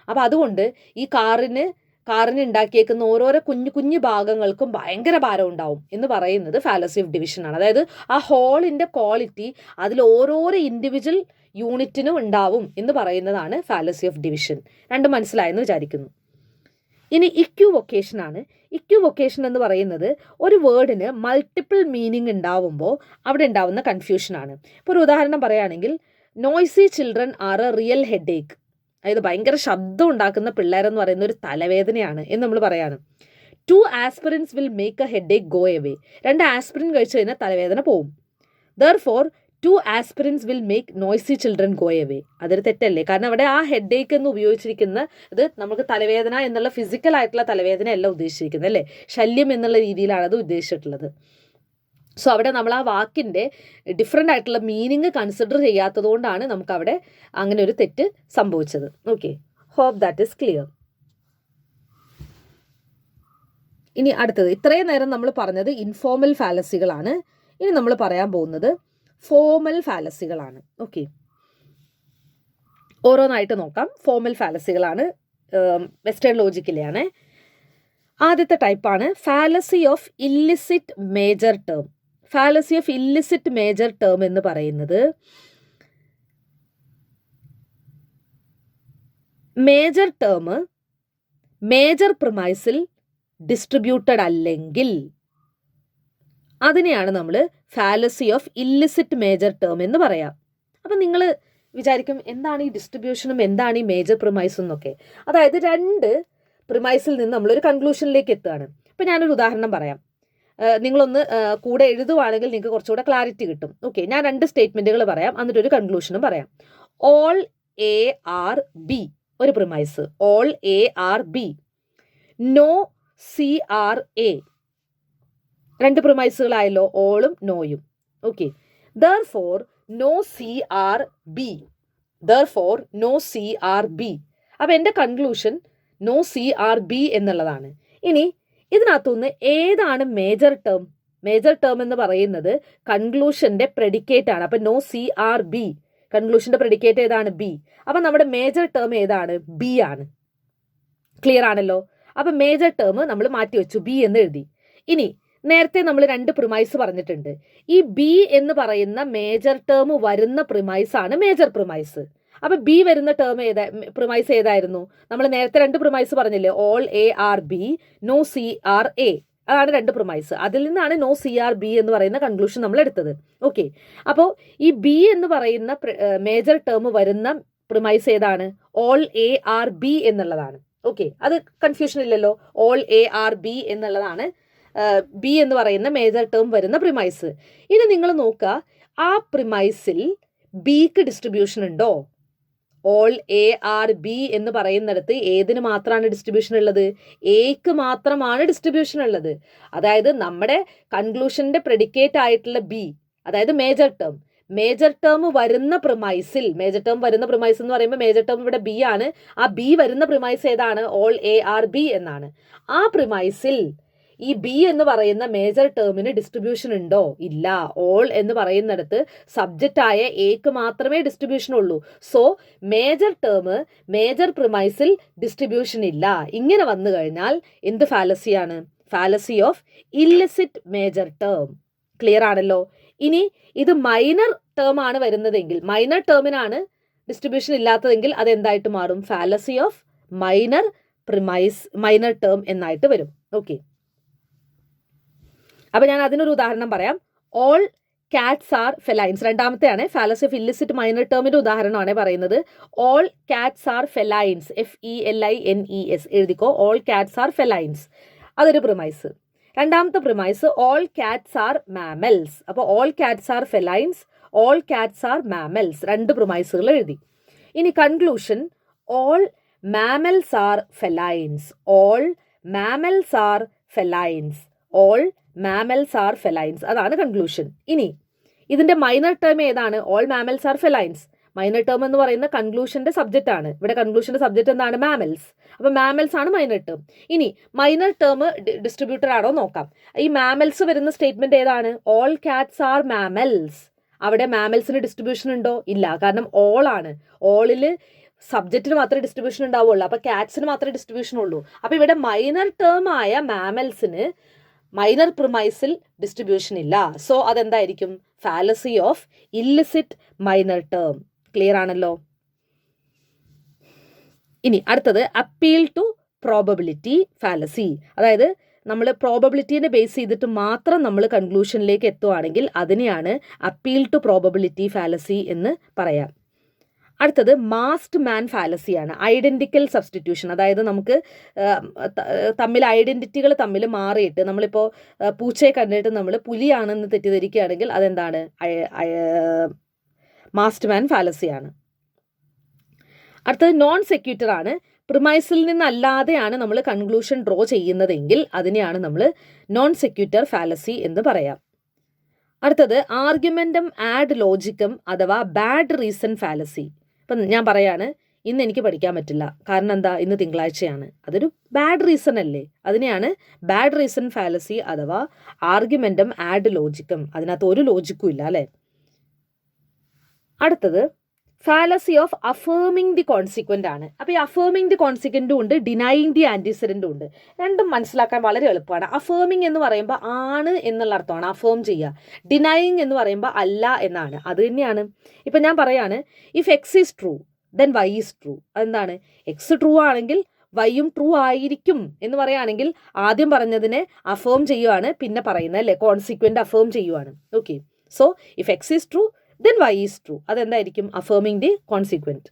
അപ്പോൾ അതുകൊണ്ട് ഈ കാറിന് ഉണ്ടാക്കിയേക്കുന്ന ഓരോരോ കുഞ്ഞു കുഞ്ഞു ഭാഗങ്ങൾക്കും ഭയങ്കര ഭാരം ഉണ്ടാവും എന്ന് പറയുന്നത് ഫാലസി ഓഫ് ഡിവിഷൻ ആണ്. അതായത് ആ ഹോളിൻ്റെ ക്വാളിറ്റി അതിൽ ഓരോരോ ഇൻഡിവിജ്വൽ യൂണിറ്റിനും ഉണ്ടാവും എന്ന് പറയുന്നതാണ് ഫാലസി ഓഫ് ഡിവിഷൻ. രണ്ടും മനസ്സിലായെന്ന് വിചാരിക്കുന്നു. ഇനി ഇക്യുവൊക്കേഷൻ ആണ്. ഇക്യുവൊക്കേഷൻ എന്ന് പറയുന്നത് ഒരു വേർഡിന് മൾട്ടിപ്പിൾ മീനിങ് ഉണ്ടാവുമ്പോൾ അവിടെ ഉണ്ടാവുന്ന കൺഫ്യൂഷനാണ്. ഇപ്പോൾ ഒരു ഉദാഹരണം പറയുകയാണെങ്കിൽ, noisy children are a real headache, അതായത് ഭയങ്കര ശബ്ദം ഉണ്ടാക്കുന്ന പിള്ളേരെന്ന് പറയുന്ന ഒരു തലവേദനയാണ് എന്ന് നമ്മൾ പറയാണ്. 2 aspirins will make a headache go away, 2 aspirin കഴിച്ചു കഴിഞ്ഞാൽ തലവേദന പോവും. Therefore 2 aspirins will make noisy children go away, അതൊരു തെറ്റല്ലേ? കാരണം അവിടെ ആ ഹെഡ് ഏക്ക് എന്ന് ഉപയോഗിച്ചിരിക്കുന്ന ഇത് നമുക്ക് തലവേദന എന്നുള്ള ഫിസിക്കൽ ആയിട്ടുള്ള തലവേദന അല്ല ഉദ്ദേശിച്ചിരിക്കുന്നത് അല്ലേ, ശല്യം എന്നുള്ള രീതിയിലാണ് അത് ഉദ്ദേശിച്ചിട്ടുള്ളത്. സോ അവിടെ നമ്മൾ ആ വാക്കിൻ്റെ ഡിഫറെൻ്റ് ആയിട്ടുള്ള മീനിങ് കൺസിഡർ ചെയ്യാത്തത് കൊണ്ടാണ് നമുക്കവിടെ അങ്ങനെ ഒരു തെറ്റ് സംഭവിച്ചത്. Okay, hope that is clear. ഇനി അടുത്തത്, ഇത്രയും നേരം നമ്മൾ പറഞ്ഞത് ഇൻഫോർമൽ ഫാലസികളാണ്. ഇനി നമ്മൾ പറയാൻ പോകുന്നത് ഫോർമൽ ഫാലസികളാണ്. ഓക്കെ, ഓരോന്നായിട്ട് നോക്കാം. ഫോർമൽ ഫാലസികളാണ്, വെസ്റ്റേൺ ലോജിക്കിലെയാണ്. ആദ്യത്തെ ടൈപ്പാണ് fallacy of illicit major term. Fallacy of illicit major term എന്ന് പറയുന്നത് മേജർ ടേം മേജർ പ്രിമൈസിൽ ഡിസ്ട്രിബ്യൂട്ടഡ് അല്ലെങ്കിൽ അതിനെയാണ് നമ്മൾ fallacy of illicit major term എന്ന് പറയാം. അപ്പം നിങ്ങൾ വിചാരിക്കും എന്താണ് ഈ ഡിസ്ട്രിബ്യൂഷനും എന്താണ് ഈ മേജർ പ്രിമൈസും എന്നൊക്കെ. അതായത് രണ്ട് പ്രിമൈസിൽ നിന്ന് നമ്മളൊരു കൺക്ലൂഷനിലേക്ക് എത്തുകയാണ്. ഇപ്പം ഞാനൊരു ഉദാഹരണം പറയാം. നിങ്ങളൊന്ന് കൂടെ എഴുതുവാണെങ്കിൽ നിങ്ങൾക്ക് കുറച്ചുകൂടെ ക്ലാരിറ്റി കിട്ടും. ഓക്കെ, ഞാൻ രണ്ട് സ്റ്റേറ്റ്മെൻറ്റുകൾ പറയാം, എന്നിട്ടൊരു കൺക്ലൂഷനും പറയാം. ഓൾ എ ആർ ബി ഒരു premise, all A are B, no C are A രണ്ട് പ്രിമൈസുകളായല്ലോ, ഓളും നോയും. Okay, therefore no C are B, therefore no C are B. അപ്പം എൻ്റെ conclusion no C are B എന്നുള്ളതാണ്. ഇനി ഇതിനകത്തുനിന്ന് ഏതാണ് മേജർ ടേം? മേജർ ടേം എന്ന് പറയുന്നത് കൺക്ലൂഷന്റെ പ്രെഡിക്കേറ്റ് ആണ്. അപ്പം നോ സി ആർ ബി, കൺക്ലൂഷന്റെ പ്രെഡിക്കേറ്റ് ഏതാണ്? ബി. അപ്പം നമ്മുടെ മേജർ ടേം ഏതാണ്? ബി ആണ്. ക്ലിയർ ആണല്ലോ? അപ്പം മേജർ ടേം നമ്മൾ മാറ്റി വെച്ചു, ബി എന്ന് എഴുതി. ഇനി നേരത്തെ നമ്മൾ രണ്ട് പ്രിമൈസ് പറഞ്ഞിട്ടുണ്ട്. ഈ ബി എന്ന് പറയുന്ന മേജർ ടേം വരുന്ന പ്രിമൈസ് ആണ് മേജർ പ്രിമൈസ്. അപ്പൊ ബി വരുന്ന ടേം പ്രിമൈസ് ഏതായിരുന്നു? നമ്മൾ നേരത്തെ രണ്ട് പ്രിമൈസ് പറഞ്ഞില്ലേ, all A are B, no C are A. അതാണ് രണ്ട് പ്രിമൈസ്. അതിൽ നിന്നാണ് നോ സി ആർ ബി എന്ന് പറയുന്ന കൺക്ലൂഷൻ നമ്മൾ എടുത്തത്. ഓക്കെ, അപ്പോൾ ഈ ബി എന്ന് പറയുന്ന മേജർ ടേം വരുന്ന പ്രിമൈസ് ഏതാണ്? ഓൾ എ ആർ ബി എന്നുള്ളതാണ്. ഓക്കെ, അത് കൺഫ്യൂഷൻ ഇല്ലല്ലോ. ഓൾ എ ആർ ബി എന്നുള്ളതാണ് ബി എന്ന് പറയുന്ന മേജർ ടേം വരുന്ന പ്രിമൈസ്. ഇനി നിങ്ങൾ നോക്കുക, ആ പ്രിമൈസിൽ ബിക്ക് ഡിസ്ട്രിബ്യൂഷൻ ഉണ്ടോ? ഓൾ എ ആർ ബി എന്ന് പറയുന്നിടത്ത് ഏതിന് മാത്രമാണ് ഡിസ്ട്രിബ്യൂഷൻ ഉള്ളത്? എക്ക് മാത്രമാണ് ഡിസ്ട്രിബ്യൂഷൻ ഉള്ളത്. അതായത് നമ്മുടെ കൺക്ലൂഷന്റെ പ്രെഡിക്കേറ്റ് ആയിട്ടുള്ള ബി, അതായത് മേജർ ടേം, മേജർ ടേം വരുന്ന പ്രിമൈസിൽ, മേജർ ടേം വരുന്ന പ്രിമൈസ് എന്ന് പറയുമ്പോൾ മേജർ ടേം ഇവിടെ ബി ആണ്. ആ ബി വരുന്ന പ്രിമൈസ് ഏതാണ്? ഓൾ എ ആർ ബി എന്നാണ്. ആ പ്രിമൈസിൽ ഈ ബി എന്ന് പറയുന്ന മേജർ ടേമിന് ഡിസ്ട്രിബ്യൂഷൻ ഉണ്ടോ? ഇല്ല. ഓൾ എന്ന് പറയുന്നിടത്ത് സബ്ജക്റ്റ് ആയ എക്ക് മാത്രമേ ഡിസ്ട്രിബ്യൂഷൻ ഉള്ളൂ. സോ മേജർ ടേം മേജർ പ്രിമൈസിൽ ഡിസ്ട്രിബ്യൂഷൻ ഇല്ല. ഇങ്ങനെ വന്നു കഴിഞ്ഞാൽ എന്ത് ഫാലസിയാണ്? Fallacy of illicit major term. Clear ആണല്ലോ? ഇനി ഇത് മൈനർ ടേം ആണ് വരുന്നതെങ്കിൽ, മൈനർ ടേമിനാണ് ഡിസ്ട്രിബ്യൂഷൻ ഇല്ലാത്തതെങ്കിൽ അതെന്തായിട്ട് മാറും? Fallacy of minor premise, minor term എന്നായിട്ട് വരും. ഓക്കെ, അപ്പൊ ഞാൻ അതിനൊരു ഉദാഹരണം പറയാം. ഓൾ കാറ്റ്സ് ആർ ഫെലൈൻസ്, രണ്ടാമത്തെയാണ്. ഫാലസി ഓഫ് ഇല്ലിസിറ്റ് മൈനർ ടേമിന്റെ ഉദാഹരണമാണ് പറയുന്നത്. All cats are felines, FELINES എഴുതിക്കോ. ഓൾ കാറ്റ്സ് ആർ ഫെലൈൻസ്, അതൊരു പ്രിമൈസ്. രണ്ടാമത്തെ premise all cats are mammals. അപ്പോൾ all cats are felines, all cats are mammals, രണ്ട് പ്രിമൈസുകൾ എഴുതി. ഇനി conclusion all mammals are felines, all mammals are felines, all mammals are felines, അതാണ് കൺക്ലൂഷൻ. ഇനി ഇതിന്റെ മൈനർ ടേം ഏതാണ്? All mammals are felines. Minor term എന്ന് പറയുന്ന കൺക്ലൂഷന്റെ സബ്ജക്റ്റ് ആണ്. ഇവിടെ കൺക്ലൂഷന്റെ സബ്ജക്റ്റ് എന്താണ്? മാമൽസ്. അപ്പൊ മാമൽസ് ആണ് മൈനർ ടേം. ഇനി മൈനർ ടേം ഡിസ്ട്രിബ്യൂട്ടർ ആണോ നോക്കാം. ഈ മാമൽസ് വരുന്ന സ്റ്റേറ്റ്മെന്റ് ഏതാണ്? All cats are mammals. അവിടെ മാമൽസിന് ഡിസ്ട്രിബ്യൂഷൻ ഉണ്ടോ? ഇല്ല, കാരണം ഓൾ ആണ്. ഓളില് സബ്ജക്റ്റിന് മാത്രമേ ഡിസ്ട്രിബ്യൂഷൻ ഉണ്ടാവുള്ളൂ. അപ്പൊ കാറ്റ്സിന് മാത്രമേ ഡിസ്ട്രിബ്യൂഷൻ ഉള്ളൂ. അപ്പൊ ഇവിടെ മൈനർ ടേം ആയ മാമൽസിന് മൈനർ പ്രിമൈസിൽ ഡിസ്ട്രിബ്യൂഷൻ ഇല്ല. സോ അതെന്തായിരിക്കും? Fallacy of illicit minor term. Clear ആണല്ലോ? ഇനി അടുത്തത് അപ്പീൽ ടു പ്രോബബിലിറ്റി ഫാലസി. അതായത് നമ്മൾ പ്രോബബിലിറ്റീനെ ബേസ് ചെയ്തിട്ട് മാത്രം നമ്മൾ കൺക്ലൂഷനിലേക്ക് എത്തുവാണെങ്കിൽ അതിനെയാണ് അപ്പീൽ ടു പ്രോബബിലിറ്റി ഫാലസി എന്ന് പറയാം. അടുത്തത് മാസ്ഡ് മാൻ ഫാലസിയാണ്. Identical substitution. അതായത് നമുക്ക് ഐഡന്റിറ്റികൾ തമ്മിൽ മാറിയിട്ട് നമ്മളിപ്പോൾ പൂച്ചയെ കണ്ടിട്ട് നമ്മൾ പുലിയാണെന്ന് തെറ്റിദ്ധരിക്കുകയാണെങ്കിൽ അതെന്താണ്? Masked man ഫാലസിയാണ്. അടുത്തത് നോൺ സെക്യൂട്ടർ ആണ്. പ്രിമൈസിൽ നിന്നല്ലാതെയാണ് നമ്മൾ കൺക്ലൂഷൻ ഡ്രോ ചെയ്യുന്നതെങ്കിൽ അതിനെയാണ് നമ്മൾ നോൺ സെക്യൂട്ടർ ഫാലസി എന്ന് പറയാം. അടുത്തത് ആർഗ്യുമെന്റും ആഡ് ലോജിക്കും അഥവാ ബാഡ് റീസൺ ഫാലസി. ഇപ്പം ഞാൻ പറയാണ് ഇന്ന് എനിക്ക് പഠിക്കാൻ പറ്റില്ല, കാരണം എന്താ? ഇന്ന് തിങ്കളാഴ്ചയാണ്. അതൊരു ബാഡ് റീസൺ അല്ലേ? അതിനെയാണ് ബാഡ് റീസൺ ഫാലസി അഥവാ ആർഗ്യുമെന്റും ആഡ് ലോജിക്കും. അതിനകത്ത് ഒരു ലോജിക്കും ഇല്ല അല്ലേ? അടുത്തത് ഫാലസി ഓഫ് അഫേമിംഗ് ദി കോൺസിക്വന്റ് ആണ്. അപ്പോൾ ഈ അഫേമിംഗ് ദി കോൺസിക്വന്റും ഉണ്ട്, ഡിനൈയിങ് ദി ആന്റിസിഡന്റും ഉണ്ട്. രണ്ടും മനസ്സിലാക്കാൻ വളരെ എളുപ്പമാണ്. അഫേമിംഗ് എന്ന് പറയുമ്പോൾ ആണ് എന്നുള്ള അർത്ഥമാണ്, അഫേം ചെയ്യുക. ഡിനൈയിങ് എന്ന് പറയുമ്പോൾ അല്ല എന്നാണ്. അത് തന്നെയാണ്. ഇപ്പം ഞാൻ പറയാണ് if X is true then Y is true. അതെന്താണ്? എക്സ് ട്രൂ ആണെങ്കിൽ വൈയും ട്രൂ ആയിരിക്കും എന്ന് പറയുകയാണെങ്കിൽ ആദ്യം പറഞ്ഞതിനെ അഫേം ചെയ്യുവാണ്, പിന്നെ പറയുന്നത് അല്ലേ, കോൺസിക്വന്റ് അഫേം ചെയ്യുവാണ്. Okay, so if X is true then Y is true. അതെന്തായിരിക്കും? Affirming the consequent.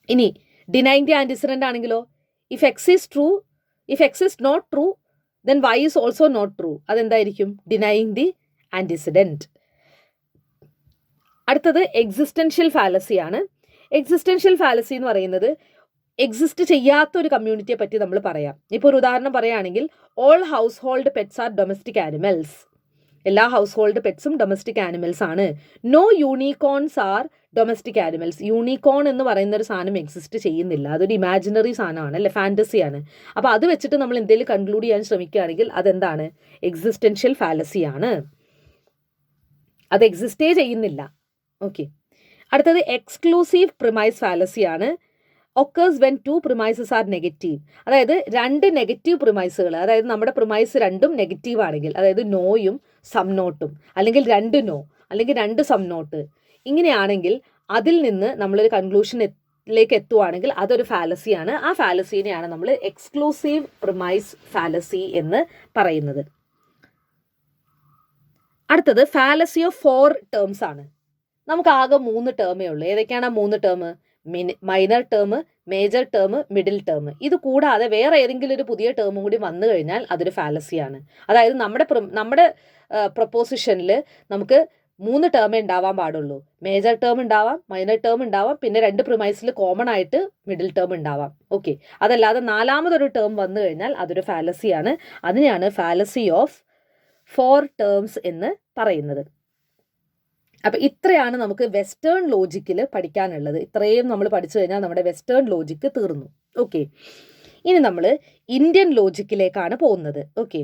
ഇനി ഡിനൈങ് ദി ആൻറ്റിസിഡന്റ് ആണെങ്കിലോ, if X is true, if X is not true then Y is also not true. അതെന്തായിരിക്കും? Denying the antecedent. അടുത്തത് എക്സിസ്റ്റൻഷ്യൽ ഫാലസി ആണ്. എക്സിസ്റ്റൻഷ്യൽ ഫാലസി എന്ന് പറയുന്നത് എക്സിസ്റ്റ് ചെയ്യാത്ത ഒരു കമ്മ്യൂണിറ്റിയെ പറ്റി നമ്മൾ പറയാം. ഇപ്പോൾ ഒരു ഉദാഹരണം പറയുകയാണെങ്കിൽ, all household pets are domestic animals. എല്ലാ ഹൗസ് ഹോൾഡ് പെറ്റ്സും ഡൊമസ്റ്റിക് ആനിമൽസ് ആണ്. No unicorns are domestic animals. Unicorn എന്ന് പറയുന്ന ഒരു സാധനം എക്സിസ്റ്റ് ചെയ്യുന്നില്ല, അതൊരു ഇമാജിനറി സാധനമാണ് അല്ലെ, ഫാൻറ്റസിയാണ്. അപ്പോൾ അത് വെച്ചിട്ട് നമ്മൾ എന്തെങ്കിലും കൺക്ലൂഡ് ചെയ്യാൻ ശ്രമിക്കുകയാണെങ്കിൽ അതെന്താണ്? എക്സിസ്റ്റൻഷ്യൽ ഫാലസി ആണ്. അത് എക്സിസ്റ്റേ ചെയ്യുന്നില്ല. ഓക്കെ, അടുത്തത് എക്സ്ക്ലൂസീവ് പ്രിമൈസ് ഫാലസി ആണ്. Occurs when two premises are negative. അതായത് രണ്ട് നെഗറ്റീവ് പ്രിമൈസുകൾ, അതായത് നമ്മുടെ പ്രിമൈസ് രണ്ടും നെഗറ്റീവ് ആണെങ്കിൽ, അതായത് നോയും സം നോട്ടും, അല്ലെങ്കിൽ രണ്ട് നോ അല്ലെങ്കിൽ രണ്ട് സം നോട്ട്, ഇങ്ങനെയാണെങ്കിൽ അതിൽ നിന്ന് നമ്മളൊരു കൺക്ലൂഷനിലേക്ക് എത്തുവാണെങ്കിൽ അതൊരു ഫാലസിയാണ്. ആ ഫാലസീനെയാണ് നമ്മൾ എക്സ്ക്ലൂസീവ് പ്രിമൈസ് ഫാലസി എന്ന് പറയുന്നത്. അടുത്തത് ഫാലസി ഓഫ് 4 ടേംസ് ആണ്. നമുക്ക് ആകെ 3 ടേമേ ഉള്ളൂ. ഏതൊക്കെയാണ് ആ 3 term? Minor term, major term, middle term. ഇത് കൂടാതെ വേറെ ഏതെങ്കിലും ഒരു പുതിയ ടേമും കൂടി വന്നു കഴിഞ്ഞാൽ അതൊരു ഫാലസിയാണ്. അതായത് നമ്മുടെ പ്രൊപ്പോസിഷനിൽ നമുക്ക് 3 ടേമേ ഉണ്ടാവാൻ പാടുള്ളൂ. മേജർ ടേം ഉണ്ടാവാം, മൈനർ ടേം ഉണ്ടാവാം, പിന്നെ 2 പ്രിമൈസിൽ കോമൺ ആയിട്ട് മിഡിൽ ടേം ഉണ്ടാവാം. ഓക്കെ, അതല്ലാതെ 4മതൊരു ടേം വന്നു കഴിഞ്ഞാൽ അതൊരു ഫാലസിയാണ്. അതിനെയാണ് ഫാലസി ഓഫ് 4 ടേംസ് എന്ന് പറയുന്നത്. അപ്പം ഇത്രയാണ് നമുക്ക് വെസ്റ്റേൺ ലോജിക്കിൽ പഠിക്കാനുള്ളത്. ഇത്രയും നമ്മൾ പഠിച്ചു കഴിഞ്ഞാൽ നമ്മുടെ വെസ്റ്റേൺ ലോജിക്ക് തീർന്നു. ഓക്കെ, ഇനി നമ്മൾ ഇന്ത്യൻ ലോജിക്കിലേക്കാണ് പോകുന്നത്. ഓക്കെ,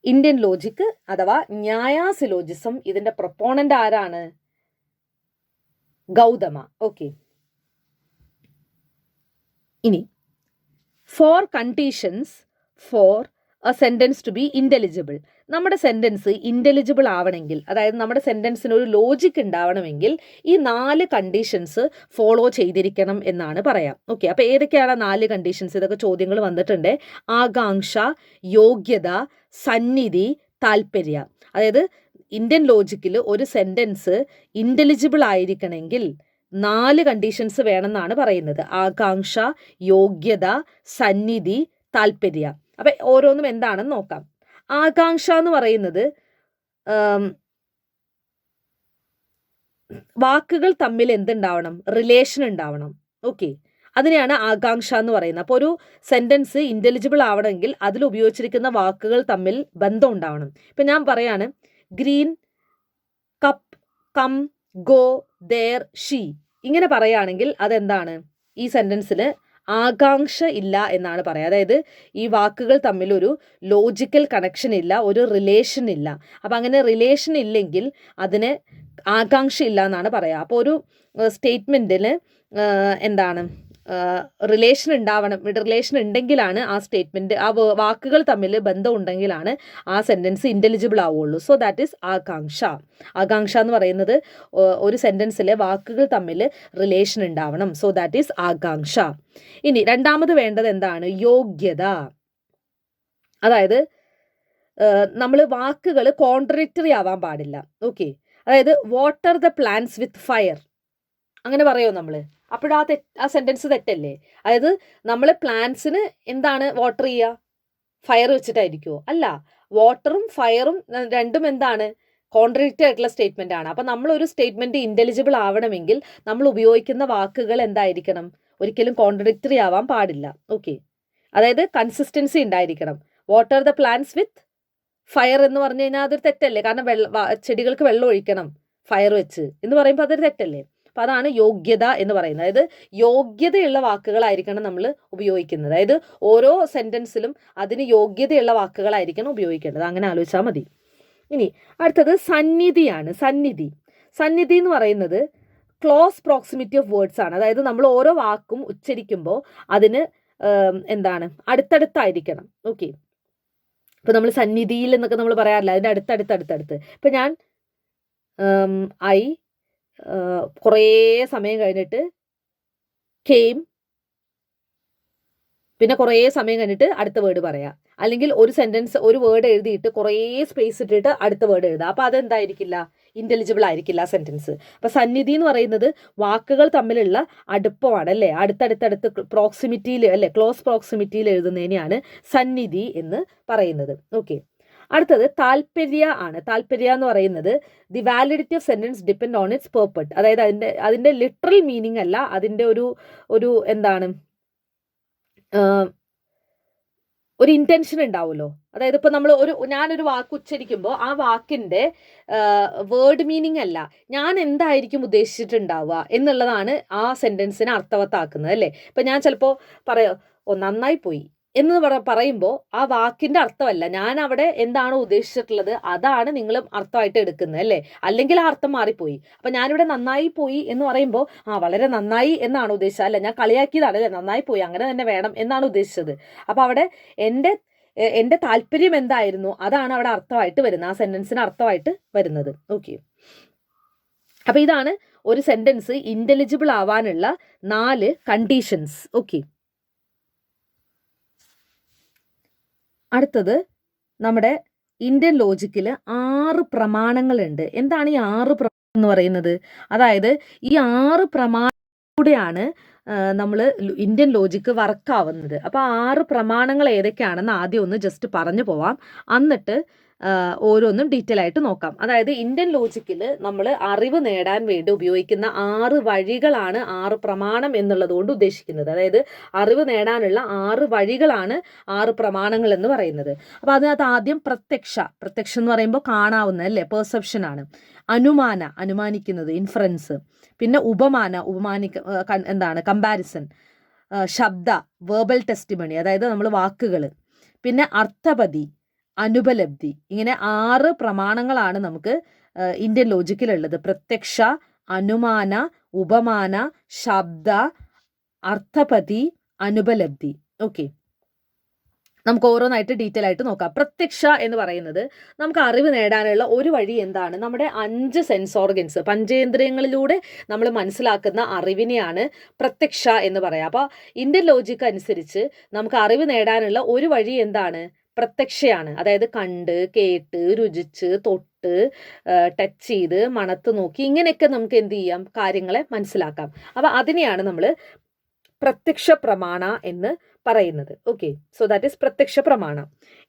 ഇന്ത്യൻ ലോജിക്ക് അഥവാ ന്യായാസിലോജിസം. ഇതിന്റെ പ്രൊപ്പോണന്റ് ആരാണ്? ഗൗതമ. ഓക്കെ, ഇനി 4 conditions for a sentence to be intelligible. നമ്മുടെ സെന്റൻസ് ഇന്റലിജിബിൾ ആവണമെങ്കിൽ, അതായത് നമ്മുടെ സെന്റൻസിന് ഒരു ലോജിക്ക് ഉണ്ടാവണമെങ്കിൽ ഈ 4 കണ്ടീഷൻസ് ഫോളോ ചെയ്തിരിക്കണം എന്നാണ് പറയാം. ഓക്കെ, അപ്പോൾ ഏതൊക്കെയാണ് 4 കണ്ടീഷൻസ്? ഇതൊക്കെ ചോദ്യങ്ങൾ വന്നിട്ടുണ്ട്. ആകാംക്ഷ, യോഗ്യത, സന്നിധി, താല്പര്യം. അതായത് ഇന്ത്യൻ ലോജിക്കിൽ ഒരു സെന്റൻസ് ഇന്റലിജിബിൾ ആയിരിക്കണമെങ്കിൽ 4 കണ്ടീഷൻസ് വേണമെന്നാണ് പറയുന്നത്. ആകാംക്ഷ, യോഗ്യത, സന്നിധി, താല്പര്യം. അപ്പം ഓരോന്നും എന്താണെന്ന് നോക്കാം. ആകാംക്ഷ എന്ന് പറയുന്നത് വാക്കുകൾ തമ്മിൽ എന്തുണ്ടാവണം? റിലേഷൻ ഉണ്ടാവണം. ഓക്കെ, അതിനെയാണ് ആകാംക്ഷ എന്ന് പറയുന്നത്. അപ്പോൾ ഒരു സെന്റൻസ് ഇന്റലിജിബിൾ ആവണമെങ്കിൽ അതിൽ ഉപയോഗിച്ചിരിക്കുന്ന വാക്കുകൾ തമ്മിൽ ബന്ധം ഉണ്ടാവണം. ഇപ്പം ഞാൻ പറയാണ്, green, cup, come, go, there, she. ഇങ്ങനെ പറയുകയാണെങ്കിൽ അതെന്താണ്? ഈ സെന്റൻസിൽ ആകാംക്ഷ ഇല്ല എന്നാണ് പറയുക. അതായത് ഈ വാക്കുകൾ തമ്മിൽ ഒരു ലോജിക്കൽ കണക്ഷൻ ഇല്ല, ഒരു റിലേഷൻ ഇല്ല. അപ്പം അങ്ങനെ റിലേഷൻ ഇല്ലെങ്കിൽ അതിന് ആകാംക്ഷ ഇല്ല എന്നാണ് പറയുക. അപ്പോൾ ഒരു സ്റ്റേറ്റ്മെൻറ്റിൽ എന്താണ് റിലേഷൻ ഉണ്ടാവണം. റിലേഷൻ ഉണ്ടെങ്കിലാണ് ആ സ്റ്റേറ്റ്മെൻറ്റ്, ആ വാക്കുകൾ തമ്മിൽ ബന്ധം ഉണ്ടെങ്കിലാണ് ആ സെൻറ്റൻസ് ഇൻ്റലിജിബിൾ ആവുകയുള്ളൂ. സോ ദാറ്റ് ഈസ് ആകാംക്ഷ. ആകാംക്ഷ എന്ന് പറയുന്നത് ഒരു സെൻറ്റൻസിലെ വാക്കുകൾ തമ്മിൽ റിലേഷൻ ഉണ്ടാവണം. സോ ദാറ്റ് ഈസ് ആകാംക്ഷ. ഇനി രണ്ടാമത് വേണ്ടത് എന്താണ്? യോഗ്യത. അതായത് നമ്മൾ വാക്കുകൾ കോൺട്രഡിക്ടറി ആവാൻ പാടില്ല. ഓക്കെ, അതായത് water the plants with fire, അങ്ങനെ പറയുമോ നമ്മൾ? അപ്പോഴാ ആ സെൻറ്റൻസ് തെറ്റല്ലേ? അതായത് നമ്മൾ പ്ലാന്റ്സിന് എന്താണ് വാട്ടർ ചെയ്യുക? ഫയർ വെച്ചിട്ടായിരിക്കുമോ? അല്ല, വാട്ടറും ഫയറും രണ്ടും എന്താണ്? കോൺട്രഡിക്റ്ററി ആയിട്ടുള്ള സ്റ്റേറ്റ്മെൻ്റ് ആണ്. അപ്പം നമ്മളൊരു സ്റ്റേറ്റ്മെൻറ്റ് ഇൻ്റലിജിബിൾ ആവണമെങ്കിൽ നമ്മൾ ഉപയോഗിക്കുന്ന വാക്കുകൾ എന്തായിരിക്കണം? ഒരിക്കലും കോൺട്രഡിക്റ്ററി ആവാൻ പാടില്ല. ഓക്കെ, അതായത് കൺസിസ്റ്റൻസി ഉണ്ടായിരിക്കണം. Water the plants with fire എന്ന് പറഞ്ഞു കഴിഞ്ഞാൽ അതൊരു തെറ്റല്ലേ? കാരണം ചെടികൾക്ക് വെള്ളം ഒഴിക്കണം ഫയർ വെച്ച് എന്ന് പറയുമ്പോൾ അതൊരു തെറ്റല്ലേ? അപ്പം അതാണ് യോഗ്യത എന്ന് പറയുന്നത്. അതായത് യോഗ്യതയുള്ള വാക്കുകളായിരിക്കണം നമ്മൾ ഉപയോഗിക്കുന്നത്. അതായത് ഓരോ സെൻറ്റൻസിലും അതിന് യോഗ്യതയുള്ള വാക്കുകളായിരിക്കണം ഉപയോഗിക്കേണ്ടത്. അങ്ങനെ ആലോചിച്ചാൽ മതി. ഇനി അടുത്തത് സന്നിധിയാണ്. സന്നിധി എന്ന് പറയുന്നത് ക്ലോസ് പ്രോക്സിമിറ്റി ഓഫ് വേർഡ്സ് ആണ്. അതായത് നമ്മൾ ഓരോ വാക്കും ഉച്ചരിക്കുമ്പോൾ അതിന് എന്താണ്? അടുത്തടുത്തായിരിക്കണം. ഓക്കെ, ഇപ്പം നമ്മൾ സന്നിധിയിൽ എന്നൊക്കെ നമ്മൾ പറയാറില്ല, അതിൻ്റെ അടുത്തടുത്ത്. ഇപ്പം ഞാൻ കുറേ സമയം കഴിഞ്ഞിട്ട് കെയിം പിന്നെ കുറേ സമയം കഴിഞ്ഞിട്ട് അടുത്ത വേർഡ് പറയാം. അല്ലെങ്കിൽ ഒരു സെൻറ്റൻസ് ഒരു വേർഡ് എഴുതിയിട്ട് കുറേ സ്പേസ് ഇട്ടിട്ട് അടുത്ത വേർഡ് എഴുതാം. അപ്പോൾ അതെന്തായിരിക്കില്ല, ഇൻ്റലിജിബിൾ ആയിരിക്കില്ല ആ സെൻറ്റൻസ്. അപ്പോൾ സന്നിധി എന്ന് പറയുന്നത് വാക്കുകൾ തമ്മിലുള്ള അടുപ്പമാണ് അല്ലേ, അടുത്തടുത്തടുത്ത് പ്രോക്സിമിറ്റിയിൽ അല്ലേ, ക്ലോസ് പ്രോക്സിമിറ്റിയിൽ എഴുതുന്നതിനെയാണ് സന്നിധി എന്ന് പറയുന്നത്. ഓക്കെ, അടുത്തത് താല്പര്യ ആണ്. താല്പര്യ എന്ന് പറയുന്നത് the validity of sentence depend on its purport. അതായത് അതിൻ്റെ ലിറ്ററൽ മീനിങ് അല്ല, അതിൻ്റെ ഒരു എന്താണ് ഒരു ഇൻറ്റൻഷൻ ഉണ്ടാവുമല്ലോ. അതായത് ഇപ്പോൾ നമ്മൾ ഞാനൊരു വാക്ക് ഉച്ചരിക്കുമ്പോൾ ആ വാക്കിൻ്റെ വേർഡ് മീനിങ് അല്ല, ഞാൻ എന്തായിരിക്കും ഉദ്ദേശിച്ചിട്ടുണ്ടാവുക എന്നുള്ളതാണ് ആ സെൻറ്റൻസിനെ അർത്ഥവത്താക്കുന്നത് അല്ലേ. ഇപ്പം ഞാൻ ചിലപ്പോൾ പറയാം, നന്നായി പോയി എന്ന് പറയുമ്പോൾ ആ വാക്കിൻ്റെ അർത്ഥമല്ല, ഞാൻ അവിടെ എന്താണോ ഉദ്ദേശിച്ചിട്ടുള്ളത് അതാണ് നിങ്ങൾ അർത്ഥമായിട്ട് എടുക്കുന്നത് അല്ലേ, അല്ലെങ്കിൽ ആ അർത്ഥം മാറിപ്പോയി. അപ്പം ഞാനിവിടെ നന്നായി പോയി എന്ന് പറയുമ്പോൾ വളരെ നന്നായി എന്നാണ് ഉദ്ദേശിച്ചത്, അല്ല ഞാൻ കളിയാക്കിയതാണ് അല്ലേ, നന്നായി പോയി അങ്ങനെ തന്നെ വേണം എന്നാണ് ഉദ്ദേശിച്ചത്. അപ്പോൾ അവിടെ എൻ്റെ താല്പര്യം എന്തായിരുന്നു അതാണ് അവിടെ അർത്ഥമായിട്ട് വരുന്നത്, ആ സെൻറ്റൻസിന് അർത്ഥമായിട്ട് വരുന്നത്. ഓക്കെ, അപ്പോൾ ഇതാണ് ഒരു സെൻറ്റൻസ് ഇൻ്റലിജിബിൾ ആവാനുള്ള 4 കണ്ടീഷൻസ്. ഓക്കെ, അടുത്തത് നമ്മുടെ ഇന്ത്യൻ ലോജിക്കിൽ 6 പ്രമാണങ്ങളുണ്ട്. എന്താണ് ഈ 6 പ്രമാണം എന്ന് പറയുന്നത്? അതായത് ഈ 6 പ്രമാണത്തിലൂടെയാണ് നമ്മൾ ഇന്ത്യൻ ലോജിക്ക് വർക്കാവുന്നത്. അപ്പോൾ 6 പ്രമാണങ്ങൾ ഏതൊക്കെയാണെന്ന് ആദ്യം ഒന്ന് ജസ്റ്റ് പറഞ്ഞു പോവാം, എന്നിട്ട് ഓരോന്നും ഡീറ്റെയിൽ ആയിട്ട് നോക്കാം. അതായത് ഇന്ത്യൻ ലോജിക്കിൽ നമ്മൾ അറിവ് നേടാൻ വേണ്ടി ഉപയോഗിക്കുന്ന 6 വഴികളാണ് 6 പ്രമാണം എന്നുള്ളത് കൊണ്ട് ഉദ്ദേശിക്കുന്നത്. അതായത് അറിവ് നേടാനുള്ള 6 വഴികളാണ് 6 പ്രമാണങ്ങൾ എന്ന് പറയുന്നത്. അപ്പോൾ അതിനകത്ത് ആദ്യം പ്രത്യക്ഷം എന്ന് പറയുമ്പോൾ കാണാവുന്ന അല്ലേ, പെർസെപ്ഷൻ ആണ്. അനുമാനിക്കുന്നത്, ഇൻഫറൻസ്. പിന്നെ എന്താണ്, കമ്പാരിസൺ. ശബ്ദ, വെർബൽ ടെസ്റ്റിമണി, അതായത് നമ്മൾ വാക്കുകൾ. പിന്നെ അർത്ഥപതി, അനുപലബ്ധി. ഇങ്ങനെ 6 പ്രമാണങ്ങളാണ് നമുക്ക് ഇന്ത്യൻ ലോജിക്കിലുള്ളത്. പ്രത്യക്ഷ, അനുമാന, ഉപമാന, ശബ്ദ, അർത്ഥപതി, അനുപലബ്ധി. ഓക്കെ, നമുക്ക് ഓരോന്നായിട്ട് ഡീറ്റെയിൽ ആയിട്ട് നോക്കാം. പ്രത്യക്ഷ എന്ന് പറയുന്നത് നമുക്ക് അറിവ് നേടാനുള്ള ഒരു വഴി എന്താണ്, നമ്മുടെ 5 സെൻസ് ഓർഗൻസ്, പഞ്ചേന്ദ്രിയങ്ങളിലൂടെ നമ്മൾ മനസ്സിലാക്കുന്ന അറിവിനെയാണ് പ്രത്യക്ഷ എന്ന് പറയാം. അപ്പോൾ ഇന്ത്യൻ ലോജിക്ക് അനുസരിച്ച് നമുക്ക് അറിവ് നേടാനുള്ള ഒരു വഴി എന്താണ്, പ്രത്യക്ഷയാണ്. അതായത് കണ്ട്, കേട്ട്, രുചിച്ച്, തൊട്ട്, ടച്ച് ചെയ്ത്, മണത്ത് നോക്കി, ഇങ്ങനെയൊക്കെ നമുക്ക് എന്ത് ചെയ്യാം, കാര്യങ്ങളെ മനസ്സിലാക്കാം. അപ്പോൾ അതിനെയാണ് നമ്മൾ പ്രത്യക്ഷ പ്രമാണ എന്ന് പറയുന്നത്. ഓക്കെ, സോ ദാറ്റ് ഈസ് പ്രത്യക്ഷ പ്രമാണ.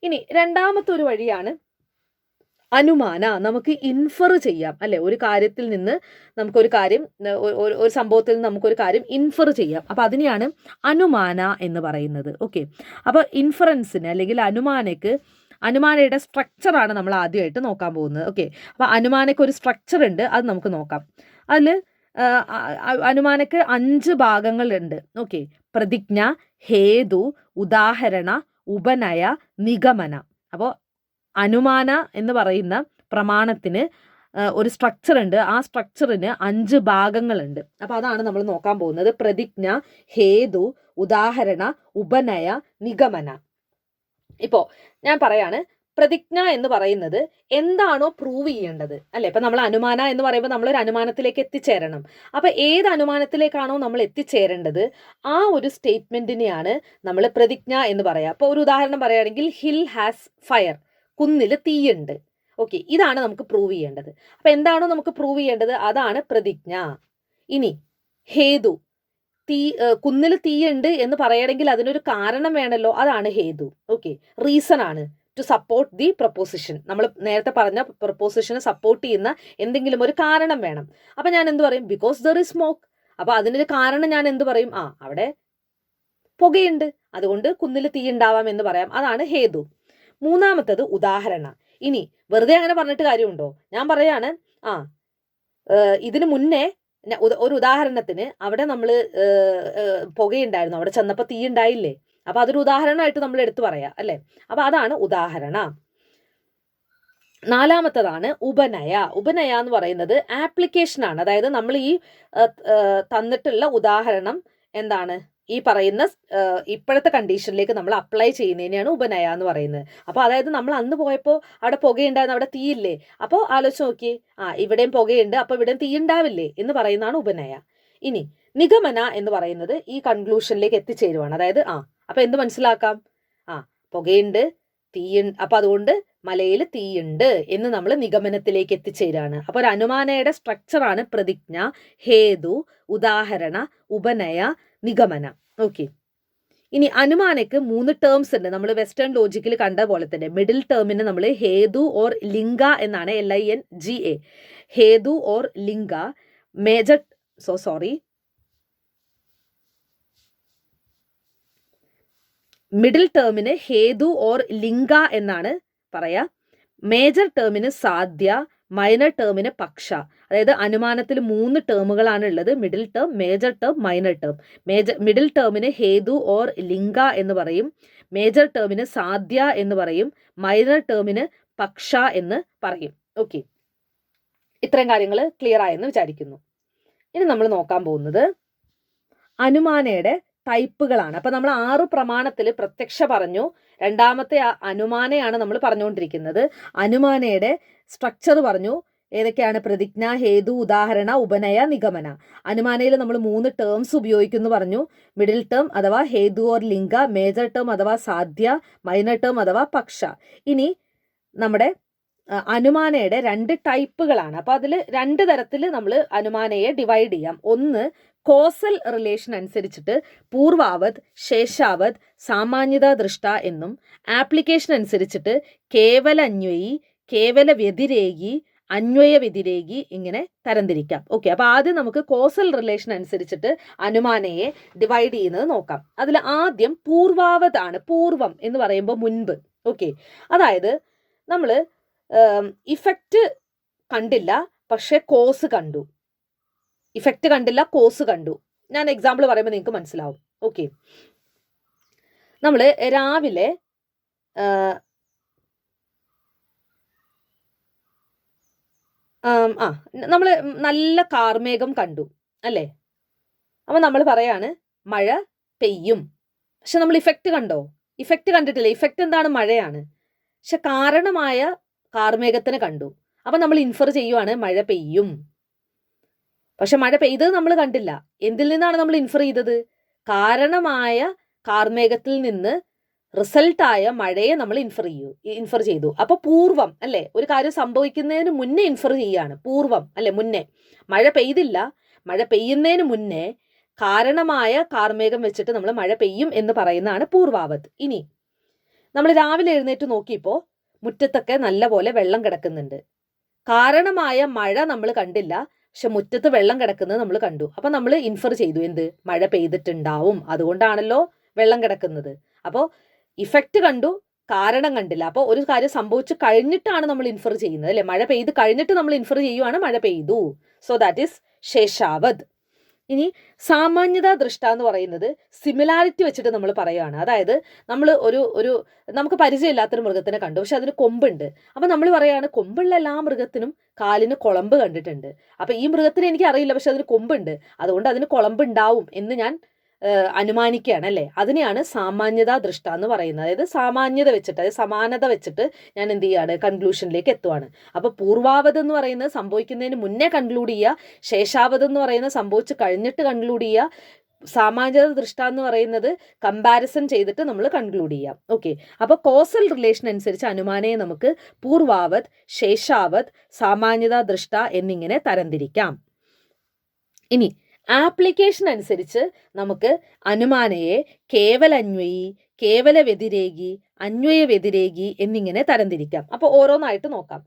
ഇനി രണ്ടാമത്തെ ഒരു വഴിയാണ് അനുമാന. നമുക്ക് ഇൻഫർ ചെയ്യാം അല്ലെ, ഒരു കാര്യത്തിൽ നിന്ന് നമുക്കൊരു കാര്യം, ഒരു സംഭവത്തിൽ നിന്ന് നമുക്കൊരു കാര്യം ഇൻഫർ ചെയ്യാം. അപ്പോൾ അതിനെയാണ് അനുമാന എന്ന് പറയുന്നത്. ഓക്കെ, അപ്പോൾ ഇൻഫറൻസിന് അല്ലെങ്കിൽ അനുമാനയുടെ സ്ട്രക്ചറാണ് നമ്മൾ ആദ്യമായിട്ട് നോക്കാൻ പോകുന്നത്. ഓക്കെ, അപ്പോൾ അനുമാനയ്ക്ക് ഒരു സ്ട്രക്ചർ ഉണ്ട്, അത് നമുക്ക് നോക്കാം. അതിൽ അനുമാനയ്ക്ക് 5 ഭാഗങ്ങളുണ്ട്. ഓക്കെ, പ്രതിജ്ഞ, ഹേതു, ഉദാഹരണ, ഉപനയ, നിഗമന. അപ്പോൾ അനുമാന എന്ന് പറയുന്ന പ്രമാണത്തിന് ഒരു സ്ട്രക്ചർ ഉണ്ട്, ആ സ്ട്രക്ചറിന് 5 ഭാഗങ്ങളുണ്ട്. അപ്പോൾ അതാണ് നമ്മൾ നോക്കാൻ പോകുന്നത്. പ്രതിജ്ഞ, ഹേതു, ഉദാഹരണ, ഉപനയ, നിഗമന. ഇപ്പോൾ ഞാൻ പറയാണ്, പ്രതിജ്ഞ എന്ന് പറയുന്നത് എന്താണോ പ്രൂവ് ചെയ്യേണ്ടത് അല്ലെ. ഇപ്പം നമ്മൾ അനുമാന എന്ന് പറയുമ്പോൾ നമ്മളൊരു അനുമാനത്തിലേക്ക് എത്തിച്ചേരണം. അപ്പം ഏത് അനുമാനത്തിലേക്കാണോ നമ്മൾ എത്തിച്ചേരേണ്ടത് ആ ഒരു സ്റ്റേറ്റ്മെന്റിനെയാണ് നമ്മൾ പ്രതിജ്ഞ എന്ന് പറയുക. അപ്പോൾ ഒരു ഉദാഹരണം പറയുകയാണെങ്കിൽ, hill has fire, Kunnil തീയുണ്ട്. Okay, ഇതാണ് നമുക്ക് പ്രൂവ് ചെയ്യേണ്ടത്. അപ്പം എന്താണോ നമുക്ക് പ്രൂവ് ചെയ്യേണ്ടത് അതാണ് പ്രതിജ്ഞ. ഇനി ഹേതു, കുന്നിൽ തീയുണ്ട് എന്ന് പറയണമെങ്കിൽ അതിനൊരു കാരണം വേണമല്ലോ, അതാണ് ഹേതു. ഓക്കെ, റീസൺ ആണ് ടു സപ്പോർട്ട് ദി പ്രൊപ്പോസിഷൻ. നമ്മൾ നേരത്തെ പറഞ്ഞ പ്രൊപ്പോസിഷനെ സപ്പോർട്ട് ചെയ്യുന്ന എന്തെങ്കിലും ഒരു കാരണം വേണം. അപ്പം ഞാൻ എന്ത് പറയും, ബിക്കോസ് ദർ ഇസ് സ്മോക്ക്. അപ്പോൾ അതിനൊരു കാരണം ഞാൻ എന്ത് പറയും, അവിടെ പുകയുണ്ട്, അതുകൊണ്ട് കുന്നിൽ തീ ഉണ്ടാവാം എന്ന് പറയാം, അതാണ് ഹേതു. മൂന്നാമത്തത് ഉദാഹരണ. ഇനി വെറുതെ അങ്ങനെ പറഞ്ഞിട്ട് കാര്യമുണ്ടോ, ഞാൻ പറയാണ്, ഇതിനു മുന്നേ ഒരു ഉദാഹരണത്തിന് അവിടെ നമ്മൾ പുകയുണ്ടായിരുന്നു, അവിടെ ചെന്നപ്പോൾ തീ ഉണ്ടായില്ലേ, അപ്പൊ അതൊരു ഉദാഹരണമായിട്ട് നമ്മൾ എടുത്തു പറയാം അല്ലെ. അപ്പൊ അതാണ് ഉദാഹരണ. നാലാമത്തതാണ് ഉപനയ. ഉപനയ എന്ന് പറയുന്നത് ആപ്ലിക്കേഷൻ ആണ്. അതായത് നമ്മൾ ഈ തന്നിട്ടുള്ള ഉദാഹരണം എന്താണ്, ഈ പറയുന്ന ഇപ്പോഴത്തെ കണ്ടീഷനിലേക്ക് നമ്മൾ അപ്ലൈ ചെയ്യുന്നതിനെയാണ് ഉപനയ എന്ന് പറയുന്നത്. അപ്പോൾ അതായത് നമ്മൾ അന്ന് പോയപ്പോൾ അവിടെ പുകയുണ്ടായിരുന്നു, അവിടെ തീയില്ലേ, അപ്പോൾ ആലോചിച്ച് നോക്കി, ഇവിടെയും പുകയുണ്ട്, അപ്പോൾ ഇവിടെയും തീ ഉണ്ടാവില്ലേ എന്ന് പറയുന്നതാണ് ഉപനയ. ഇനി നിഗമന എന്ന് പറയുന്നത് ഈ കൺക്ലൂഷനിലേക്ക് എത്തിച്ചേരുവാണ്. അതായത് അപ്പം എന്ത് മനസ്സിലാക്കാം? പുകയുണ്ട്, തീയുണ്ട്, അപ്പം അതുകൊണ്ട് മലയിൽ തീയുണ്ട് എന്ന് നമ്മൾ നിഗമനത്തിലേക്ക് എത്തിച്ചേരാണ്. അപ്പോൾ ഒരു അനുമാനയുടെ സ്ട്രക്ചറാണ് പ്രതിജ്ഞ, ഹേതു, ഉദാഹരണ, ഉപനയ, നിഗമന. ഓക്കെ. ഇനി അനുമാനയ്ക്ക് 3 ടേംസ് ഉണ്ട്. നമ്മൾ വെസ്റ്റേൺ ലോജിക്കിൽ കണ്ട പോലെ തന്നെ മിഡിൽ ടേമിന് നമ്മൾ ഹേതു ഓർ ലിംഗ എന്നാണ്, LINGA, ഹേതു ഓർ ലിംഗ. മിഡിൽ ടേമിന് ഹേതു ഓർ ലിംഗ എന്നാണ് പറയാ. മേജർ ടേമിന് സാധ്യ, മൈനർ ടേമിന് പക്ഷ. അതായത് അനുമാനത്തിൽ 3 ടേമുകളാണ് ഉള്ളത്: middle term, major term, minor term. Middle ടേമിന് ഹേതു ഓർ ലിംഗ എന്ന് പറയും, മേജർ ടേമിന് സാധ്യ എന്ന് പറയും, മൈനർ ടേമിന് പക്ഷ എന്ന് പറയും. ഓക്കെ, ഇത്രയും കാര്യങ്ങൾ ക്ലിയർ ആയെന്ന് വിചാരിക്കുന്നു. ഇനി നമ്മൾ നോക്കാൻ പോകുന്നത് അനുമാനയുടെ ടൈപ്പുകളാണ്. അപ്പൊ നമ്മൾ 6 പ്രമാണത്തിൽ പ്രത്യക്ഷ പറഞ്ഞു, രണ്ടാമത്തെ അനുമാനയാണ് നമ്മൾ പറഞ്ഞുകൊണ്ടിരിക്കുന്നത്. അനുമാനയുടെ സ്ട്രക്ചർ പറഞ്ഞു, ഏതൊക്കെയാണ്? പ്രതിജ്ഞ, ഹേതു, ഉദാഹരണ, ഉപനയ, നിഗമന. അനുമാനയിൽ നമ്മൾ 3 ടേംസ് ഉപയോഗിക്കുന്നു പറഞ്ഞു: മിഡിൽ ടേം അഥവാ ഹേതു ഓർ ലിംഗ, മേജർ ടേം അഥവാ സാധ്യ, മൈനർ ടേം അഥവാ പക്ഷ. ഇനി നമ്മുടെ അനുമാനയുടെ 2 ടൈപ്പുകളാണ്. അപ്പൊ അതിൽ 2 തരത്തിൽ നമ്മൾ അനുമാനയെ ഡിവൈഡ് ചെയ്യാം. ഒന്ന്, കോസൽ റിലേഷൻ അനുസരിച്ചിട്ട് പൂർവാവത്, ശേഷാവത്, സാമാന്യത ദൃഷ്ട എന്നും, ആപ്ലിക്കേഷൻ അനുസരിച്ചിട്ട് കേവല അന്വയി, കേവല വ്യതിരേകി, അന്വയ വ്യതിരേകി, ഇങ്ങനെ തരംതിരിക്കാം. ഓക്കെ, അപ്പൊ ആദ്യം നമുക്ക് കോസൽ റിലേഷൻ അനുസരിച്ചിട്ട് അനുമാനയെ ഡിവൈഡ് ചെയ്യുന്നത് നോക്കാം. അതിൽ ആദ്യം പൂർവാവതാണ്. പൂർവം എന്ന് പറയുമ്പോൾ മുൻപ്. ഓക്കെ, അതായത് നമ്മൾ ഇഫക്റ്റ് കണ്ടില്ല, പക്ഷെ കോസ് കണ്ടു. ഇഫക്റ്റ് കണ്ടില്ല, കോസ് കണ്ടു. ഞാൻ എക്സാമ്പിൾ പറയുമ്പോൾ നിങ്ങൾക്ക് മനസ്സിലാവും. ഓക്കെ, നമ്മൾ രാവിലെ നമ്മൾ നല്ല കാർമേഘം കണ്ടു അല്ലേ? അപ്പം നമ്മൾ പറയാണ് മഴ പെയ്യും. പക്ഷെ നമ്മൾ ഇഫക്റ്റ് കണ്ടോ? ഇഫക്റ്റ് കണ്ടിട്ടില്ല. ഇഫക്റ്റ് എന്താണ്? മഴയാണ്. പക്ഷെ കാരണമായ കാർമേഘത്തിനെ കണ്ടു. അപ്പം നമ്മൾ ഇൻഫർ ചെയ്യുവാണ് മഴ പെയ്യും. പക്ഷെ മഴ പെയ്തത് നമ്മൾ കണ്ടില്ല. എന്തിൽ നിന്നാണ് നമ്മൾ ഇൻഫർ ചെയ്തത്? കാരണമായ കാർമേഘത്തിൽ നിന്ന് റിസൾട്ടായ മഴയെ നമ്മൾ ഇൻഫർ ചെയ്തു. അപ്പൊ പൂർവം അല്ലെ? ഒരു കാര്യം സംഭവിക്കുന്നതിന് മുന്നേ ഇൻഫർ ചെയ്യാണ്. പൂർവം അല്ലെ? മുന്നേ. മഴ പെയ്തില്ല, മഴ പെയ്യുന്നതിന് മുന്നേ കാരണമായ കാർമേഘം വെച്ചിട്ട് നമ്മൾ മഴ പെയ്യും എന്ന് പറയുന്നതാണ് പൂർവാവത്. ഇനി നമ്മൾ രാവിലെ എഴുന്നേറ്റ് നോക്കിയപ്പോൾ മുറ്റത്തൊക്കെ നല്ല പോലെ വെള്ളം കിടക്കുന്നുണ്ട്. കാരണമായ മഴ നമ്മൾ കണ്ടില്ല, പക്ഷെ മുറ്റത്ത് വെള്ളം കിടക്കുന്നത് നമ്മൾ കണ്ടു. അപ്പൊ നമ്മൾ ഇൻഫർ ചെയ്തു എന്ത്? മഴ പെയ്തിട്ടുണ്ടാവും, അതുകൊണ്ടാണല്ലോ വെള്ളം കിടക്കുന്നത്. അപ്പോൾ ഇഫക്റ്റ് കണ്ടു, കാരണം കണ്ടില്ല. അപ്പോൾ ഒരു കാര്യം സംഭവിച്ചു കഴിഞ്ഞിട്ടാണ് നമ്മൾ ഇൻഫർ ചെയ്യുന്നത് അല്ലെ? മഴ പെയ്ത് കഴിഞ്ഞിട്ട് നമ്മൾ ഇൻഫർ ചെയ്യുവാണ് മഴ പെയ്തു. സോ ദാറ്റ് ഈസ് ശേഷാവത്. ഇനി സാമാന്യത ദൃഷ്ട എന്ന് പറയുന്നത് സിമിലാരിറ്റി വെച്ചിട്ട് നമ്മൾ പറയുകയാണ്. അതായത് നമ്മൾ നമുക്ക് പരിചയമില്ലാത്തൊരു മൃഗത്തിനെ കണ്ടു, പക്ഷെ അതിന് കൊമ്പുണ്ട്. അപ്പം നമ്മൾ പറയുകയാണ് കൊമ്പുള്ള എല്ലാ മൃഗത്തിനും കാലിന് കുളമ്പ് കണ്ടിട്ടുണ്ട്. അപ്പം ഈ മൃഗത്തിന് എനിക്ക് അറിയില്ല, പക്ഷെ അതിന് കൊമ്പുണ്ട്, അതുകൊണ്ട് അതിന് കുളമ്പ് ഉണ്ടാവും എന്ന് ഞാൻ അനുമാനിക്കുകയാണ് അല്ലേ? അതിനെയാണ് സാമാന്യത ദൃഷ്ട എന്ന് പറയുന്നത്. അതായത് സാമാന്യത വെച്ചിട്ട്, അതായത് സമാനത വെച്ചിട്ട് ഞാൻ എന്ത് ചെയ്യാണ്? കൺക്ലൂഷനിലേക്ക് എത്തുവാണ്. അപ്പൊ പൂർവാവത് എന്ന് പറയുന്നത് സംഭവിക്കുന്നതിന് മുന്നേ കൺക്ലൂഡ് ചെയ്യുക, ശേഷാവത് എന്ന് പറയുന്നത് സംഭവിച്ച് കഴിഞ്ഞിട്ട് കൺക്ലൂഡ് ചെയ്യുക, സാമാന്യത ദൃഷ്ട എന്ന് പറയുന്നത് കമ്പാരിസൺ ചെയ്തിട്ട് നമ്മൾ കൺക്ലൂഡ് ചെയ്യാം. ഓക്കെ, അപ്പൊ കോസൽ റിലേഷൻ അനുസരിച്ച് അനുമാനയെ നമുക്ക് പൂർവാവത്, ശേഷാവത്, സാമാന്യത ദൃഷ്ട എന്നിങ്ങനെ തരംതിരിക്കാം. ഇനി ആപ്ലിക്കേഷൻ അനുസരിച്ച് നമുക്ക് അനുമാനയെ കേവല അന്വയി, കേവല വ്യതിരേകി, അന്വയ വ്യതിരേകി എന്നിങ്ങനെ തരംതിരിക്കാം. അപ്പോൾ ഓരോന്നായിട്ട് നോക്കാം.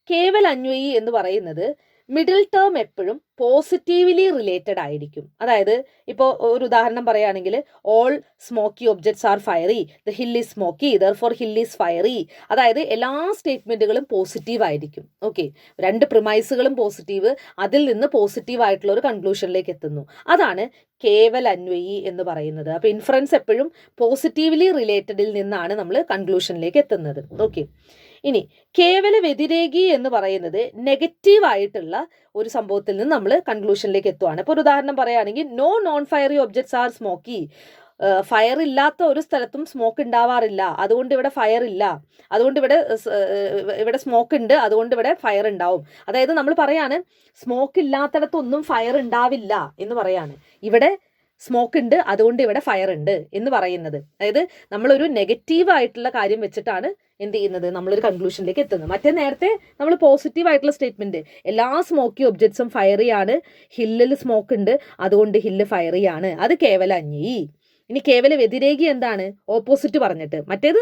കേവല അന്വയി എന്ന് പറയുന്നത് മിഡിൽ ടേം എപ്പോഴും പോസിറ്റീവ്ലി റിലേറ്റഡ് ആയിരിക്കും. അതായത് ഇപ്പോൾ ഒരു ഉദാഹരണം പറയുകയാണെങ്കിൽ all smoky objects are fiery, the hill is smoky, therefore hill is fiery. അതായത് എല്ലാ സ്റ്റേറ്റ്മെന്റുകളും പോസിറ്റീവ് ആയിരിക്കും. ഓക്കെ, 2 പ്രിമൈസുകളും പോസിറ്റീവ്, അതിൽ നിന്ന് പോസിറ്റീവ് ആയിട്ടുള്ള ഒരു കൺക്ലൂഷനിലേക്ക് എത്തുന്നു. അതാണ് കേവല അന്വയി എന്ന് പറയുന്നത്. അപ്പോൾ ഇൻഫറൻസ് എപ്പോഴും പോസിറ്റീവ്ലി റിലേറ്റഡിൽ നിന്നാണ് നമ്മൾ കൺക്ലൂഷനിലേക്ക് എത്തുന്നത്. ഓക്കെ, ഇനി കേവല വ്യതിരേകി എന്ന് പറയുന്നത് നെഗറ്റീവ് ആയിട്ടുള്ള ഒരു സംഭവത്തിൽ നിന്ന് നമ്മൾ കൺക്ലൂഷനിലേക്ക് എത്തുവാണ്. ഇപ്പോൾ ഒരു ഉദാഹരണം പറയുകയാണെങ്കിൽ no non fiery objects are smoky. Fire ഇല്ലാത്ത ഒരു സ്ഥലത്തും സ്മോക്ക് ഉണ്ടാവാറില്ല, അതുകൊണ്ട് ഇവിടെ ഫയർ ഇല്ല. അതുകൊണ്ട് ഇവിടെ സ്മോക്ക് ഉണ്ട്, അതുകൊണ്ട് ഇവിടെ ഫയർ ഉണ്ടാവും. അതായത് നമ്മൾ പറയാണ് സ്മോക്ക് ഇല്ലാത്തടത്തൊന്നും ഫയർ ഉണ്ടാവില്ല എന്ന് പറയാണ്. ഇവിടെ സ്മോക്ക് ഉണ്ട് അതുകൊണ്ട് ഇവിടെ ഫയർ ഉണ്ട് എന്ന് പറയുന്നത്. അതായത് നമ്മളൊരു നെഗറ്റീവ് ആയിട്ടുള്ള കാര്യം വെച്ചിട്ടാണ് എന്ത് ചെയ്യുന്നത്, നമ്മളൊരു കൺക്ലൂഷനിലേക്ക് എത്തുന്നത്. മറ്റേ നേരത്തെ നമ്മൾ പോസിറ്റീവ് ആയിട്ടുള്ള സ്റ്റേറ്റ്മെന്റ്, എല്ലാ സ്മോക്കി ഒബ്ജക്ട്സും ഫയറി ആണ്, ഹില്ലിൽ സ്മോക്ക് ഉണ്ട് അതുകൊണ്ട് ഹില്ല് ഫയറി ആണ്, അത് കേവല അന്വയി. ഇനി കേവല വ്യതിരേകി എന്താണ്, ഓപ്പോസിറ്റ് പറഞ്ഞിട്ട്. മറ്റേത്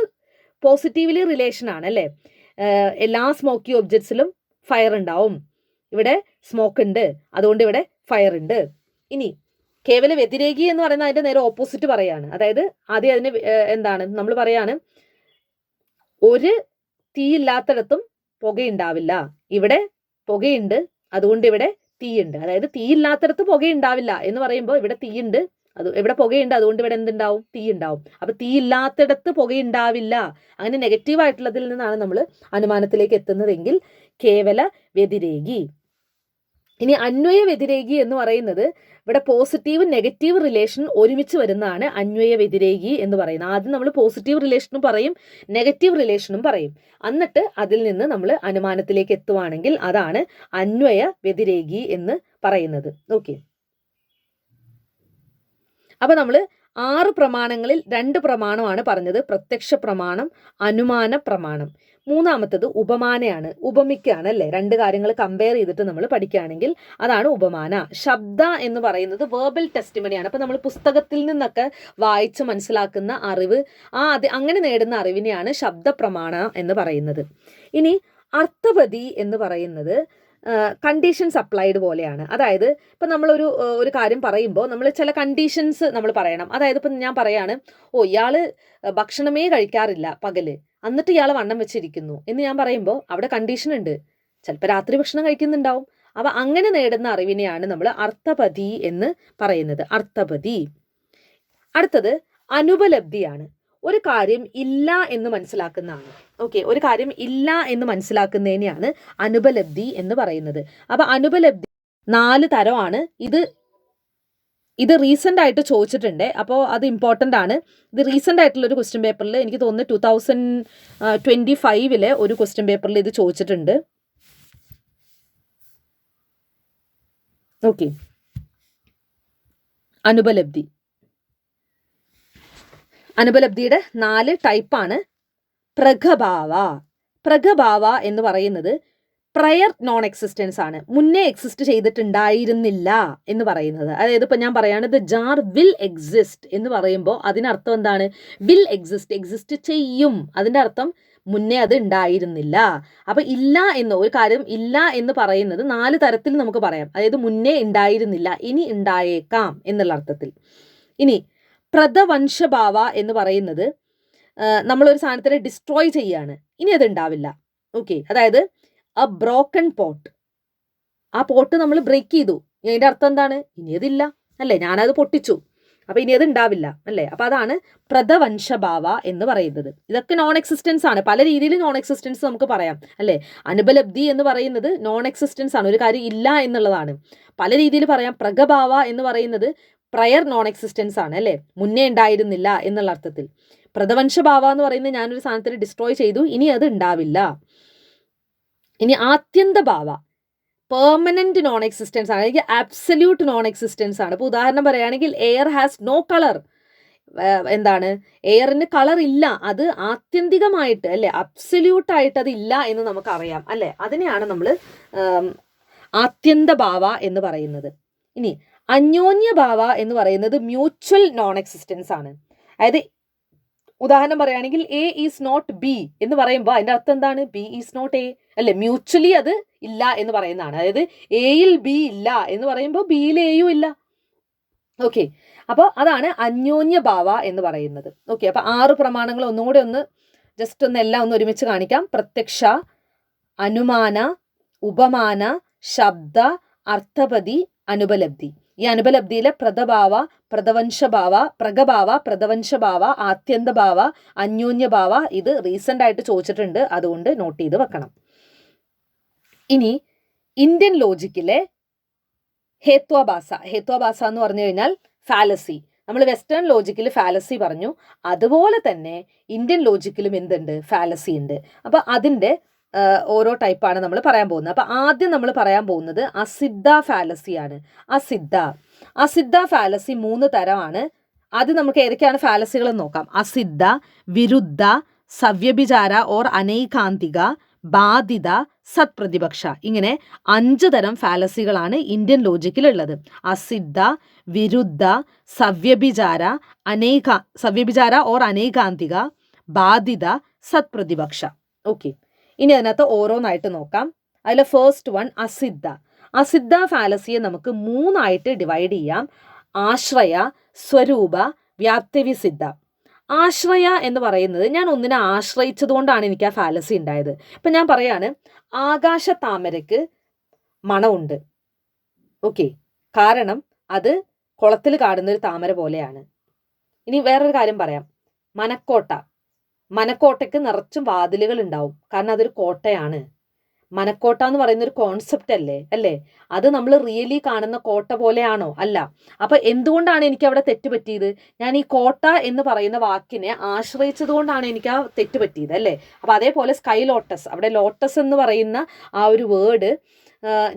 പോസിറ്റീവ്ലി റിലേഷൻ ആണ് അല്ലേ, എല്ലാ സ്മോക്കി ഒബ്ജക്ട്സിലും ഫയർ ഉണ്ടാവും, ഇവിടെ സ്മോക്ക് ഉണ്ട് അതുകൊണ്ട് ഇവിടെ ഫയർ ഉണ്ട്. ഇനി കേവല വ്യതിരേകി എന്ന് പറയുന്നത് അതിന്റെ നേരെ ഓപ്പോസിറ്റ് പറയാണ്. അതായത് ആദ്യം അതിന് എന്താണ് നമ്മൾ പറയാണ്, ഒരു തീയില്ലാത്തിടത്തും പുകയുണ്ടാവില്ല, ഇവിടെ പുകയുണ്ട് അതുകൊണ്ട് ഇവിടെ തീയുണ്ട്. അതായത് തീയില്ലാത്തിടത്ത് പുകയുണ്ടാവില്ല എന്ന് പറയുമ്പോൾ ഇവിടെ തീയുണ്ട്, അത് ഇവിടെ പുകയുണ്ട് അതുകൊണ്ട് ഇവിടെ എന്തുണ്ടാവും, തീ ഉണ്ടാവും. അപ്പൊ തീയില്ലാത്തിടത്ത് പുകയുണ്ടാവില്ല, അങ്ങനെ നെഗറ്റീവ് ആയിട്ടുള്ളതിൽ നിന്നാണ് നമ്മൾ അനുമാനത്തിലേക്ക് എത്തുന്നതെങ്കിൽ കേവല വ്യതിരേകി. ഇനി അന്വയ വ്യതിരേകി എന്ന് പറയുന്നത് ഇവിടെ പോസിറ്റീവ് നെഗറ്റീവ് റിലേഷൻ ഒരുമിച്ച് വരുന്നതാണ് അന്വയ വ്യതിരേകി എന്ന് പറയുന്നത്. ആദ്യം നമ്മൾ പോസിറ്റീവ് റിലേഷനും പറയും നെഗറ്റീവ് റിലേഷനും പറയും, എന്നിട്ട് അതിൽ നിന്ന് നമ്മൾ അനുമാനത്തിലേക്ക് എത്തുവാണെങ്കിൽ അതാണ് അന്വയ വ്യതിരേകി എന്ന് പറയുന്നത്. ഓക്കെ, അപ്പൊ നമ്മൾ 6 പ്രമാണങ്ങളിൽ 2 പ്രമാണമാണ് പറഞ്ഞത്, പ്രത്യക്ഷ പ്രമാണം, അനുമാന പ്രമാണം. മൂന്നാമത്തത് ഉപമാനയാണ്, ഉപമിക്കാണ് അല്ലേ. 2 കാര്യങ്ങൾ കമ്പയർ ചെയ്തിട്ട് നമ്മൾ പഠിക്കുകയാണെങ്കിൽ അതാണ് ഉപമാന. ശബ്ദ എന്ന് പറയുന്നത് വേർബൽ ടെസ്റ്റിമണിയാണ്. അപ്പൊ നമ്മൾ പുസ്തകത്തിൽ നിന്നൊക്കെ വായിച്ച് മനസ്സിലാക്കുന്ന അറിവ്, അങ്ങനെ നേടുന്ന അറിവിനെയാണ് ശബ്ദ പ്രമാണ എന്ന് പറയുന്നത്. ഇനി അർത്ഥപതി എന്ന് പറയുന്നത് കണ്ടീഷൻസ് അപ്ലൈഡ് പോലെയാണ്. അതായത് ഇപ്പം നമ്മളൊരു കാര്യം പറയുമ്പോൾ നമ്മൾ ചില കണ്ടീഷൻസ് നമ്മൾ പറയണം. അതായത് ഇപ്പം ഞാൻ പറയാണ്, ഇയാൾ ഭക്ഷണമേ കഴിക്കാറില്ല പകല്, എന്നിട്ട് ഇയാൾ വണ്ണം വെച്ചിരിക്കുന്നു എന്ന് ഞാൻ പറയുമ്പോൾ അവിടെ കണ്ടീഷൻ ഉണ്ട്, ചിലപ്പോൾ രാത്രി ഭക്ഷണം കഴിക്കുന്നുണ്ടാവും. അപ്പം അങ്ങനെ നേടുന്ന അറിവിനെയാണ് നമ്മൾ അർത്ഥപതി എന്ന് പറയുന്നത്, അർത്ഥപതി. അടുത്തത് അനുപലബ്ധിയാണ്. ഒരു കാര്യം ഇല്ല എന്ന് മനസ്സിലാക്കുന്നതാണ്. ഓക്കെ, ഒരു കാര്യം ഇല്ല എന്ന് മനസ്സിലാക്കുന്നതിനെയാണ് അനുപലബ്ധി എന്ന് പറയുന്നത്. അപ്പൊ അനുപലബ്ധി 4 തരമാണ്. ഇത് റീസെന്റ് ആയിട്ട് ചോദിച്ചിട്ടുണ്ട്, അപ്പോൾ അത് ഇമ്പോർട്ടൻ്റ് ആണ്. ഇത് റീസെന്റ് ആയിട്ടുള്ള ഒരു ക്വസ്റ്റ്യൻ പേപ്പറിൽ എനിക്ക് തോന്നുന്നു 2025 ഒരു ക്വസ്റ്റ്യൻ പേപ്പറിൽ ഇത് ചോദിച്ചിട്ടുണ്ട്. ഓക്കെ, അനുപലബ്ധിയുടെ 4 ടൈപ്പാണ്. പ്രഗഭാവ എന്ന് പറയുന്നത് പ്രയർ നോൺ എക്സിസ്റ്റൻസ് ആണ്, മുന്നേ എക്സിസ്റ്റ് ചെയ്തിട്ടുണ്ടായിരുന്നില്ല എന്ന് പറയുന്നത്. അതായത് ഇപ്പം ഞാൻ പറയാണ് ദ ജാർ വിൽ എക്സിസ്റ്റ് എന്ന് പറയുമ്പോൾ അതിനർത്ഥം എന്താണ്, വിൽ എക്സിസ്റ്റ് ചെയ്യും, അതിൻ്റെ അർത്ഥം മുന്നേ അത് ഉണ്ടായിരുന്നില്ല. അപ്പൊ ഇല്ല എന്ന്, ഒരു കാര്യം ഇല്ല എന്ന് പറയുന്നത് 4 തരത്തിൽ നമുക്ക് പറയാം. അതായത് മുന്നേ ഉണ്ടായിരുന്നില്ല, ഇനി ഉണ്ടായേക്കാം എന്നുള്ള അർത്ഥത്തിൽ. ഇനി പ്രതവംശഭാവ എന്ന് പറയുന്നത് നമ്മളൊരു സാധനത്തിനെ ഡിസ്ട്രോയ് ചെയ്യാണ്, ഇനി അത് ഉണ്ടാവില്ല. ഓക്കെ, അതായത് എ ബ്രോക്കൺ പോട്ട്, ആ പോട്ട് നമ്മൾ ബ്രേക്ക് ചെയ്തു, അതിൻ്റെ അർത്ഥം എന്താണ്, ഇനി അതില്ല അല്ലേ, ഞാനത് പൊട്ടിച്ചു, അപ്പൊ ഇനി അത് ഉണ്ടാവില്ല അല്ലേ. അപ്പൊ അതാണ് പ്രതവംശഭാവ എന്ന് പറയുന്നത്. ഇതൊക്കെ നോൺ എക്സിസ്റ്റൻസ് ആണ്, പല രീതിയിൽ നോൺ എക്സിസ്റ്റൻസ് നമുക്ക് പറയാം അല്ലേ. അനുപലബ്ധി എന്ന് പറയുന്നത് നോൺ എക്സിസ്റ്റൻസ് ആണ്, ഒരു കാര്യം ഇല്ല എന്നുള്ളതാണ്, പല രീതിയിൽ പറയാം. പ്രഗഭാവ എന്ന് പറയുന്നത് പ്രയർ നോൺ എക്സിസ്റ്റൻസ് ആണ് അല്ലേ, മുന്നേ ഉണ്ടായിരുന്നില്ല എന്നുള്ള അർത്ഥത്തിൽ. പ്രതവംശഭാവ എന്ന് പറയുന്നത് ഞാനൊരു സാധനത്തിന് ഡിസ്ട്രോയ് ചെയ്തു, ഇനി അത് ഉണ്ടാവില്ല. ഇനി ആത്യന്തഭാവ പെർമനന്റ് നോൺ എക്സിസ്റ്റൻസ് ആണ്, അല്ലെങ്കിൽ അബ്സല്യൂട്ട് നോൺ എക്സിസ്റ്റൻസ് ആണ്. ഇപ്പോൾ ഉദാഹരണം പറയുകയാണെങ്കിൽ എയർ ഹാസ് നോ കളർ, എന്താണ്, എയറിന് കളർ ഇല്ല, അത് ആത്യന്തികമായിട്ട് അല്ലെ, അബ്സല്യൂട്ടായിട്ട് അത് ഇല്ല എന്ന് നമുക്കറിയാം അല്ലെ. അതിനെയാണ് നമ്മൾ ആത്യന്തഭാവ എന്ന് പറയുന്നത്. ഇനി അന്യോന്യഭാവ എന്ന് പറയുന്നത് മ്യൂച്വൽ നോൺ എക്സിസ്റ്റൻസ് ആണ്. അതായത് ഉദാഹരണം പറയുകയാണെങ്കിൽ എ ഈസ് നോട്ട് ബി എന്ന് പറയുമ്പോൾ അതിൻ്റെ അർത്ഥം എന്താണ്, ബി ഈസ് നോട്ട് എ അല്ലെ, മ്യൂച്വലി അത് ഇല്ല എന്ന് പറയുന്നതാണ്. അതായത് എയിൽ ബി ഇല്ല എന്ന് പറയുമ്പോൾ ബിയിൽ എയും ഇല്ല. ഓക്കെ, അപ്പോൾ അതാണ് അന്യോന്യഭാവ എന്ന് പറയുന്നത്. ഓക്കെ, അപ്പോൾ 6 പ്രമാണങ്ങൾ ഒന്നുകൂടെ ജസ്റ്റ് എല്ലാം ഒന്ന് ഒരുമിച്ച് കാണിക്കാം. പ്രത്യക്ഷ, അനുമാന, ഉപമാന, ശബ്ദ, അർത്ഥപതി, അനുപലബ്ധി. ഈ അനുപലബ്ധിയിലെ പ്രതഭാവ, പ്രതവംശഭാവ, പ്രഗഭാവ, പ്രതവംശഭാവ, ആത്യന്തഭാവ, അന്യോന്യഭാവ ഇത് റീസെന്റ് ആയിട്ട് ചോദിച്ചിട്ടുണ്ട്, അതുകൊണ്ട് നോട്ട് ചെയ്ത് വെക്കണം. ഇനി ഇന്ത്യൻ ലോജിക്കിലെ ഹേത്വാഭാസ എന്ന് പറഞ്ഞു കഴിഞ്ഞാൽ ഫാലസി. നമ്മൾ വെസ്റ്റേൺ ലോജിക്കിൽ ഫാലസി പറഞ്ഞു, അതുപോലെ തന്നെ ഇന്ത്യൻ ലോജിക്കിലും എന്തുണ്ട്, ഫാലസി ഉണ്ട്. അപ്പൊ അതിൻ്റെ ഓരോ ടൈപ്പാണ് നമ്മൾ പറയാൻ പോകുന്നത്. അപ്പൊ ആദ്യം നമ്മൾ പറയാൻ പോകുന്നത് അസിദ്ധ ഫാലസിയാണ്. അസിദ്ധ അസിദ്ധ ഫാലസി 3 തരമാണ്. അത് നമുക്ക് ഏതൊക്കെയാണ് ഫാലസികൾ നോക്കാം. അസിദ്ധ, വിരുദ്ധ, സവ്യഭിചാര ഓർ അനൈകാന്തിക, ബാധിത, സത്പ്രതിപക്ഷ. ഇങ്ങനെ 5 തരം ഫാലസികളാണ് ഇന്ത്യൻ ലോജിക്കിലുള്ളത്. അസിദ്ധ, വിരുദ്ധ, സവ്യഭിചാര ഓർ അനൈകാന്തിക, ബാധിത, സത്പ്രതിപക്ഷ. ഓക്കെ, ഇനി അതിനകത്ത് ഓരോന്നായിട്ട് നോക്കാം. അതിൽ ഫസ്റ്റ് വൺ അസിദ്ധ. അസിദ്ധ ഫാലസിയെ നമുക്ക് 3 ഡിവൈഡ് ചെയ്യാം. ആശ്രയ, സ്വരൂപ, വ്യാപ്തിവിസിദ്ധ. ആശ്രയ എന്ന് പറയുന്നത് ഞാൻ ഒന്നിനെ ആശ്രയിച്ചതുകൊണ്ടാണ് എനിക്ക് ആ ഫാലസി ഉണ്ടായത്. ഇപ്പം ഞാൻ പറയാണ്, ആകാശ താമരയ്ക്ക് മണമുണ്ട്. ഓക്കെ, കാരണം അത് കുളത്തിൽ കാണുന്നൊരു താമര പോലെയാണ്. ഇനി വേറൊരു കാര്യം പറയാം. മനക്കോട്ടയ്ക്ക് നിറച്ചും വാതിലുകൾ ഉണ്ടാവും, കാരണം അതൊരു കോട്ടയാണ്. മനക്കോട്ട എന്ന് പറയുന്ന ഒരു കോൺസെപ്റ്റ് അല്ലേ? അത് നമ്മൾ റിയലി കാണുന്ന കോട്ട പോലെയാണോ? അല്ല. അപ്പൊ എന്തുകൊണ്ടാണ് എനിക്ക് അവിടെ തെറ്റ് പറ്റിയത്? ഞാൻ ഈ കോട്ട എന്ന് പറയുന്ന വാക്കിനെ ആശ്രയിച്ചത് കൊണ്ടാണ് എനിക്ക് ആ തെറ്റ് പറ്റിയത്, അല്ലേ? അപ്പൊ അതേപോലെ സ്കൈ ലോട്ടസ്, അവിടെ ലോട്ടസ് എന്ന് പറയുന്ന ആ ഒരു വേർഡ്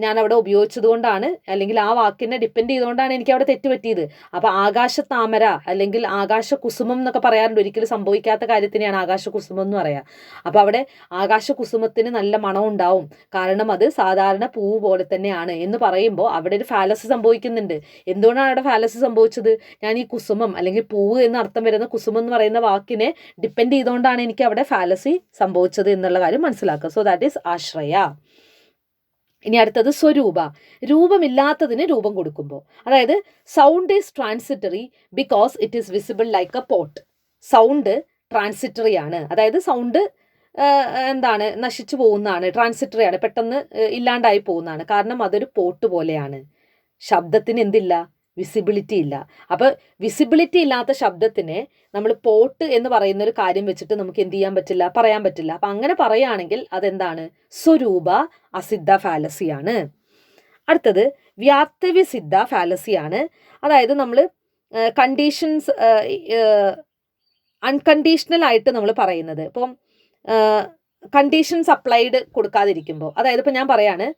ഞാൻ അവിടെ ഉപയോഗിച്ചത് കൊണ്ടാണ്, അല്ലെങ്കിൽ ആ വാക്കിനെ ഡിപ്പെൻഡ് ചെയ്തുകൊണ്ടാണ് എനിക്ക് അവിടെ തെറ്റ് പറ്റിയത്. അപ്പൊ ആകാശ താമര അല്ലെങ്കിൽ ആകാശ കുസുമം എന്നൊക്കെ പറയാറുണ്ട്. ഒരിക്കലും സംഭവിക്കാത്ത കാര്യത്തിനെയാണ് ആകാശ കുസുമം എന്ന് പറയാ. അപ്പൊ അവിടെ ആകാശ കുസുമത്തിന് നല്ല മണം ഉണ്ടാവും, കാരണം അത് സാധാരണ പൂവ് പോലെ തന്നെയാണ് എന്ന് പറയുമ്പോൾ അവിടെ ഒരു ഫാലസി സംഭവിക്കുന്നുണ്ട്. എന്തുകൊണ്ടാണ് അവിടെ ഫാലസി സംഭവിച്ചത്? ഞാൻ ഈ കുസുമം അല്ലെങ്കിൽ പൂവ് എന്ന് അർത്ഥം വരുന്ന കുസുമം എന്ന് പറയുന്ന വാക്കിനെ ഡിപ്പെൻഡ് ചെയ്തുകൊണ്ടാണ് എനിക്ക് അവിടെ ഫാലസി സംഭവിച്ചത് എന്നുള്ള കാര്യം മനസ്സിലാക്കുക. സോ ദാറ്റ് ഈസ് ആശ്രയ. ഇനി അടുത്തത് സ്വരൂപ. രൂപമില്ലാത്തതിന് രൂപം കൊടുക്കുമ്പോൾ, അതായത് sound is transitory because it is visible like A pot. Sound transitory ആണ്, അതായത് സൗണ്ട് നശിച്ചു പോകുന്നതാണ്, ട്രാൻസിറ്ററി ആണ്, പെട്ടെന്ന് ഇല്ലാണ്ടായി പോകുന്നതാണ്, കാരണം അതൊരു പോട്ട് പോലെയാണ്. ശബ്ദത്തിന് എന്തില്ല? വിസിബിലിറ്റി ഇല്ല. അപ്പോൾ വിസിബിലിറ്റി ഇല്ലാത്ത ശബ്ദത്തിനെ നമ്മൾ പോട്ട് എന്ന് പറയുന്ന ഒരു കാര്യം വെച്ചിട്ട് നമുക്ക് എന്ത് ചെയ്യാൻ പറ്റില്ല? പറയാൻ പറ്റില്ല. അപ്പം അങ്ങനെ പറയുകയാണെങ്കിൽ അതെന്താണ്? സ്വരൂപ അസിദ്ധ ഫാലസിയാണ്. അടുത്തത് വ്യാപ്തവിസിദ്ധ ഫാലസിയാണ്. അതായത് നമ്മൾ കണ്ടീഷൻസ് അൺകണ്ടീഷണൽ ആയിട്ട് നമ്മൾ പറയുന്നത്. ഇപ്പം കണ്ടീഷൻസ് അപ്ലൈഡ് കൊടുക്കാതിരിക്കുമ്പോൾ, അതായത് ഇപ്പം ഞാൻ പറയാണ്,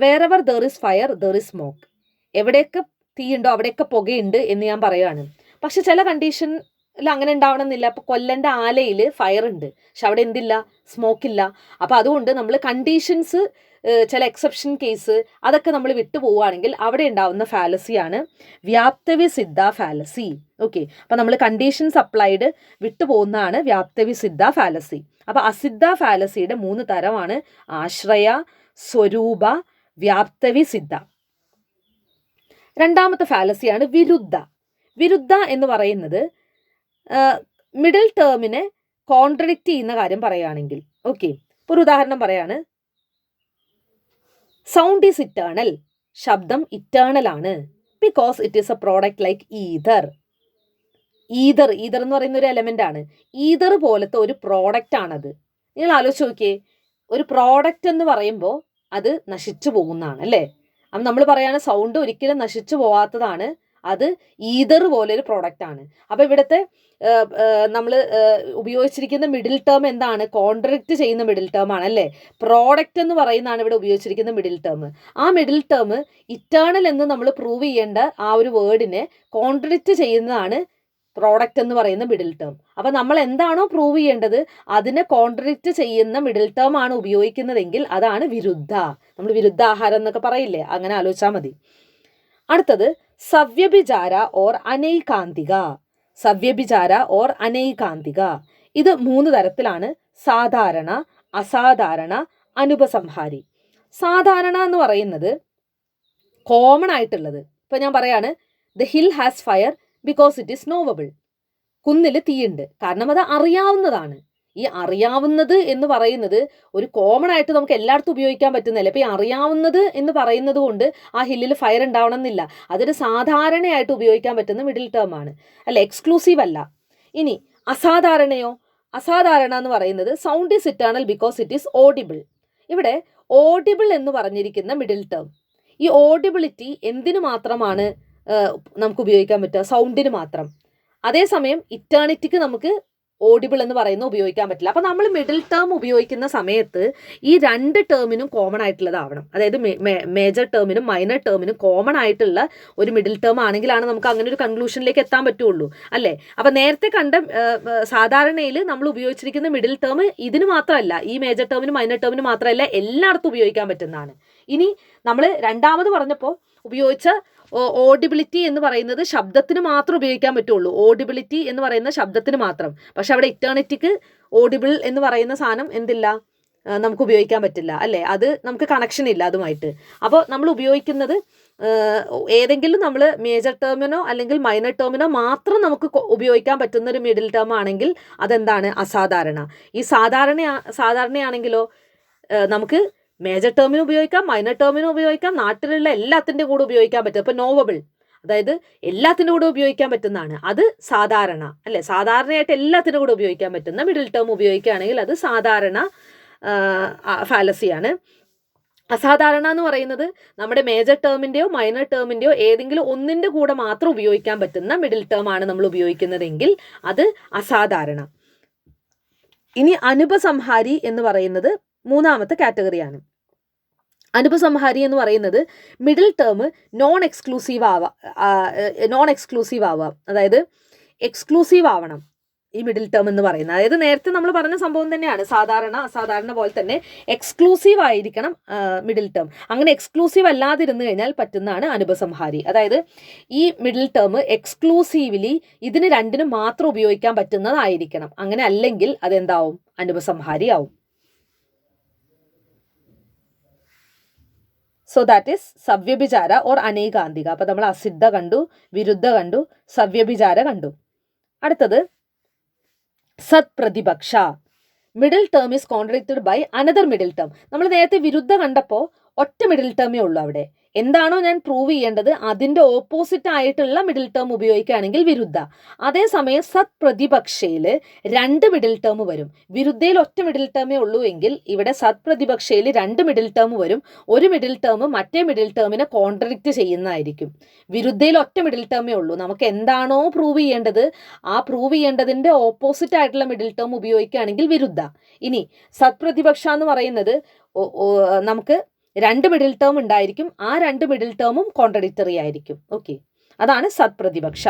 wherever there is fire there is smoke. എവിടെയൊക്കെ തീയുണ്ടോ അവിടെയൊക്കെ പുകയുണ്ട് എന്ന് ഞാൻ പറയുകയാണ്. പക്ഷെ ചില കണ്ടീഷനിൽ അങ്ങനെ ഉണ്ടാവണമെന്നില്ല. ഇപ്പോൾ കൊല്ലൻ്റെ ആലയിൽ ഫയർ ഉണ്ട്, പക്ഷെ അവിടെ എന്തില്ല? സ്മോക്കില്ല. അപ്പോൾ അതുകൊണ്ട് നമ്മൾ കണ്ടീഷൻസ്, ചില എക്സെപ്ഷൻ കേസ്, അതൊക്കെ നമ്മൾ വിട്ടുപോവുകയാണെങ്കിൽ അവിടെ ഉണ്ടാവുന്ന ഫാലസിയാണ് വ്യാപ്തവിസിദ്ധ ഫാലസി. ഓക്കെ, അപ്പം നമ്മൾ കണ്ടീഷൻസ് അപ്ലൈഡ് വിട്ടുപോകുന്നതാണ് വ്യാപ്തവിസിദ്ധ ഫാലസി. അപ്പോൾ അസിദ്ധ ഫാലസിയുടെ 3 തരമാണ്: ആശ്രയ, സ്വരൂപ, വ്യാപ്തവിസിദ്ധ. രണ്ടാമത്തെ ഫാലസിയാണ് വിരുദ്ധ. വിരുദ്ധ എന്ന് പറയുന്നത് മിഡിൽ ടേമിനെ കോൺട്രഡിക്റ്റ് ചെയ്യുന്ന കാര്യം പറയുകയാണെങ്കിൽ, ഓക്കെ, ഒരു ഉദാഹരണം പറയാണ്, സൗണ്ട് ഈസ് ഇറ്റേണൽ. ശബ്ദം ഇറ്റേണൽ ആണ് because it is a product like ether. Ether എന്ന് പറയുന്ന ഒരു എലമെന്റ് ആണ്. ഈതർ പോലത്തെ ഒരു പ്രോഡക്റ്റ് ആണത്. നിങ്ങൾ ആലോചിച്ച് നോക്കിയേ, ഒരു പ്രോഡക്റ്റ് എന്ന് പറയുമ്പോൾ അത് നശിച്ചു പോകുന്നതാണ്, അല്ലേ? അപ്പം നമ്മൾ പറയാണ് സൗണ്ട് ഒരിക്കലും നശിച്ചു പോവാത്തതാണ്, അത് ഈതർ പോലൊരു പ്രോഡക്റ്റ് ആണ്. അപ്പോൾ ഇവിടുത്തെ നമ്മൾ ഉപയോഗിച്ചിരിക്കുന്ന മിഡിൽ ടേം എന്താണ്? കോൺട്രഡിക്റ്റ് ചെയ്യുന്ന മിഡിൽ ടേം ആണ്, അല്ലേ? പ്രോഡക്റ്റ് എന്ന് പറയുന്നതാണ് ഇവിടെ ഉപയോഗിച്ചിരിക്കുന്ന മിഡിൽ ടേം. ആ മിഡിൽ ടേം ഇറ്റേണൽ എന്ന് നമ്മൾ പ്രൂവ് ചെയ്യേണ്ട ആ ഒരു വേർഡിനെ കോൺട്രഡിക്റ്റ് ചെയ്യുന്നതാണ് പ്രോഡക്റ്റ് എന്ന് പറയുന്ന മിഡിൽ ടേം. അപ്പം നമ്മൾ എന്താണോ പ്രൂവ് ചെയ്യേണ്ടത് അതിനെ കോൺട്രഡിക്റ്റ് ചെയ്യുന്ന മിഡിൽ ടേം ആണ് ഉപയോഗിക്കുന്നതെങ്കിൽ അതാണ് വിരുദ്ധ. നമ്മൾ വിരുദ്ധാഹാരം എന്നൊക്കെ പറയില്ലേ, അങ്ങനെ ആലോചിച്ചാൽ മതി. അടുത്തത് സവ്യഭിചാര ഓർ അനൈകാന്തിക. സവ്യഭിചാര ഓർ അനൈകാന്തിക, ഇത് 3 തരത്തിലാണ്: സാധാരണ, അസാധാരണ, അനുപസംഹാരി. സാധാരണ എന്ന് പറയുന്നത് കോമൺ ആയിട്ടുള്ളത്. ഇപ്പം ഞാൻ പറയാണ്, the hill has fire because it is knowable. കുന്നിൽ തീയുണ്ട്, കാരണം അത് അറിയാവുന്നതാണ്. ഈ അറിയാവുന്നത് എന്ന് പറയുന്നത് ഒരു കോമൺ ആയിട്ട് നമുക്ക് എല്ലായിടത്തും ഉപയോഗിക്കാൻ പറ്റുന്നില്ല. ഇപ്പം ഈ അറിയാവുന്നത് എന്ന് പറയുന്നത് കൊണ്ട് ആ ഹില്ലിൽ ഫയർ ഉണ്ടാവണം എന്നില്ല. അതൊരു സാധാരണയായിട്ട് ഉപയോഗിക്കാൻ പറ്റുന്ന മിഡിൽ ടേം ആണ്, അല്ല, എക്സ്ക്ലൂസീവ് അല്ല. ഇനി അസാധാരണയോ? അസാധാരണ എന്ന് പറയുന്നത് sound is eternal because it is audible. ഇവിടെ ഓഡിബിൾ എന്ന് പറഞ്ഞിരിക്കുന്ന മിഡിൽ ടേം, ഈ ഓഡിബിലിറ്റി എന്തിനു മാത്രമാണ് നമുക്ക് ഉപയോഗിക്കാൻ പറ്റുക? സൗണ്ടിന് മാത്രം. അതേസമയം ഇറ്റേണിറ്റിക്ക് നമുക്ക് ഓഡിബിൾ എന്ന് പറയുന്നത് ഉപയോഗിക്കാൻ പറ്റില്ല. അപ്പോൾ നമ്മൾ മിഡിൽ ടേം ഉപയോഗിക്കുന്ന സമയത്ത് ഈ രണ്ട് ടേമിനും കോമൺ ആയിട്ടുള്ളതാവണം. അതായത് മേജർ ടേമിനും മൈനർ ടേമിനും കോമൺ ആയിട്ടുള്ള ഒരു മിഡിൽ ടേം ആണെങ്കിലാണ് നമുക്ക് അങ്ങനെ ഒരു കൺക്ലൂഷനിലേക്ക് എത്താൻ പറ്റുള്ളൂ അല്ലേ. അപ്പോൾ നേരത്തെ കണ്ട സാധാരണയിൽ നമ്മൾ ഉപയോഗിച്ചിരിക്കുന്ന മിഡിൽ ടേം ഇതിന് മാത്രമല്ല, ഈ മേജർ ടേമിനും മൈനർ ടേമിനും മാത്രമല്ല, എല്ലായിടത്തും ഉപയോഗിക്കാൻ പറ്റുന്നതാണ്. ഇനി നമ്മൾ രണ്ടാമത് പറഞ്ഞപ്പോൾ ഉപയോഗിച്ച ഓഡിബിലിറ്റി എന്ന് പറയുന്നത് ശബ്ദത്തിന് മാത്രം ഉപയോഗിക്കാൻ പറ്റുള്ളൂ. ഓഡിബിലിറ്റി എന്ന് പറയുന്ന ശബ്ദത്തിന് മാത്രം. പക്ഷെ അവിടെ ഇറ്റേണിറ്റിക്ക് ഓഡിബിൾ എന്ന് പറയുന്ന സാധനം എന്തില്ല, നമുക്ക് ഉപയോഗിക്കാൻ പറ്റില്ല അല്ലേ. അത് നമുക്ക് കണക്ഷൻ ഇല്ല അതുമായിട്ട്. അപ്പോൾ നമ്മൾ ഉപയോഗിക്കുന്നത് ഏതെങ്കിലും നമ്മൾ മേജർ ടേമിനോ അല്ലെങ്കിൽ മൈനർ ടേമിനോ മാത്രം നമുക്ക് ഉപയോഗിക്കാൻ പറ്റുന്ന ഒരു മിഡിൽ ടേം ആണെങ്കിൽ അതെന്താണ്, അസാധാരണ. ഈ സാധാരണയാണെങ്കിലോ നമുക്ക് മേജർ ടേമിനും ഉപയോഗിക്കാം, മൈനർ ടേമിനും ഉപയോഗിക്കാം, നാട്ടിലുള്ള എല്ലാത്തിൻ്റെ കൂടെ ഉപയോഗിക്കാൻ പറ്റും. ഇപ്പോൾ നോവബിൾ, അതായത് എല്ലാത്തിൻ്റെ കൂടെ ഉപയോഗിക്കാൻ പറ്റുന്നതാണ്, അത് സാധാരണ അല്ലേ. സാധാരണയായിട്ട് എല്ലാത്തിൻ്റെ കൂടെ ഉപയോഗിക്കാൻ പറ്റുന്ന മിഡിൽ ടേം ഉപയോഗിക്കുകയാണെങ്കിൽ അത് സാധാരണ ഫാലസിയാണ്. അസാധാരണ എന്ന് പറയുന്നത് നമ്മുടെ മേജർ ടേമിൻ്റെയോ മൈനർ ടേമിൻ്റെയോ ഏതെങ്കിലും ഒന്നിൻ്റെ കൂടെ മാത്രം ഉപയോഗിക്കാൻ പറ്റുന്ന മിഡിൽ ടേം ആണ് നമ്മൾ ഉപയോഗിക്കുന്നതെങ്കിൽ അത് അസാധാരണ. ഇനി അനുപസംഹാരി എന്ന് പറയുന്നത് മൂന്നാമത്തെ കാറ്റഗറിയാണ്. അനുപസംഹാരി എന്ന് പറയുന്നത് മിഡിൽ ടേം നോൺ എക്സ്ക്ലൂസീവ് ആവാം, അതായത് എക്സ്ക്ലൂസീവ് ആവണം ഈ മിഡിൽ ടേം എന്ന് പറയുന്നത്. അതായത് നേരത്തെ നമ്മൾ പറഞ്ഞ സംഭവം തന്നെയാണ്, അസാധാരണ പോലെ തന്നെ എക്സ്ക്ലൂസീവ് ആയിരിക്കണം മിഡിൽ ടേം. അങ്ങനെ എക്സ്ക്ലൂസീവ് അല്ലാതിരുന്നു കഴിഞ്ഞാൽ പറ്റുന്നതാണ് അനുപസംഹാരി. അതായത് ഈ മിഡിൽ ടേം എക്സ്ക്ലൂസീവ്ലി ഇതിന് രണ്ടിനും മാത്രം ഉപയോഗിക്കാൻ പറ്റുന്നതായിരിക്കണം. അങ്ങനെ അല്ലെങ്കിൽ അതെന്താവും, അനുപസംഹാരി ആവും. സോ ദാറ്റ് ഈസ് സവ്യഭിചാര ഓർ അനൈകാന്തിക. അപ്പോൾ നമ്മൾ അസിദ്ധ കണ്ടു, വിരുദ്ധ കണ്ടു, സവ്യഭിചാര കണ്ടു. അടുത്തത് സത് പ്രതിപക്ഷ. Middle term is contradicted by another middle term. നമ്മൾ നേരത്തെ വിരുദ്ധ കണ്ടപ്പോൾ ഒറ്റ മിഡിൽ ടേമേ ഉള്ളൂ. അവിടെ എന്താണോ ഞാൻ പ്രൂവ് ചെയ്യേണ്ടത് അതിൻ്റെ ഓപ്പോസിറ്റ് ആയിട്ടുള്ള മിഡിൽ ടേം ഉപയോഗിക്കുകയാണെങ്കിൽ വിരുദ്ധ. അതേസമയം സത് പ്രതിപക്ഷയിൽ രണ്ട് മിഡിൽ ടേം വരും. വിരുദ്ധയിൽ ഒറ്റ മിഡിൽ ടേമേ ഉള്ളൂ എങ്കിൽ ഇവിടെ സത് പ്രതിപക്ഷയിൽ രണ്ട് മിഡിൽ ടേം വരും. ഒരു മിഡിൽ ടേം മറ്റേ മിഡിൽ ടേമിനെ കോൺട്രഡിക്റ്റ് ചെയ്യുന്നതായിരിക്കും. വിരുദ്ധയിൽ ഒറ്റ മിഡിൽ ടേമേ ഉള്ളൂ. നമുക്ക് എന്താണോ പ്രൂവ് ചെയ്യേണ്ടത് ആ പ്രൂവ് ചെയ്യേണ്ടതിൻ്റെ ഓപ്പോസിറ്റ് ആയിട്ടുള്ള മിഡിൽ ടേം ഉപയോഗിക്കുകയാണെങ്കിൽ വിരുദ്ധ. ഇനി സത് പ്രതിപക്ഷ എന്ന് പറയുന്നത് നമുക്ക് രണ്ട് മിഡിൽ ടേം ഉണ്ടായിരിക്കും, ആ രണ്ട് മിഡിൽ ടേമും കോൺട്രഡിക്ടറി ആയിരിക്കും. ഓക്കെ, അതാണ് സത് പ്രതിപക്ഷ.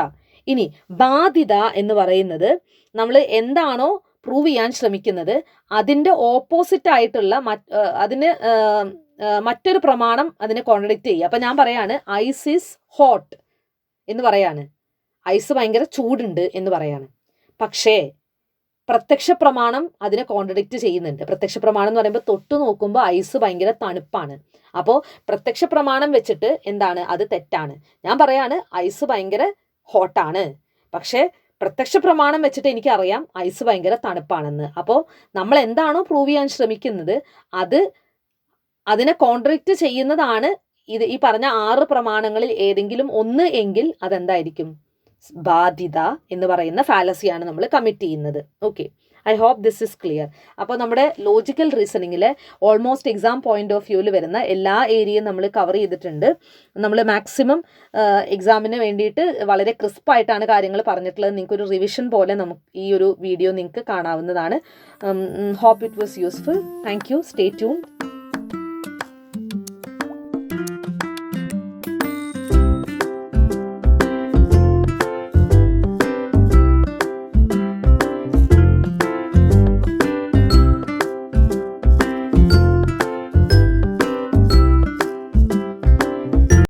ഇനി ബാധിത എന്ന് പറയുന്നത് നമ്മൾ എന്താണോ പ്രൂവ് ചെയ്യാൻ ശ്രമിക്കുന്നത് അതിൻ്റെ ഓപ്പോസിറ്റ് ആയിട്ടുള്ള മറ്റൊരു പ്രമാണം അതിനെ കോൺട്രഡിക്റ്റ് ചെയ്യുക. അപ്പം ഞാൻ പറയാണ് ഐസ് ഈസ് ഹോട്ട് എന്ന് പറയാണ്, ഐസ് ഭയങ്കര ചൂടുണ്ട് എന്ന് പറയാണ്. പക്ഷേ പ്രത്യക്ഷ പ്രമാണം അതിനെ കോൺട്രഡിക്റ്റ് ചെയ്യുന്നുണ്ട്. പ്രത്യക്ഷ പ്രമാണം എന്ന് പറയുമ്പോൾ തൊട്ട് നോക്കുമ്പോൾ ഐസ് ഭയങ്കര തണുപ്പാണ്. അപ്പോൾ പ്രത്യക്ഷ പ്രമാണം വെച്ചിട്ട് എന്താണ്, അത് തെറ്റാണ്. ഞാൻ പറയാണ് ഐസ് ഭയങ്കര ഹോട്ടാണ്, പക്ഷേ പ്രത്യക്ഷ പ്രമാണം വെച്ചിട്ട് എനിക്കറിയാം ഐസ് ഭയങ്കര തണുപ്പാണെന്ന്. അപ്പോൾ നമ്മൾ എന്താണോ പ്രൂവ് ചെയ്യാൻ ശ്രമിക്കുന്നത് അതിനെ കോൺട്രഡിക്റ്റ് ചെയ്യുന്നതാണ് ഈ പറഞ്ഞ 6 പ്രമാണങ്ങളിൽ ഏതെങ്കിലും ഒന്ന് എങ്കിൽ അതെന്തായിരിക്കും, ബാധിത എന്ന് പറയുന്ന ഫാലസിയാണ് നമ്മൾ കമ്മിറ്റ് ചെയ്യുന്നത്. Okay, I hope this is clear. അപ്പോൾ നമ്മുടെ ലോജിക്കൽ റീസണിങ്ങിൽ ഓൾമോസ്റ്റ് എക്സാം പോയിന്റ് ഓഫ് വ്യൂവിൽ വരുന്ന എല്ലാ ഏരിയയും നമ്മൾ കവർ ചെയ്തിട്ടുണ്ട്. നമ്മൾ മാക്സിമം എക്സാമിന് വേണ്ടിയിട്ട് വളരെ ക്രിസ്പായിട്ടാണ് കാര്യങ്ങൾ പറഞ്ഞിട്ടുള്ളത്. നിങ്ങൾക്കൊരു റിവിഷൻ പോലെ നമുക്ക് ഈ ഒരു വീഡിയോ നിങ്ങൾക്ക് കാണാവുന്നതാണ്. Hope it was useful. Thank you. Stay tuned.